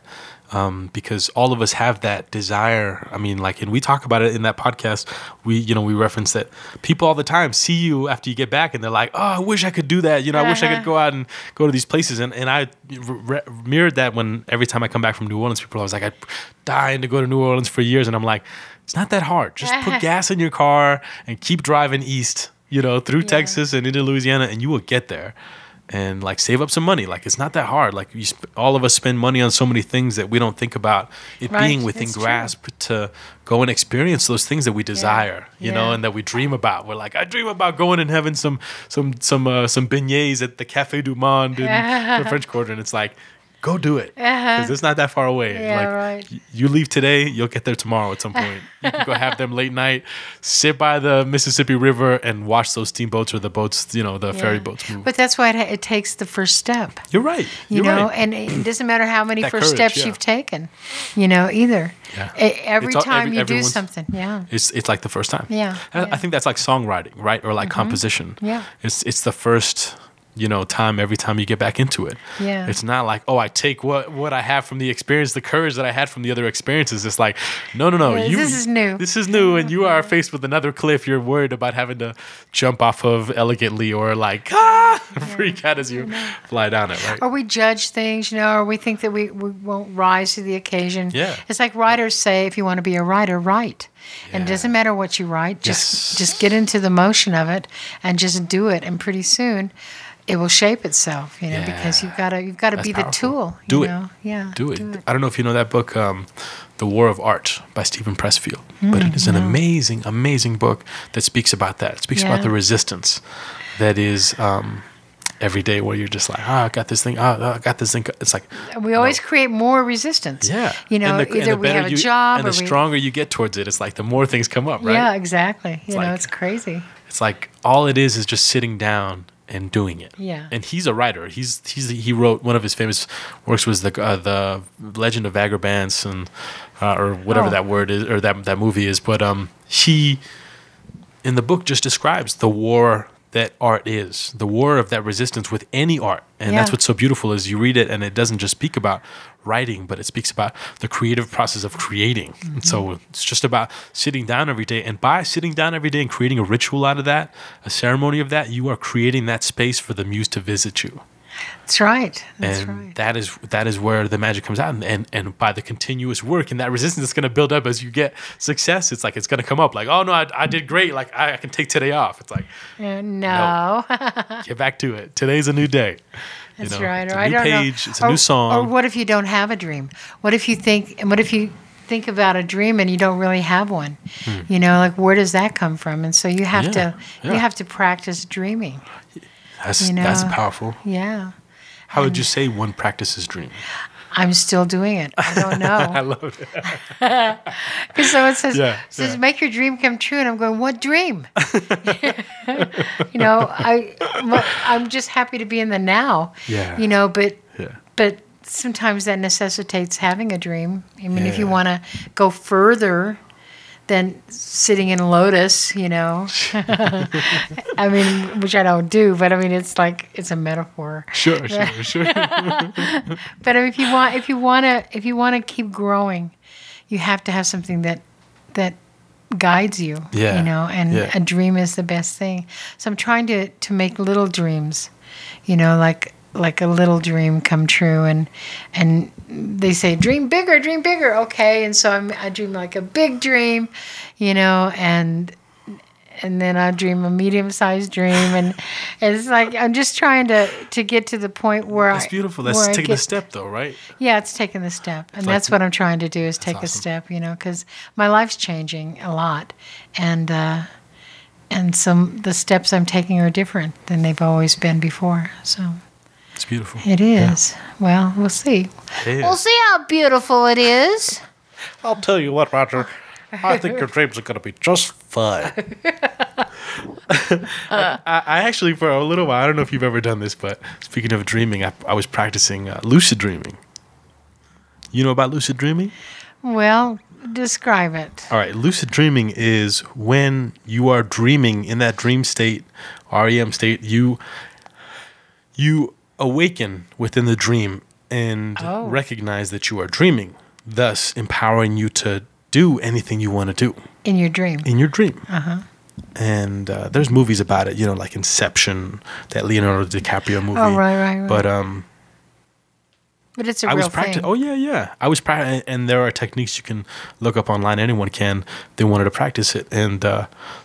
because all of us have that desire. I mean, and we talk about it in that podcast. We reference that people all the time see you after you get back, and they're like, "Oh, I wish I could do that. I wish I could go out and go to these places." And I mirrored that every time I come back from New Orleans. People are always like, "I'm dying to go to New Orleans for years," and I'm like, "It's not that hard. Just put gas in your car and keep driving east, through Texas and into Louisiana, and you will get there." and like save up some money. Like it's not that hard. Like all of us spend money on so many things that we don't think about it being within grasp to go and experience those things that we desire, you know, and that we dream about. We're like, I dream about going and having some beignets at the Café du Monde in the French Quarter, and it's like, go do it, because it's not that far away. You leave today, you'll get there tomorrow at some point. You can go have them late night, sit by the Mississippi River, and watch those steamboats or the boats, you know, the ferry boats move.
But that's why it takes the first step.
You're right.
You know, and it doesn't matter how many first steps you've taken, you know, either. Every time you do something,
it's like the first time.
I
think that's like songwriting, right? Or like composition. It's the first, you know, time every time you get back into it. It's not like, oh, I take what I have from the experience, the courage that I had from the other experiences. It's like, no.
This is new.
This is new, and you are faced with another cliff. You're worried about having to jump off of elegantly or like, freak out as you fly down it, right?
Or we judge things, you know, or we think that we won't rise to the occasion. It's like writers say, if you want to be a writer, write. And it doesn't matter what you write. Just get into the motion of it and just do it. And pretty soon, it will shape itself, you know, because you've got to be powerful. The tool.
Do
it.
Do it. I don't know if you know that book, The War of Art by Stephen Pressfield, but it is an amazing, amazing book that speaks about that. It speaks about the resistance that is every day, where you're just like, I got this thing. I got this thing. It's like
we always create more resistance. You know, either we have a job,
and the stronger you get towards it, it's like the more things come up, right?
Yeah, exactly. You know, it's crazy.
It's like all it is just sitting down and doing it. And he's a writer. He wrote, one of his famous works was the Legend of Vagabonds, and or whatever that word is, or that movie is. But he in the book just describes the war that art is, the war of that resistance with any art. And that's what's so beautiful, is you read it and it doesn't just speak about writing, but it speaks about the creative process of creating. And so it's just about sitting down every day. And by sitting down every day and creating a ritual out of that, a ceremony of that, you are creating that space for the muse to visit you.
That's right.
That is where the magic comes out, and by the continuous work and that resistance is going to build up as you get success. It's like it's going to come up like, oh no, I did great. Like I can take today off. It's like
no.
Get back to it. Today's a new day.
That's
you know,
right.
It's
Or
a new page. It's a new song.
Or what if you don't have a dream? What if you think about a dream and you don't really have one? You know, like where does that come from? And so you have to practice dreaming.
That's powerful. How would you say one practices dream?
I'm still doing it. I don't know.
I love it.
Because someone says, make your dream come true. And I'm going, what dream? You know, I'm just happy to be in the now. You know, but sometimes that necessitates having a dream. I mean, if you want to go further than sitting in a lotus, you know. I mean, which I don't do, but I mean, it's like, it's a metaphor.
Sure.
But I mean, if you want to keep growing, you have to have something that guides you, you know, and a dream is the best thing. So I'm trying to make little dreams, you know, like a little dream come true, and they say dream bigger, okay, and so I dream like a big dream, you know, and then I dream a medium-sized dream, and it's like I'm just trying to get to the point where
that's beautiful. That's taking the step, though, right?
Yeah, it's taking the step, and that's what I'm trying to do, is take a step, you know, because my life's changing a lot, and the steps I'm taking are different than they've always been before, so.
It's beautiful.
It is. Yeah. Well, we'll see. We'll see how beautiful it is.
I'll tell you what, Roger. I think your dreams are going to be just fine. I actually, for a little while, I don't know if you've ever done this, but speaking of dreaming, I was practicing lucid dreaming. You know about lucid dreaming?
Well, describe it.
All right. Lucid dreaming is when you are dreaming in that dream state, REM state, you awaken within the dream and recognize that you are dreaming, thus empowering you to do anything you want to do.
In your dream.
And there's movies about it, you know, like Inception, that Leonardo DiCaprio movie.
Oh, right. But it's a real thing.
Oh, yeah. I was practicing, and there are techniques you can look up online. Anyone can. They wanted to practice it. And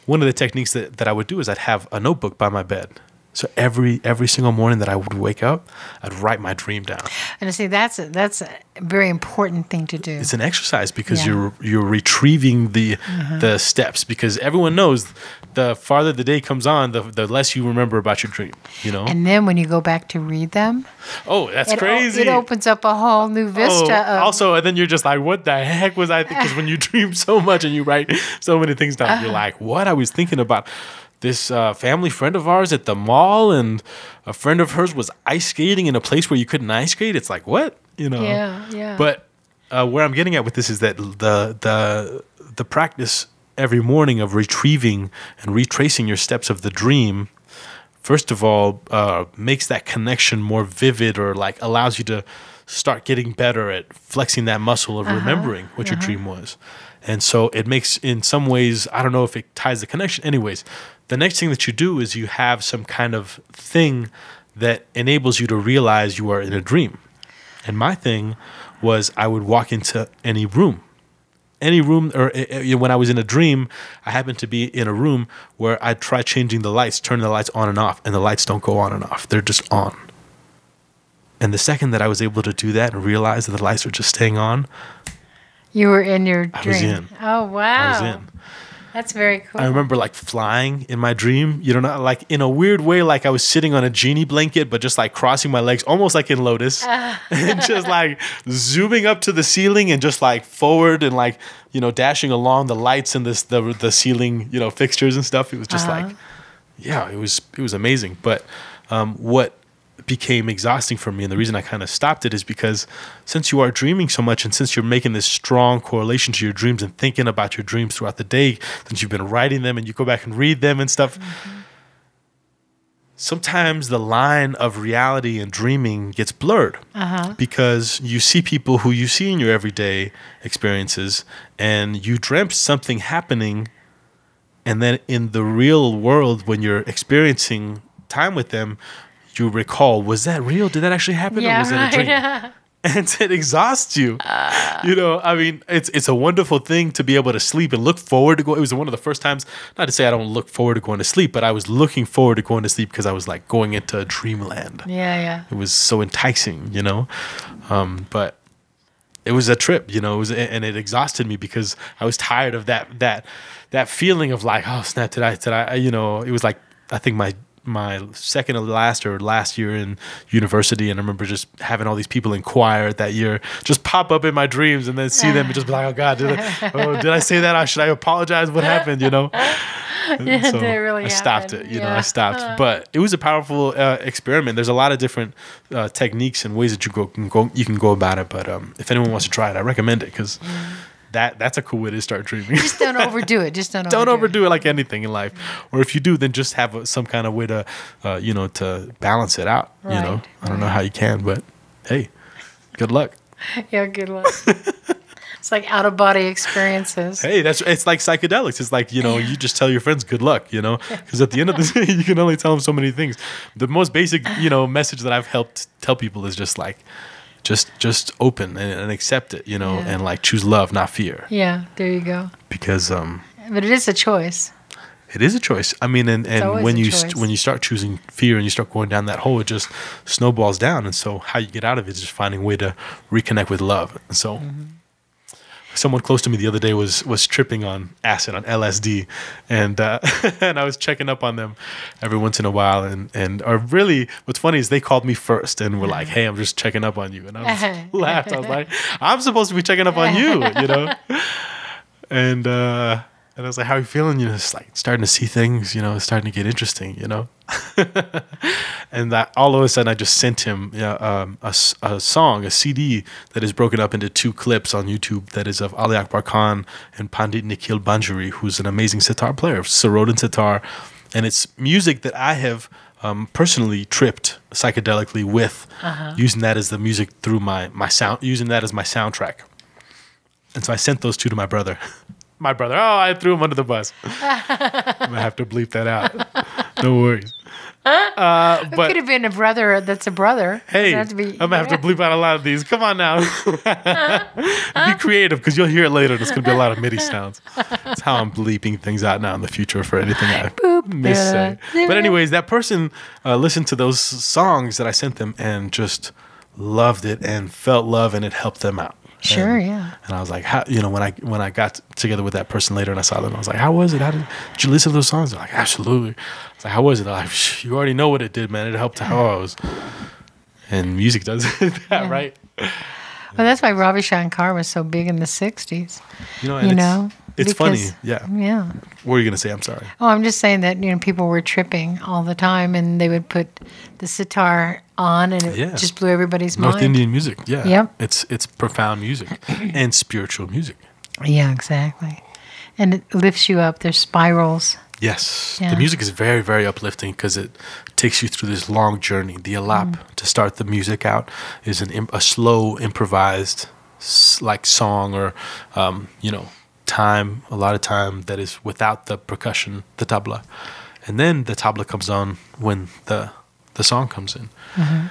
one of the techniques that I would do is I'd have a notebook by my bed. So every single morning that I would wake up, I'd write my dream down.
And see, that's a very important thing to do.
It's an exercise because you're retrieving the steps, because everyone knows the farther the day comes on, the less you remember about your dream, you know?
And then when you go back to read them,
oh, that's crazy.
It opens up a whole new vista.
Also, and then you're just like, what the heck was I thinking? Because when you dream so much and you write so many things down, you're like, what? I was thinking about this family friend of ours at the mall, and a friend of hers was ice skating in a place where you couldn't ice skate. It's like, what? You know?
Yeah.
But where I'm getting at with this is that the practice every morning of retrieving and retracing your steps of the dream, first of all, makes that connection more vivid, or like allows you to start getting better at flexing that muscle of remembering what your dream was. And so it makes, in some ways, I don't know if it ties the connection. Anyways, the next thing that you do is you have some kind of thing that enables you to realize you are in a dream. And my thing was I would walk into any room, or when I was in a dream, I happened to be in a room where I'd try changing the lights, turning the lights on and off, and the lights don't go on and off. They're just on. And the second that I was able to do that and realize that the lights are just staying on,
you were in your dream.
I was in.
Oh, wow.
I was in.
That's very cool.
I remember like flying in my dream, you know, like in a weird way, like I was sitting on a genie blanket, but just like crossing my legs, almost like in Lotus, and just like zooming up to the ceiling and just like forward and like, you know, dashing along the lights and the ceiling, you know, fixtures and stuff. It was just like, yeah, it was amazing. But what became exhausting for me, and the reason I kind of stopped it, is because since you are dreaming so much, and since you're making this strong correlation to your dreams and thinking about your dreams throughout the day, since you've been writing them and you go back and read them and stuff, sometimes the line of reality and dreaming gets blurred because you see people who you see in your everyday experiences, and you dreamt something happening, and then in the real world, when you're experiencing time with them, you recall, was that real? Did that actually happen? Or was that a dream? And it exhausts you. You know, I mean, it's a wonderful thing to be able to sleep and look forward to go. It was one of the first times, not to say I don't look forward to going to sleep, but I was looking forward to going to sleep because I was like going into dreamland.
Yeah.
It was so enticing, you know? But it was a trip, you know, and it exhausted me because I was tired of that feeling of like, oh snap, did I, you know, it was like, I think my second to last year in university, and I remember just having all these people in choir that year just pop up in my dreams, and then see them and just be like, oh God, did I say that? Or should I apologize? What happened? You know?
Yeah, so really
I stopped it. You know, I stopped. But it was a powerful experiment. There's a lot of different techniques and ways that you can go about it. But if anyone wants to try it, I recommend it because. That's a cool way to start dreaming.
Just don't overdo it.
Don't overdo it like anything in life. Or if you do, then just have some kind of way to, to balance it out.
Right,
you know, I don't know how you can, but hey, good luck.
Yeah, good luck. It's like out of body experiences.
Hey, it's like psychedelics. It's like, you know, you just tell your friends good luck, you know, because at the end of the day, you can only tell them so many things. The most basic, you know, message that I've helped tell people is just like, just open and accept it, you know, and like choose love, not fear.
Yeah, there you go.
Because
but it is a choice.
It is a choice. I mean, and when you start choosing fear and you start going down that hole, it just snowballs down. And so how you get out of it is just finding a way to reconnect with love. And so someone close to me the other day was tripping on acid, on LSD, and and I was checking up on them every once in a while, and really what's funny is they called me first and were like, hey, I'm just checking up on you, and I was laughed. I was like, I'm supposed to be checking up on you, you know, and I was like, how are you feeling? You know, it's like starting to see things, you know, it's starting to get interesting, you know. And that all of a sudden I just sent him a song, a CD that is broken up into 2 clips on YouTube that is of Ali Akbar Khan and Pandit Nikhil Banjari, who's an amazing sitar player, Sarodan sitar. And it's music that I have personally tripped psychedelically with, using that as the music through my sound, using that as my soundtrack. And so I sent those 2 to my brother. My brother, I threw him under the bus. I'm going to have to bleep that out. No worries.
It
But
could have been a brother that's a brother.
hey,
Doesn't have to be,
I'm gonna have to bleep out a lot of these. Come on now, be creative because you'll hear it later. There's gonna be a lot of MIDI sounds. That's how I'm bleeping things out now in the future for anything I missay. But anyways, that person listened to those songs that I sent them and just loved it and felt love, and it helped them out.
Sure, yeah.
And I was like, how, when I got together with that person later and I saw them, I was like, how was it? Did you listen to those songs? They're like, absolutely. I was like, how was it? They're like, you already know what it did, man. It helped how I was. And music does that, right?
Well, that's why Ravi Shankar was so big in the 60s.
It's funny.
Because-
Yeah.
Yeah.
What were you going to say? I'm sorry.
Oh, I'm just saying that, people were tripping all the time, and they would put the sitar on, and it just blew everybody's
North
mind.
Indian music. Yeah.
Yep.
It's profound music and spiritual music.
Yeah, exactly. And it lifts you up. There's spirals.
Yes.
Yeah.
The music is very, very uplifting because it takes you through this long journey. The alap, to start the music out, is a slow, improvised, like song or, time, a lot of time that is without the percussion, the tabla. And then the tabla comes on when the song comes in.
Mm-hmm.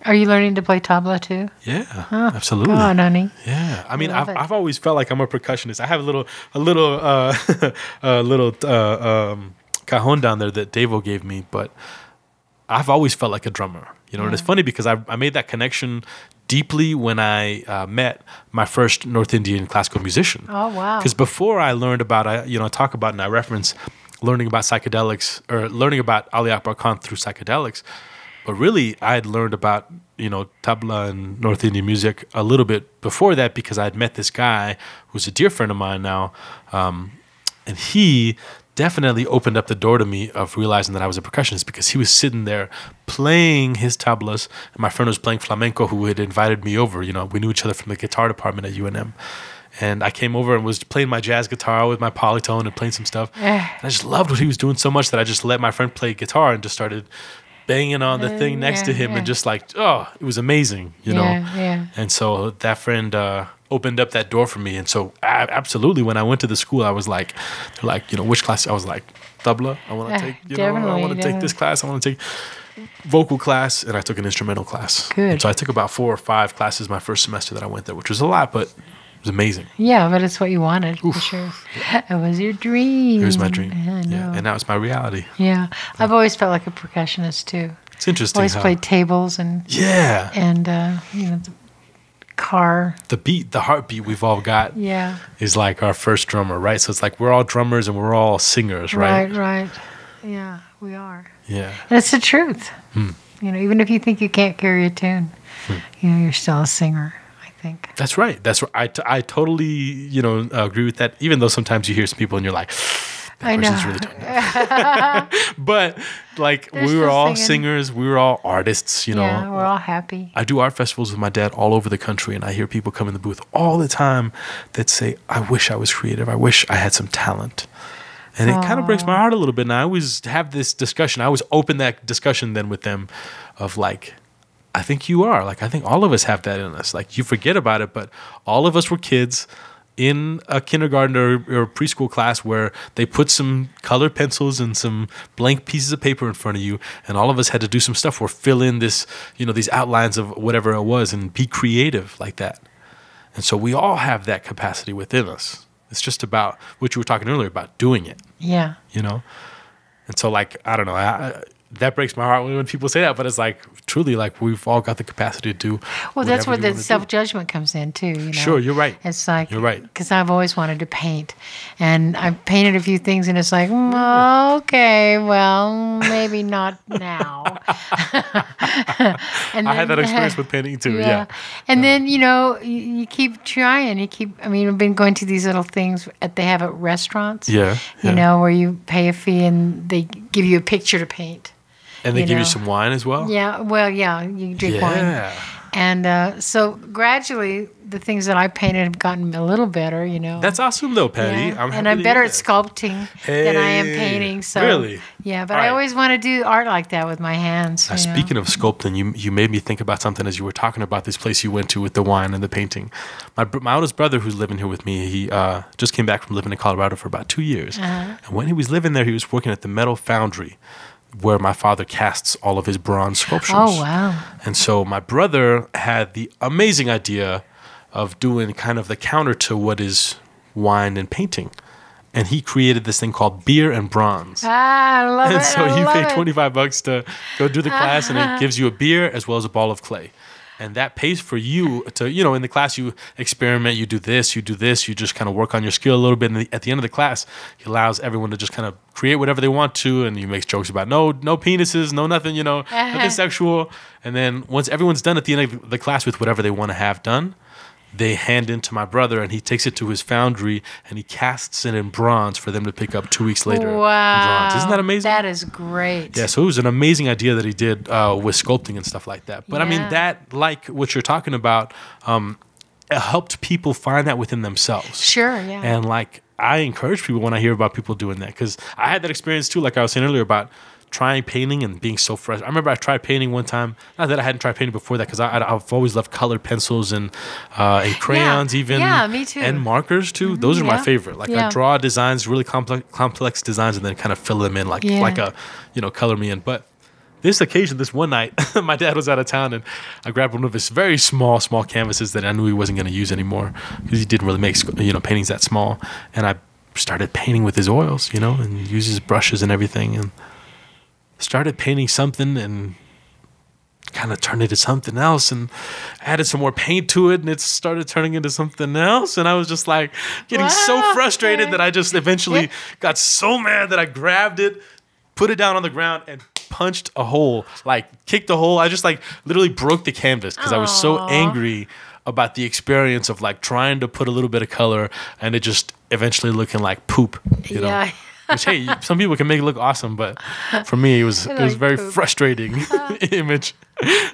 Are you learning to play tabla too?
Yeah,
Oh,
absolutely.
God, honey.
Yeah, I mean,
Love it.
I've always felt like I'm a percussionist. I have a little cajon down there that Davo gave me, but I've always felt like a drummer. And it's funny because I made that connection deeply when I met my first North Indian classical musician.
Oh, wow.
Because before I learned about, I talk about and I reference learning about psychedelics or learning about Ali Akbar Khan through psychedelics. But really, I had learned about, tabla and North Indian music a little bit before that because I had met this guy who's a dear friend of mine now. And he definitely opened up the door to me of realizing that I was a percussionist because he was sitting there playing his tablas, and my friend was playing flamenco who had invited me over. We knew each other from the guitar department at UNM. And I came over and was playing my jazz guitar with my polytone and playing some stuff. And I just loved what he was doing so much that I just let my friend play guitar and just started banging on the thing next to him and just like, it was amazing, know?
Yeah.
And so that friend opened up that door for me. And so absolutely, when I went to the school, I was like, they're like, which class? I was like, tabla. I want to take, I want to take this class. I want to take vocal class. And I took an instrumental class.
Good.
And so I took about 4 or 5 classes my first semester that I went there, which was a lot, but it was amazing.
Yeah, but it's what you wanted, for sure. It was your dream.
It was my dream.
I know.
Yeah, and now it's my reality.
Yeah. I've always felt like a percussionist, too.
It's interesting.
Always played tables and the car.
The beat, the heartbeat we've all got is like our first drummer, right? So it's like we're all drummers and we're all singers, right?
Right. Yeah, we are.
Yeah.
And it's the truth. Even if you think you can't carry a tune, you're still a singer, I think.
That's right. I totally, agree with that. Even though sometimes you hear some people and you're like, that person's really turned up. But like we were all singers, we were all artists,
Yeah, we're all happy.
I do art festivals with my dad all over the country, and I hear people come in the booth all the time that say, I wish I was creative. I wish I had some talent. And it kind of breaks my heart a little bit. And I always have this discussion. I always open that discussion then with them of like, I think you are. Like, I think all of us have that in us. Like, you forget about it, but all of us were kids in a kindergarten or preschool class where they put some colored pencils and some blank pieces of paper in front of you, and all of us had to do some stuff or fill in this, these outlines of whatever it was and be creative like that. And so we all have that capacity within us. It's just about what you were talking earlier about doing it.
Yeah.
And so like, I don't know, that breaks my heart when people say that, but it's like truly like we've all got the capacity to do.
Well, that's where the self-judgment comes in too.
Sure, you're right.
It's like,
you're right.
Because I've always wanted to paint, and I've painted a few things, and it's like, okay, well, maybe not now. And
I had that experience with painting too. Yeah.
And then you keep trying. I've been going to these little things they have at restaurants.
Yeah.
Where you pay a fee and they give you a picture to paint.
And they give you some wine as well?
Yeah, well, you drink wine. And so gradually, the things that I painted have gotten a little better,
That's awesome, though, Patty.
Yeah. I'm better at sculpting than I am painting. So,
really?
Yeah, but I always want to do art like that with my hands.
Speaking of sculpting, you made me think about something as you were talking about this place you went to with the wine and the painting. My oldest brother, who's living here with me, he just came back from living in Colorado for about 2 years. And when he was living there, he was working at the metal foundry where my father casts all of his bronze sculptures.
Oh, wow.
And so my brother had the amazing idea of doing kind of the counter to what is wine and painting. And he created this thing called beer and bronze.
I love it.
And so
I
you
love
pay
it.
$25 to go do the class, and it gives you a beer as well as a ball of clay. And that pays for you to, in the class you experiment, you do this, you just kind of work on your skill a little bit. And at the end of the class, he allows everyone to just kind of create whatever they want to. And he makes jokes about no penises, no nothing, nothing sexual. And then once everyone's done at the end of the class with whatever they want to have done, they hand in to my brother, and he takes it to his foundry, and he casts it in bronze for them to pick up 2 weeks later.
Wow.
In bronze. Isn't that amazing?
That is great.
Yeah, so it was an amazing idea that he did with sculpting and stuff like that. But I mean, that, like what you're talking about, it helped people find that within themselves.
Sure, yeah.
And like, I encourage people when I hear about people doing that, because I had that experience too, like I was saying earlier about trying painting and being so fresh. I remember I tried painting one time. Not that I hadn't tried painting before that, because I've always loved colored pencils and crayons even.
Yeah, me too.
And markers too. Those are my favorite. Like I draw designs, really complex designs, and then kind of fill them in like a, color me in. But this occasion, this one night, my dad was out of town, and I grabbed one of his very small canvases that I knew he wasn't going to use anymore, because he didn't really make paintings that small. And I started painting with his oils, and use his brushes and everything, and started painting something and kind of turned it into something else, and added some more paint to it, and it started turning into something else. And I was just like getting so frustrated that I just eventually got so mad that I grabbed it, put it down on the ground, and punched a hole, like kicked a hole. I just like literally broke the canvas because I was so angry about the experience of like trying to put a little bit of color and it just eventually looking like poop, you know? Which, hey, some people can make it look awesome, but for me, it was very frustrating image.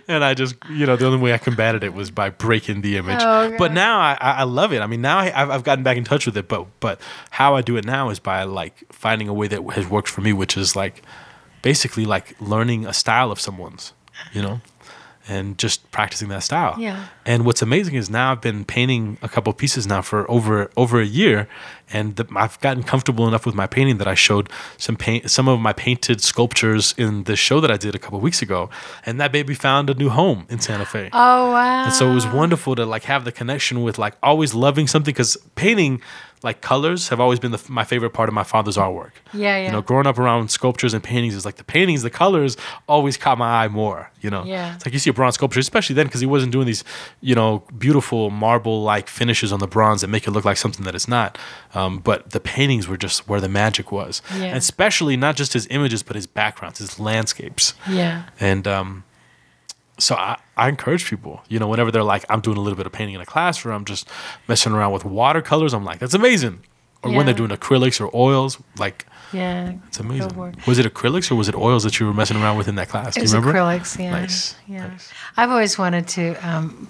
And I just, the only way I combated it was by breaking the image. Oh, but now I love it. I mean, now I've gotten back in touch with it, but how I do it now is by like finding a way that has worked for me, which is like basically like learning a style of someone's, and just practicing that style. Yeah. And what's amazing is now I've been painting a couple of pieces now for over a year, and I've gotten comfortable enough with my painting that I showed some of my painted sculptures in the show that I did a couple of weeks ago, and that baby found a new home in Santa Fe.
Oh, wow.
And so it was wonderful to like have the connection with like always loving something, because painting, like colors, have always been my favorite part of my father's artwork. Yeah. Growing up around sculptures and paintings is like the colors always caught my eye more, Yeah. It's like you see a bronze sculpture, especially then, because he wasn't doing these, beautiful marble-like finishes on the bronze that make it look like something that it's not. But the paintings were just where the magic was. Yeah. And especially not just his images, but his backgrounds, his landscapes. Yeah. And so I encourage people, whenever they're like, I'm doing a little bit of painting in a class, or I'm just messing around with watercolors, I'm like, that's amazing. Or when they're doing acrylics or oils, like, it's amazing. Was it acrylics or was it oils that you were messing around with in that class? Do you remember?
Acrylics, yeah.
Nice. Nice.
I've always wanted to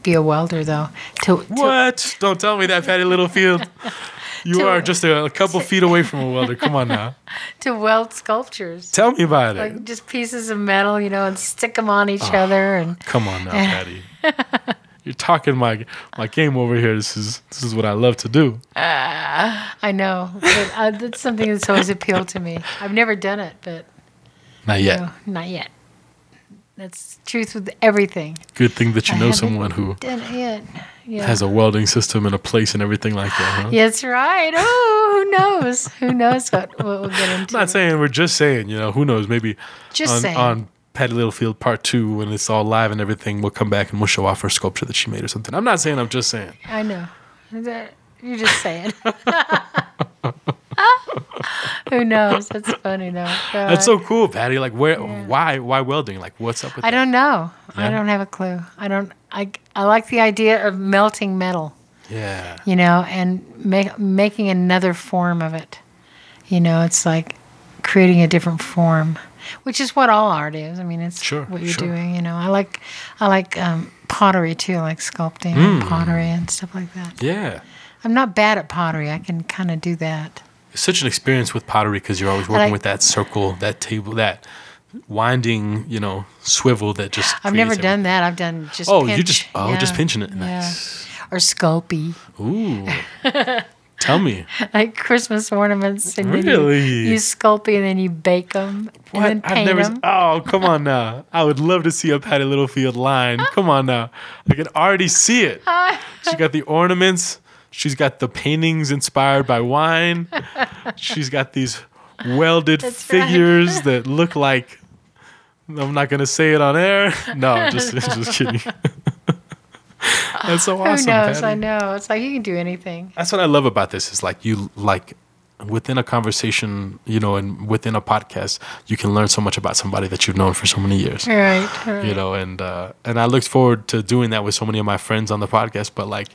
be a welder, though.
What? Don't tell me that, Patti Littlefield. You are just a couple feet away from a welder. Come on now.
To weld sculptures.
Tell me about it.
Like just pieces of metal, and stick them on each other. And
come on now, Patti. You're talking my game over here. This is what I love to do.
I know. But, that's something that's always appealed to me. I've never done it, but...
Not yet.
Not yet. That's truth with everything.
Good thing that you know someone who has a welding system and a place and everything like that, huh?
That's right. Oh, who knows? Who knows what we'll get into.
I'm not saying, we're just saying, who knows? Maybe on Patti Littlefield Part 2, when it's all live and everything, we'll come back and we'll show off her sculpture that she made or something. I'm not saying, I'm just saying.
I know. You're just saying. Who knows? That's funny though. God.
That's so cool, Patti. Like, why welding? Like, what's up with that?
I don't know. Yeah? I don't have a clue. I like the idea of melting metal.
Yeah.
And making another form of it. It's like creating a different form, which is what all art is. I mean, it's what you're doing. I like pottery too. I like sculpting and pottery and stuff like that.
Yeah.
I'm not bad at pottery. I can kind of do that.
It's such an experience with pottery because you're always working with that circle, that table, that winding, swivel that just.
I've never done that. I've done just.
Just pinching it. Nice.
Or Sculpey.
Ooh. Tell me.
Like Christmas ornaments. And then
Really?
you sculpt and then you bake them.
What?
And then paint them.
Oh, come on now. I would love to see a Patti Littlefield line. Come on now. I can already see it. She got the ornaments. She's got the paintings inspired by wine. She's got these welded figures that look like, I'm not going to say it on air. No, just kidding. That's so awesome.
Who knows?
Patti.
I know. It's like you can do anything.
That's what I love about this is like you like within a conversation, you know, and within a podcast, you can learn so much about somebody that you've known for so many years.
Right.
You know, and I look forward to doing that with so many of my friends on the podcast, but like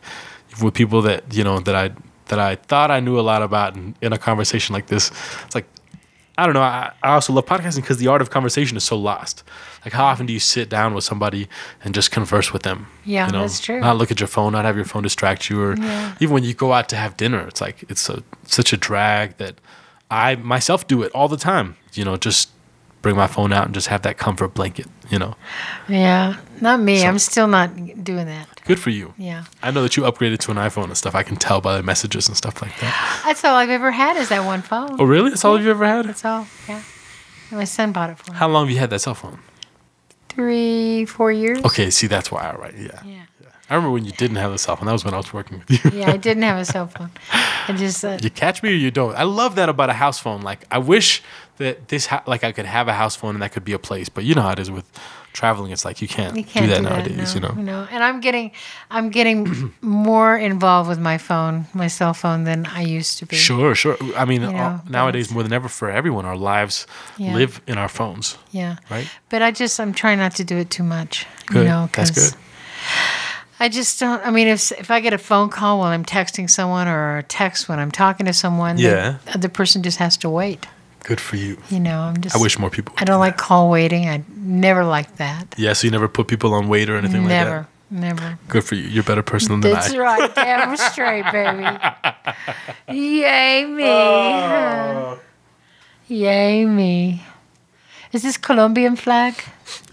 with people that, you know, that I thought I knew a lot about in a conversation like this, it's like, I don't know. I also love podcasting because the art of conversation is so lost. Like, how often do you sit down with somebody and just converse with them?
Yeah,
you know?
that's true.
Not look at your phone, not have your phone distract you, or even when you go out to have dinner, it's like such a drag that I myself do it all the time. You know, just bring my phone out and just have that comfort blanket. You know.
Yeah, not me.
So,
I'm still not doing that.
Good for you.
Yeah.
I know that you upgraded to an iPhone and stuff. I can tell by the messages and stuff like that.
That's all I've ever had is that one phone.
Oh, really? That's all you've ever had?
That's all. Yeah. And my son bought it for me.
How long have you had that cell phone?
3-4 years.
Okay, see, that's why. All right, yeah. I remember when you didn't have a cell phone. That was when I was working with you.
Yeah, I didn't have a cell phone. I just
you catch me or you don't. I love that about a house phone. Like, I wish that like I could have a house phone and that could be a place. But you know how it is with traveling. It's like you can't do that nowadays.
No,
you know.
And I'm getting more involved with my cell phone than I used to be.
Sure. I mean, nowadays
that's
more than ever for everyone, our lives live in our phones.
Yeah.
Right.
But I'm trying not to do it too much.
Good.
You know,
that's good.
I just don't. I mean, if I get a phone call while I'm texting someone or a text when I'm talking to someone, the other person just has to wait.
Good for you.
You know,
I wish more people would.
I don't like call waiting. I never liked that.
Yeah, so you never put people on wait or anything like that?
Never.
Good for you. You're a better person than
That's
I.
right. Damn straight, baby. Yay me.
Oh.
Yay me. Is this Colombian flag?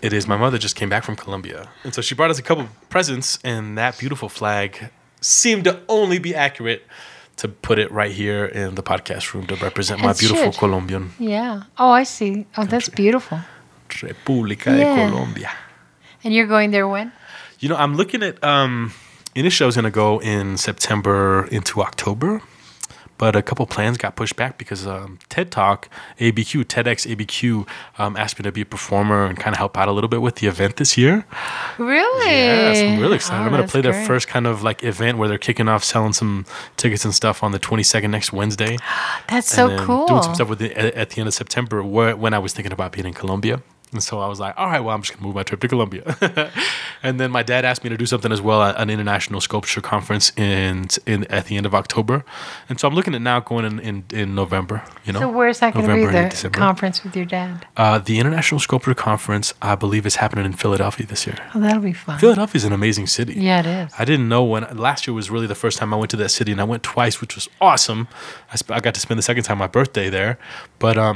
It is. My mother just came back from Colombia. And so she brought us a couple presents, and that beautiful flag seemed to only be accurate to put it right here in the podcast room to represent my beautiful Colombian.
Yeah. Oh, I see. Oh, that's beautiful.
República de Colombia.
And you're going there when?
You know, I'm looking at, initially I was going to go in September into October. But a couple plans got pushed back because TEDx ABQ asked me to be a performer and kind of help out a little bit with the event this year.
Really?
Yes, I'm really excited. I'm going to play
great.
their first kind of like event where they're kicking off selling some tickets and stuff on the 22nd next Wednesday.
That's so cool.
Doing some stuff at the end of September when I was thinking about being in Colombia. And so I was like, all right, well, I'm just going to move my trip to Colombia. And then my dad asked me to do something as well, an international sculpture conference at the end of October. And so I'm looking at now going in November, you know.
So where's that going to be, the
December.
conference with your dad?
The International Sculpture Conference, I believe, is happening in Philadelphia this year.
Oh, that'll be fun.
Philadelphia is an amazing city.
Yeah, it is.
I didn't know last year was really the first time I went to that city, and I went twice, which was awesome. I got to spend the second time my birthday there. But I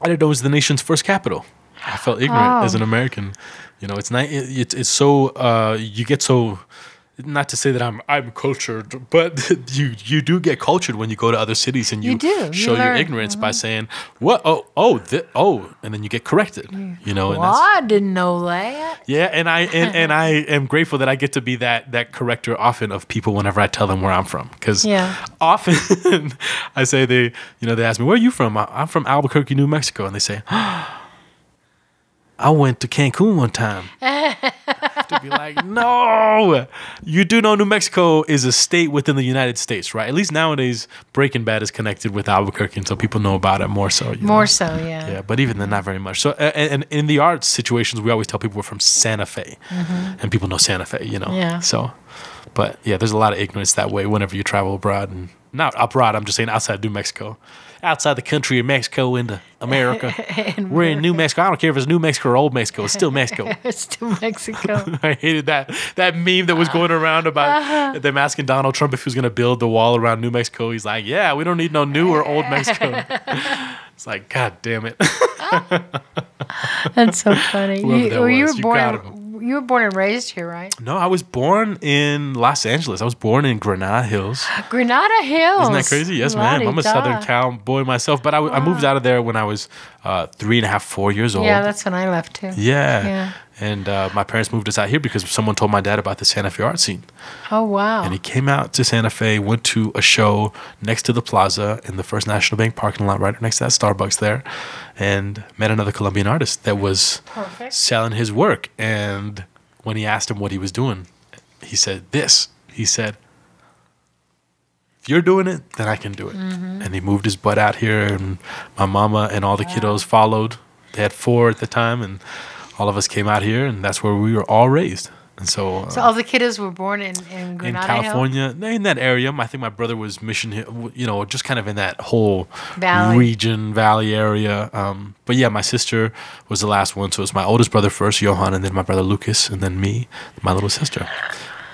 didn't know it was the nation's first capital. I felt ignorant as an American. You know, it's not. It's so. You get so. Not to say that I'm cultured, but you do get cultured when you go to other cities and you show your ignorance by saying what and then you get corrected. You know, and
I didn't know that.
Yeah, and I am grateful that I get to be that corrector often of people whenever I tell them where I'm from, because often I say they ask me, where are you from? I'm from Albuquerque, New Mexico, and they say, I went to Cancun one time. I have to be like, no. You do know New Mexico is a state within the United States, right? At least nowadays, Breaking Bad is connected with Albuquerque, and so people know about it more so.
More so, yeah.
Yeah, but even then, not very much. So, and in the arts situations, we always tell people we're from Santa Fe, and people know Santa Fe, you know.
Yeah.
So, but yeah, there's a lot of ignorance that way whenever you travel abroad, and not abroad. I'm just saying outside New Mexico. Outside the country of Mexico into America. We're in New Mexico. I don't care if it's New Mexico or Old Mexico. It's still Mexico.
It's still Mexico.
I hated that meme that was going around about them asking Donald Trump if he was going to build the wall around New Mexico. He's like, yeah, we don't need no new or old Mexico. It's like, God damn it.
That's so funny. You were you were born and raised here, right?
No, I was born in Los Angeles. I was born in Granada Hills.
Granada Hills.
Isn't that crazy? Yes, ma'am. I'm a Southern Cal boy myself, but I moved out of there when I was 3.5, 4 years old.
Yeah, that's when I left too.
Yeah. And my parents moved us out here because someone told my dad about the Santa Fe art scene.
Oh, wow.
And he came out to Santa Fe, went to a show next to the plaza in the First National Bank parking lot right next to that Starbucks there, and met another Colombian artist that was selling his work. And when he asked him what he was doing, he said this. He said, if you're doing it, then I can do it. Mm-hmm. And he moved his butt out here, and my mama and all the kiddos followed. They had 4 at the time, and all of us came out here, and that's where we were all raised. And so
all the kiddos were born in Granada
in California, in that area. I think my brother was Mission Hill, just kind of in that whole valley area. But yeah, my sister was the last one. So it was my oldest brother first, Johan, and then my brother Lucas, and then me, my little sister.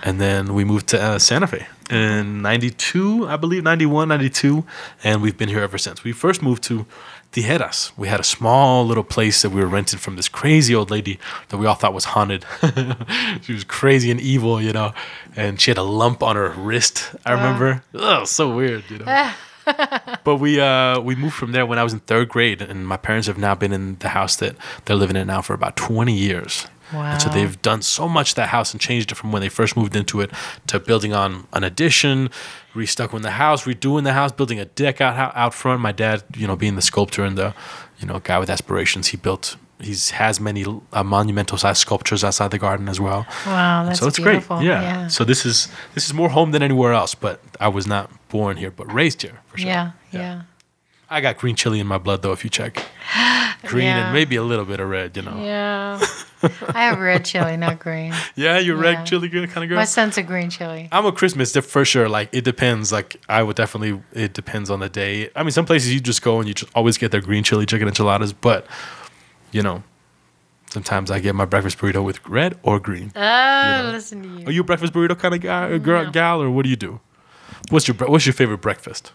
And then we moved to Santa Fe in 92, I believe, 91, 92. And we've been here ever since. We first moved to Tijeras. We had a small little place that we were renting from this crazy old lady that we all thought was haunted. She was crazy and evil, and she had a lump on her wrist. I remember. Oh, so weird, But we moved from there when I was in 3rd grade, and my parents have now been in the house that they're living in now for about 20 years.
Wow.
And so they've done so much to that house and changed it from when they first moved into it to building on an addition, restucking the house, redoing the house, building a deck out front. My dad, being the sculptor and the, guy with aspirations, he has many monumental sized sculptures outside the garden as well.
Wow, that's
so it's
beautiful.
Great. Yeah. So this is more home than anywhere else, but I was not born here, but raised here for sure.
Yeah.
I got green chili in my blood though, if you check. Green and maybe a little bit of red,
Yeah. I have red chili, not green.
Yeah, you're red chili kind of girl?
My son's a green chili.
I'm a Christmas for sure. Like, it depends. Like, it depends on the day. I mean, some places you just go and you just always get their green chili chicken enchiladas. But, sometimes I get my breakfast burrito with red or green.
Listen to you.
Are you a breakfast burrito kind of guy or gal, or what do you do? What's your favorite breakfast?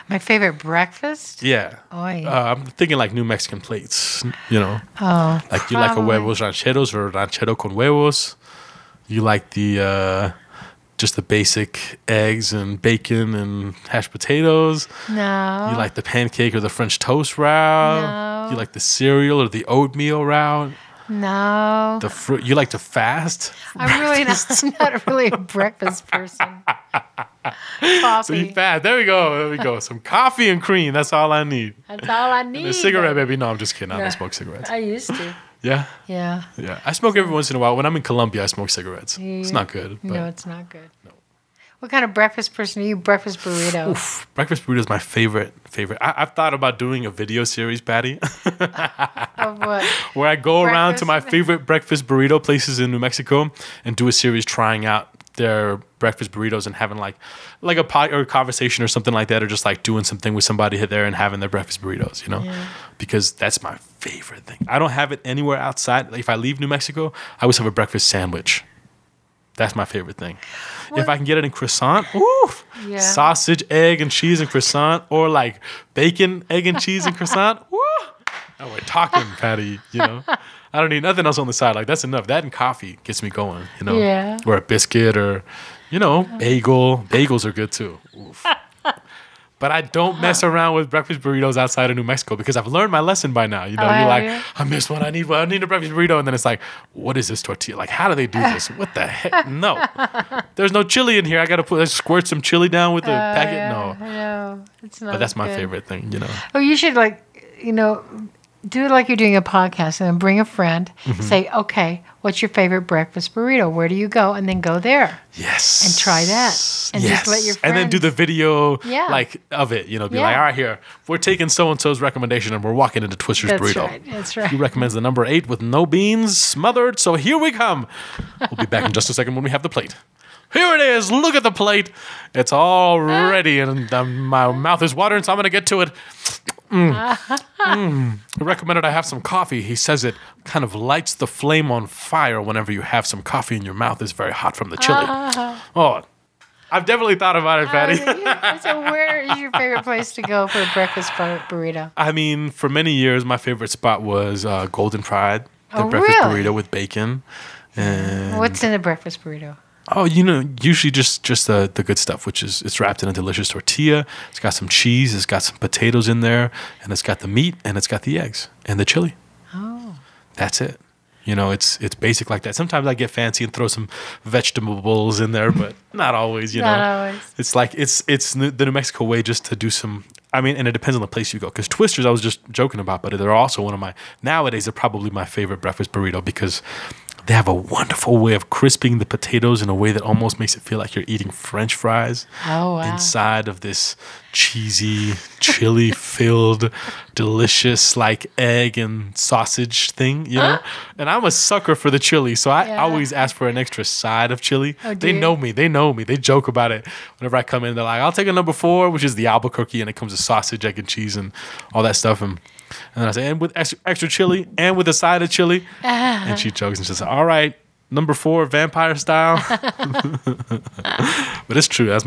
My favorite breakfast?
Yeah. I'm thinking like New Mexican plates,
Oh.
Like you like a huevos rancheros or ranchero con huevos. You like the just the basic eggs and bacon and hashed potatoes.
No.
You like the pancake or the French toast route.
No.
You like the cereal or the oatmeal route.
No.
The fruit. You like to fast?
I'm not really a breakfast person. Coffee.
So you fast. There we go. Some coffee and cream. That's all I need.
That's all I need.
And a cigarette, baby. No, I'm just kidding. I don't smoke cigarettes.
I used to.
Yeah?
Yeah.
I smoke every once in a while. When I'm in Colombia, I smoke cigarettes. It's not good. But
No, it's not good. No. What kind of breakfast person are you? Breakfast burrito?
Oof, breakfast burrito is my favorite. I've thought about doing a video series, Patty.
Of what?
Where I go around to my favorite breakfast burrito places in New Mexico and do a series trying out their breakfast burritos and having like a pot or a conversation or something like that, or just like doing something with somebody there and having their breakfast burritos, because that's my favorite thing. I don't have it anywhere outside. Like, if I leave New Mexico, I always have a breakfast sandwich. That's my favorite thing. If I can get it in croissant, sausage, egg, and cheese and croissant, or like bacon, egg, and cheese and croissant, woo! Oh, we're talking, Patty, I don't need nothing else on the side. Like, that's enough. That and coffee gets me going,
Yeah.
Or a biscuit or, bagel. Bagels are good too. Oof. But I don't mess around with breakfast burritos outside of New Mexico because I've learned my lesson by now. You're like, I missed one. I need one. I need a breakfast burrito. And then it's like, what is this tortilla? Like, how do they do this? What the heck? No. There's no chili in here. I got to squirt some chili down with the packet.
Yeah,
No.
I know. It's not
But that's my
good.
favorite thing,
Oh, you should do it like you're doing a podcast and then bring a friend. Say, okay, what's your favorite breakfast burrito? Where do you go? And then go there.
Yes.
And try that. And just let your friends.
And then do the video of it, be like, all right, here, we're taking so-and-so's recommendation and we're walking into Twister's Burrito.
That's right.
He recommends the number 8 with no beans, smothered. So here we come. We'll be back in just a second when we have the plate. Here it is. Look at the plate. It's all ready and my mouth is watering, so I'm going to get to it. He recommended I have some coffee. He says it kind of lights the flame on fire whenever you have some coffee in your mouth. It's very hot from the chili. Oh, I've definitely thought about it, Patty.
So where is your favorite place to go for a breakfast burrito?
I mean, for many years, my favorite spot was Golden Pride, the breakfast burrito with bacon. And
What's in a breakfast burrito?
oh, usually just the good stuff, which is it's wrapped in a delicious tortilla. It's got some cheese. It's got some potatoes in there, and it's got the meat, and it's got the eggs and the chili.
Oh.
That's it. It's basic like that. Sometimes I get fancy and throw some vegetables in there, but not always.
Not always.
It's like it's the New Mexico way just to do some. I mean, and it depends on the place you go. Because Twisters, I was just joking about, but they're also nowadays they're probably my favorite breakfast burrito because they have a wonderful way of crisping the potatoes in a way that almost makes it feel like you're eating French fries inside of this cheesy, chili-filled, delicious like egg and sausage thing, And I'm a sucker for the chili, so I always ask for an extra side of chili.
Oh,
they know me. They joke about it. Whenever I come in, they're like, I'll take a number 4, which is the Albuquerque, and it comes with sausage, egg, and cheese and all that stuff. And then I say, and with extra chili, and with a side of chili. And she jokes and she says, all right, number 4, vampire style. But it's true. At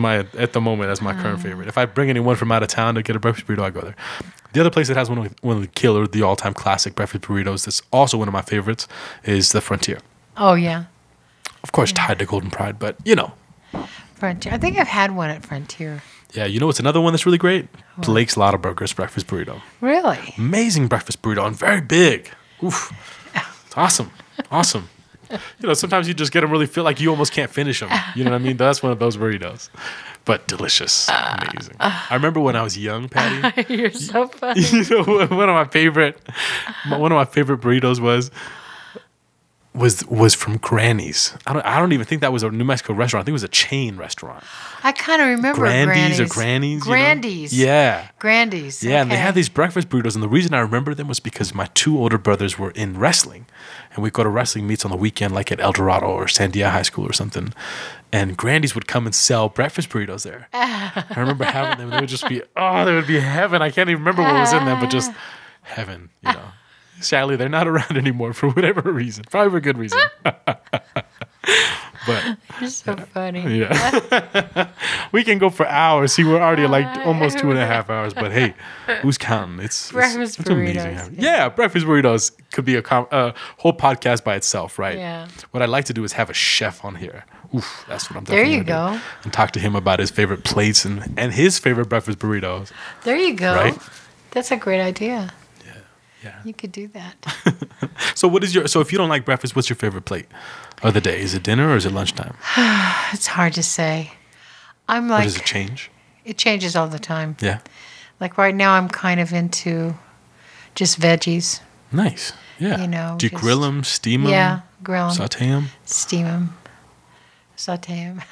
the moment, that's my current favorite. If I bring anyone from out of town to get a breakfast burrito, I go there. The other place that has one of the killer, the all-time classic breakfast burritos that's also one of my favorites is the Frontier.
Oh, yeah.
Of course, tied to Golden Pride, but
Frontier. I think I've had one at Frontier.
Yeah, what's another one that's really great?
What?
Blake's Lottaburger's breakfast burrito.
Really?
Amazing breakfast burrito and very big. Oof. It's awesome. Awesome. Sometimes you just get them really feel like you almost can't finish them. You know what I mean? That's one of those burritos. But delicious. Amazing. I remember when I was young, Patty.
You're so funny.
One of my favorite burritos was from Granny's. I don't even think that was a New Mexico restaurant. I think it was a chain restaurant.
I kind of remember
Grandy's.
Grandy's.
Yeah.
Grandy's.
Yeah, and they
okay.
had these breakfast burritos, and the reason I remember them was because my 2 older brothers were in wrestling, and we'd go to wrestling meets on the weekend, like at El Dorado or Sandia High School or something, and Grandy's would come and sell breakfast burritos there. I remember having them, and they would be heaven. I can't even remember what was in them, but just heaven, Sadly, they're not around anymore for whatever reason. Probably for a good reason. But
You're so funny.
yeah, we can go for hours. See, we're already at almost 2.5 hours. But hey, who's counting? It's
breakfast burritos.
amazing. Yeah, breakfast burritos could be a whole podcast by itself, right?
Yeah.
What I'd like to do is have a chef on here. Oof, that's what I'm.
There you
gonna
go.
do. And talk to him about his favorite plates and his favorite breakfast burritos.
There you go.
Right?
That's a great idea.
Yeah.
You could do that.
So if you don't like breakfast, what's your favorite plate of the day? Is it dinner or is it lunchtime?
It's hard to say. I'm
Or
like,
does it change?
it changes all the time.
Yeah.
Like right now, I'm kind of into just veggies.
Nice. Yeah. Do you
just-
grill them, steam them?
Yeah, grill them,
Saute them?
steam them, saute them.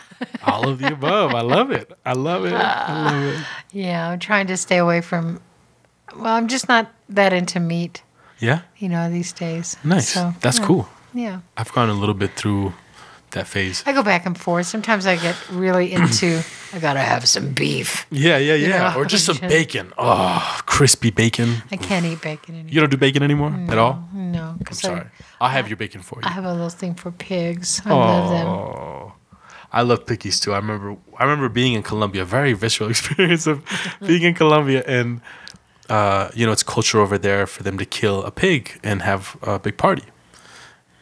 All of the above. I love it.
Yeah, I'm trying to stay away from. Well, I'm just not that into meat,
Yeah.
these days.
Nice.
So,
That's
yeah.
cool.
Yeah.
I've gone a little bit through that phase.
I go back and forth. Sometimes I get really into, I gotta have some beef.
Yeah.
know,
Or just some
just-
bacon. Oh, crispy bacon.
I can't eat bacon anymore.
You don't do bacon anymore at all?
No,
I'm
because
sorry. I'll have your bacon for you.
I have a little thing for pigs. I love them.
Oh, I love pickies too. I remember being in Colombia. Very visceral experience of being in Colombia, and it's culture over there for them to kill a pig and have a big party.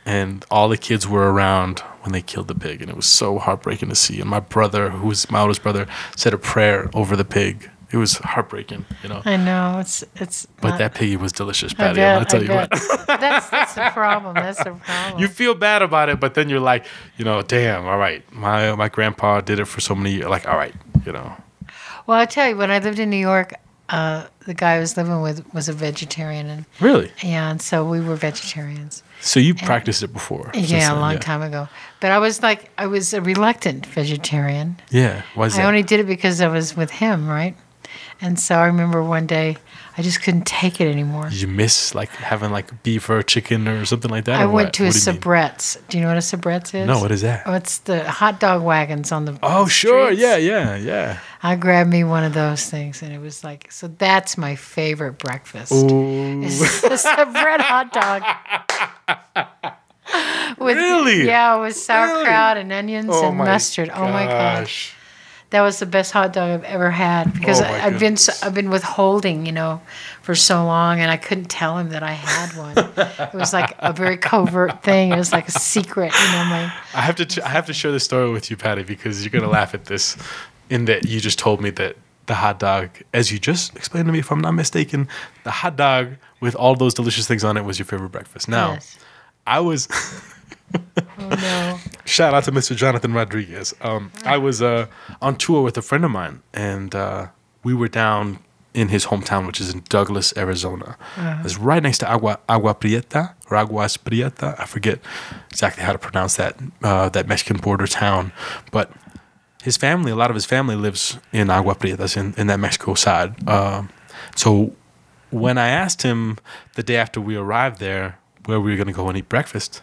And all the kids were around when they killed the pig, and it was so heartbreaking to see. And my brother, who was my oldest brother, said a prayer over the pig. It was heartbreaking,
I know it's.
But
not,
that piggy was delicious,
I
Patty.
bet,
I'll tell
I
you
bet.
what.
That's the problem. That's the problem.
You feel bad about it, but then you're like, damn, all right. My grandpa did it for so many years. Like, all right,
Well, I tell you, when I lived in New York, the guy I was living with was a vegetarian, and
Really?
so we were vegetarians.
So you practiced it before?
Yeah, a long time ago. But I was a reluctant vegetarian.
Yeah. Why is that?
I only did it because I was with him, right? And so I remember one day I just couldn't take it anymore.
Did you miss having beef or chicken or something like that?
I
or
went
what?
to a
What do you mean?
Sabrett's. Do you know what a Sabrett's is?
No, what is that?
Oh, it's the hot dog wagons on the
Oh, sure.
streets.
Yeah.
I grabbed me one of those things, and it was so that's my favorite breakfast.
Ooh.
Is the Sabrett hot dog.
Really?
Yeah, with sauerkraut and onions
Oh
and
my
mustard. Oh my gosh.
gosh.
That was the best hot dog I've ever had because
Oh, my
I've been withholding, for so long, and I couldn't tell him that I had one. It was like a very covert thing. It was like a secret,
I have to share this story with you, Patty, because you're gonna laugh at this. In that you just told me that the hot dog, as you just explained to me, if I'm not mistaken, the hot dog with all those delicious things on it was your favorite breakfast. Now,
Yes.
I was.
Oh no.
Shout out to Mr. Jonathan Rodriguez. I was on tour with a friend of mine, and we were down in his hometown, which is in Douglas, Arizona. It's right next to Agua Prieta or Aguas Prieta. I forget exactly how to pronounce that Mexican border town, but his family, a lot of his family lives in Agua Prieta, in that Mexico side. So when I asked him the day after we arrived there where we were going to go and eat breakfast,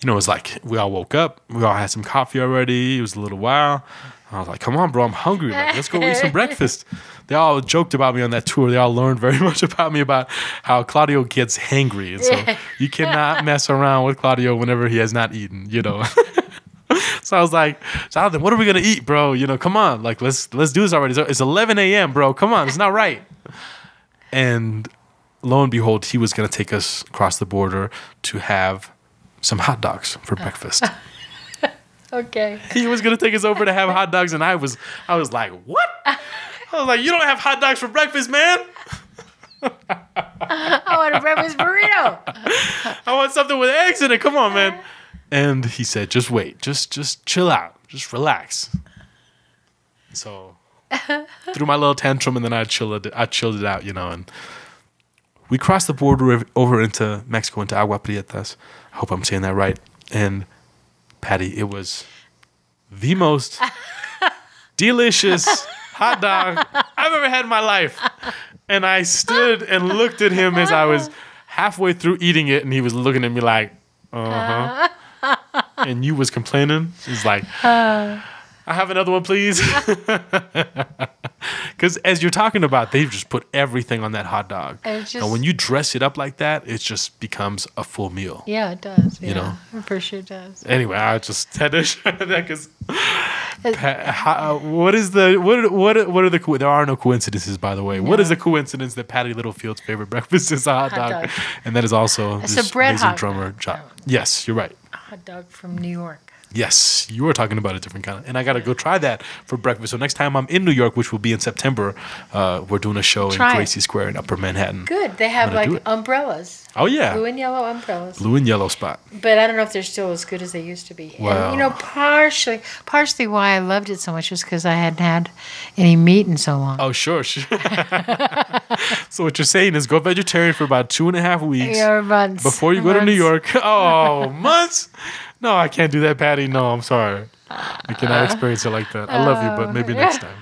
it was like we all woke up, we all had some coffee already. It was a little while. I was like, come on, bro, I'm hungry. Like, let's go eat some breakfast. They all joked about me on that tour. They all learned very much about me about how Claudio gets hangry. And so you cannot mess around with Claudio whenever he has not eaten, So I was like, Jonathan, what are we going to eat, bro? Come on. Like, let's do this already. It's 11 a.m., bro. Come on. It's not right. And lo and behold, he was going to take us across the border to have some hot dogs for breakfast.
Okay.
He was going to take us over to have hot dogs, and I was like, what? I was like, you don't have hot dogs for breakfast, man?
I want a breakfast burrito.
I want something with eggs in it. Come on, man. And he said, just wait. Just chill out. Just relax. So threw my little tantrum, and then I chilled it out, and we crossed the border over into Mexico, into Agua Prietas. I hope I'm saying that right. And Patty, it was the most delicious hot dog I've ever had in my life. And I stood and looked at him as I was halfway through eating it, and he was looking at me like, uh-huh. And you was complaining. He's like, I have another one, please. Because as you're talking about, they've just put everything on that hot dog. And when you dress it up like that, it just becomes a full meal.
Yeah, it does. Yeah, it for sure does.
Anyway, I just had to share that because what are the there are no coincidences, by the way. No. What is the coincidence that Patti Littlefield's favorite breakfast is a hot dog? And that is also this amazing drummer job. Yes, you're right.
A hot dog from New York.
Yes, you were talking about a different kind of, and I got to go try that for breakfast. So next time I'm in New York, which will be in September, we're doing a show in Gracie Square in Upper Manhattan.
Good. They have like umbrellas.
Oh, yeah.
Blue and yellow umbrellas.
Blue and yellow spot.
But I don't know if they're still as good as they used to be.
Wow.
And, partially why I loved it so much was because I hadn't had any meat in so long.
Oh, sure. So what you're saying is go vegetarian for about 2.5 weeks.
Yeah, months.
Before you go to New York. Oh, months? No, I can't do that, Patty. No, I'm sorry. I cannot experience it like that. I love you, but maybe next time.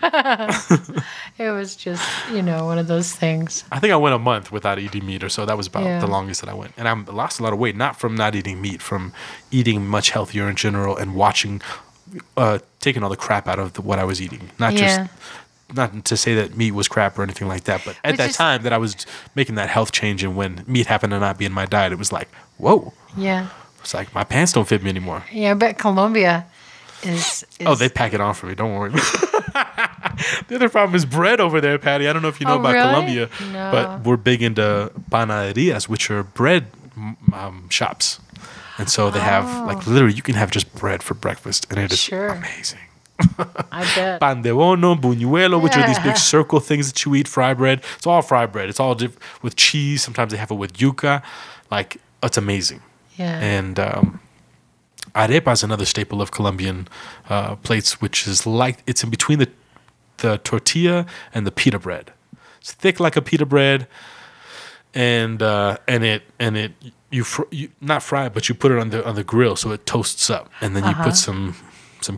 It was just, one of those things.
I think I went a month without eating meat or so. That was about the longest that I went. And I lost a lot of weight, not from not eating meat, from eating much healthier in general and taking all the crap out of what I was eating. Not to say that meat was crap or anything like that, but at that time that I was making that health change, and when meat happened to not be in my diet, it was like, whoa.
Yeah.
It's like my pants don't fit me anymore.
Yeah, I bet Colombia is
Oh, they pack it on for me. Don't worry. The other problem is bread over there, Patty. I don't know if you know about
really?
Colombia,
No.
but we're big into panaderias, which are bread shops. And so they have, like, literally, you can have just bread for breakfast, and it is amazing.
I bet.
Pan de bono, buñuelo, which are these big circle things that you eat, fry bread. It's all fried bread. It's all with cheese. Sometimes they have it with yuca. Like, it's amazing.
Yeah.
And arepa is another staple of Colombian plates, which is like, it's in between the tortilla and the pita bread. It's thick like a pita bread, and you not fry it, but you put it on the grill so it toasts up, and then you put some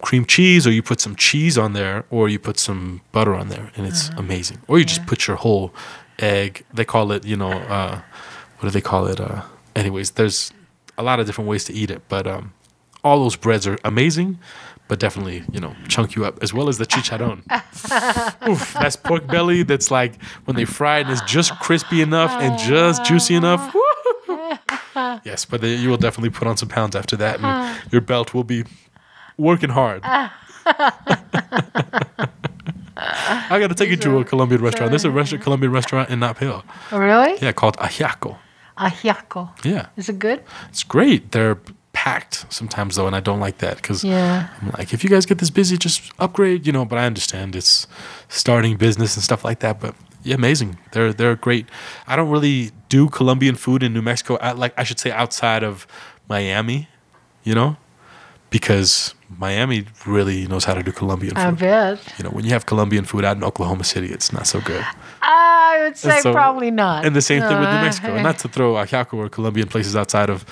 cream cheese, or you put some cheese on there, or you put some butter on there, and it's amazing. Or you just put your whole egg. They call it, what do they call it? Anyways, there's a lot of different ways to eat it, but all those breads are amazing, but definitely, chunk you up, as well as the chicharron. Oof, that's pork belly that's like when they fry it and it's just crispy enough and just juicy enough. Yes, but you will definitely put on some pounds after that, and your belt will be working hard. I got to take you to a Colombian restaurant. There's a Colombian restaurant in Nop Hill.
Oh, really?
Yeah, called Ajiaco.
Ajiaco.
Yeah.
Is it good?
It's great. They're packed sometimes, though, and I don't like that because
Yeah.
I'm like, if you guys get this busy, just upgrade, but I understand it's starting business and stuff like that, but yeah, amazing. They're great. I don't really do Colombian food in New Mexico. I should say outside of Miami, because Miami really knows how to do Colombian food.
I bet.
When you have Colombian food out in Oklahoma City, it's not so good.
I would say
So-
probably not.
And the same thing with New Mexico. And not to throw Ajiaco or Colombian places outside of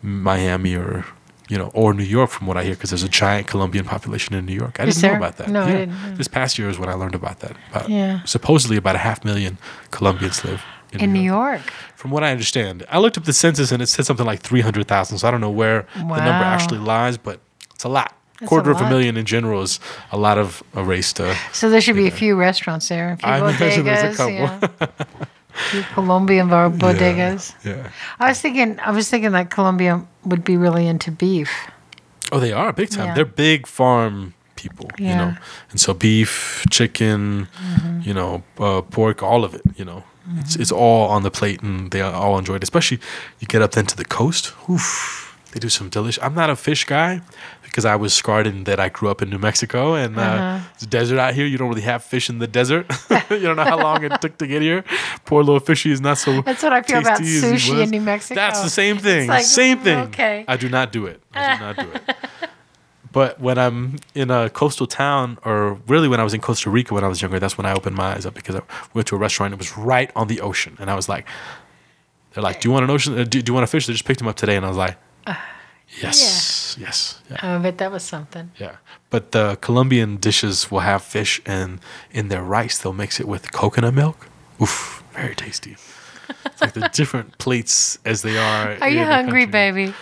Miami or New York, from what I hear, because there's a giant Colombian population in New York. I
Is
didn't know
there?
about that.
No, I
Yeah.
didn't.
This past year is when I learned about that.
Yeah.
Supposedly about 500,000 Colombians live
In New York.
From what I understand. I looked up the census and it said something like 300,000. So I don't know where the number
Wow.
actually lies, but it's a lot.
That's
Quarter
a
of a
lot.
million in general is a lot of a race to.
So there should be a few restaurants there. A few
I imagine there's a
bodegas.
couple.
Yeah. A few Colombian bodegas.
Yeah.
I was thinking like Colombia would be really into beef.
Oh, they are big time.
Yeah.
They're big farm people,
Yeah.
And so beef, chicken, pork, all of it, It's all on the plate and they all enjoy it. Especially you get up then to the coast. Oof, they do some delicious. I'm not a fish guy because I was scarred in that I grew up in New Mexico and it's desert out here. You don't really have fish in the desert. You don't know how long it took to get here. Poor little fishy is not so.
That's what I feel about
tasty as he
sushi
was.
in New Mexico.
That's the same thing.
It's like,
Same thing.
okay.
I do not do it. But when I'm in a coastal town, or really when I was in Costa Rica when I was younger, that's when I opened my eyes up because I went to a restaurant. It was right on the ocean. And I was like, they're like, do you want an ocean? Do you want a fish? They just picked him up today. And I was like, yes. Yeah.
I bet that was something.
Yeah. But the Colombian dishes will have fish, and in their rice, they'll mix it with coconut milk. Oof, very tasty. It's like the different plates as they are.
Are you
in the
hungry,
country.
baby?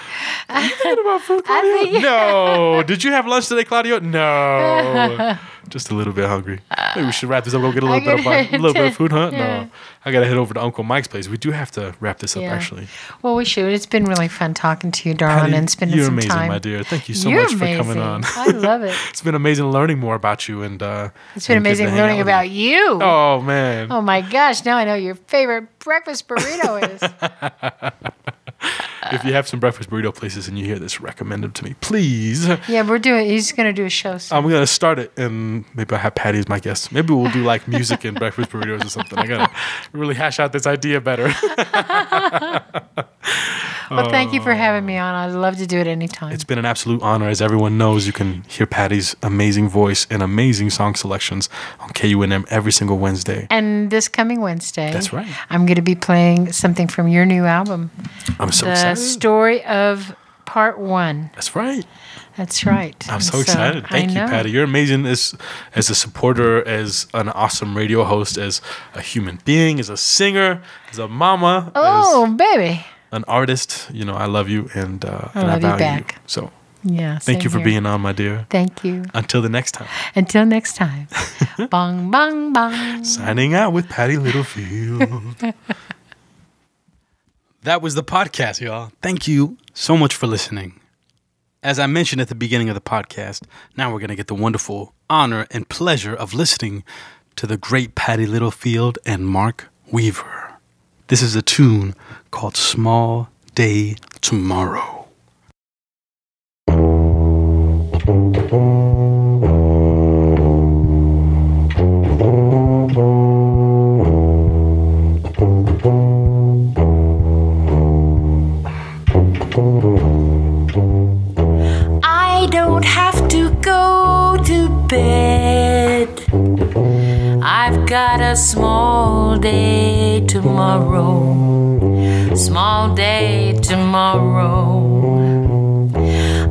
Are you thinking about food, Claudio? No. Did you have lunch today, Claudio? No. Just a little bit hungry. Maybe we should wrap this up. Go get a little bit of food, huh?
Yeah.
No. I got to head over to Uncle Mike's place. We do have to wrap this up,
Yeah.
actually.
Well, we should. It's been really fun talking to you, darling,
Patty,
and spending
you're
some
amazing,
time.
my dear. Thank you so
You're
much
amazing.
for coming on.
I love it.
It's been amazing learning more about you. And
It's been
and getting
amazing
to hang
learning
out with
about you.
Oh, man.
Oh my gosh! Now I know your favorite breakfast burrito is.
If you have some breakfast burrito places and you hear this, recommend them to me, please.
Yeah, he's going to do a show soon.
I'm going to start it, and maybe I'll have Patty as my guest. Maybe we'll do like music and breakfast burritos or something. I got to really hash out this idea better.
Well, thank you for having me on. I'd love to do it anytime.
It's been an absolute honor. As everyone knows, you can hear Patty's amazing voice and amazing song selections on KUNM every single Wednesday.
And this coming Wednesday,
That's right.
I'm going to be playing something from your new album,
I'm so
The
excited.
Story of Part 1.
That's right.
That's right.
I'm
And
so excited. Thank you,
know.
Patty. You're amazing as a supporter, as an awesome radio host, as a human being, as a singer, as a mama,
Oh,
as
baby.
an artist. I love you and
I
I
love you
value
back.
So
Yeah.
thank you
same
for
here.
being on, my dear.
Thank you.
Until the next time.
Until next time. Bong, bong, bong.
Signing out with Patti Littlefield. That was the podcast, y'all. Thank you so much for listening. As I mentioned at the beginning of the podcast, now we're going to get the wonderful honor and pleasure of listening to the great Patti Littlefield and Mark Weaver. This is a tune called Small Day Tomorrow.
I don't have to go to bed. I've got a small day tomorrow. Small day tomorrow.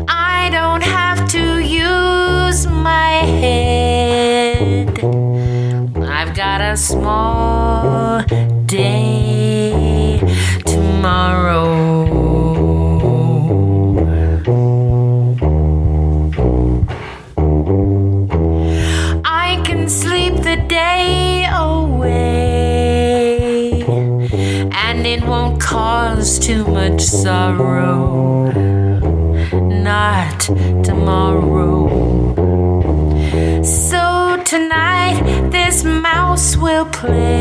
I don't have to use my head. I've got a small day tomorrow. I can sleep the day away, and it won't cause too much sorrow. Not tomorrow. So tonight this mouse will play.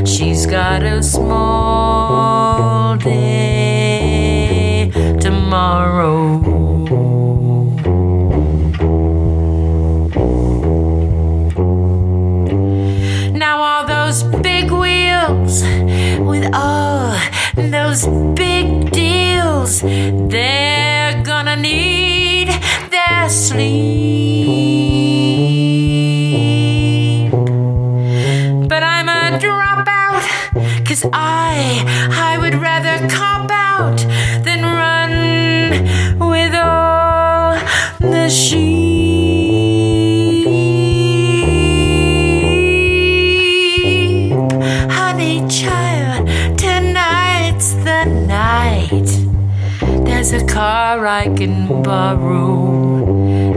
She's got a small day tomorrow. Now all those big wheels with all those big deals, they're gonna need their sleep. But I'm a dropout, 'cause I would rather cop out than run with all the sheep. Honey child, tonight's the night. There's a car I can borrow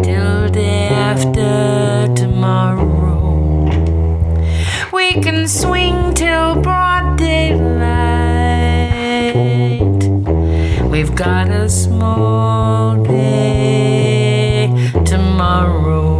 till day after tomorrow. We can swing till broad daylight. We've got a small day tomorrow.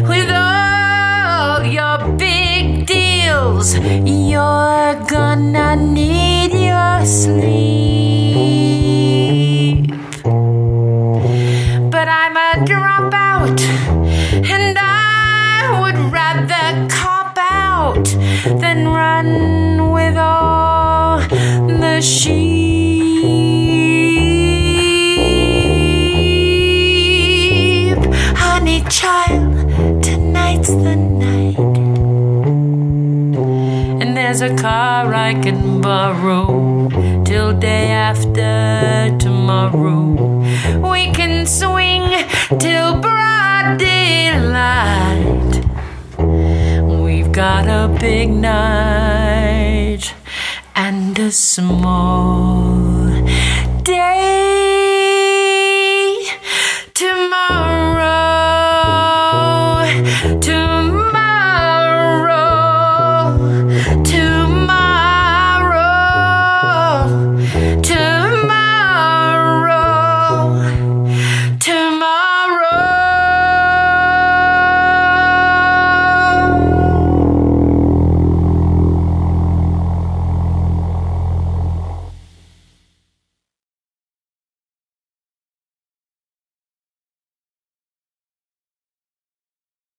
With all your big deals, you're gonna need your sleep. But I'm a dropout, and I would rather cop out than run with all the sheep. Honey child, tonight's the night. And there's a car I can borrow till day after tomorrow. We can swing till broad daylight. We've got a big night and a small day.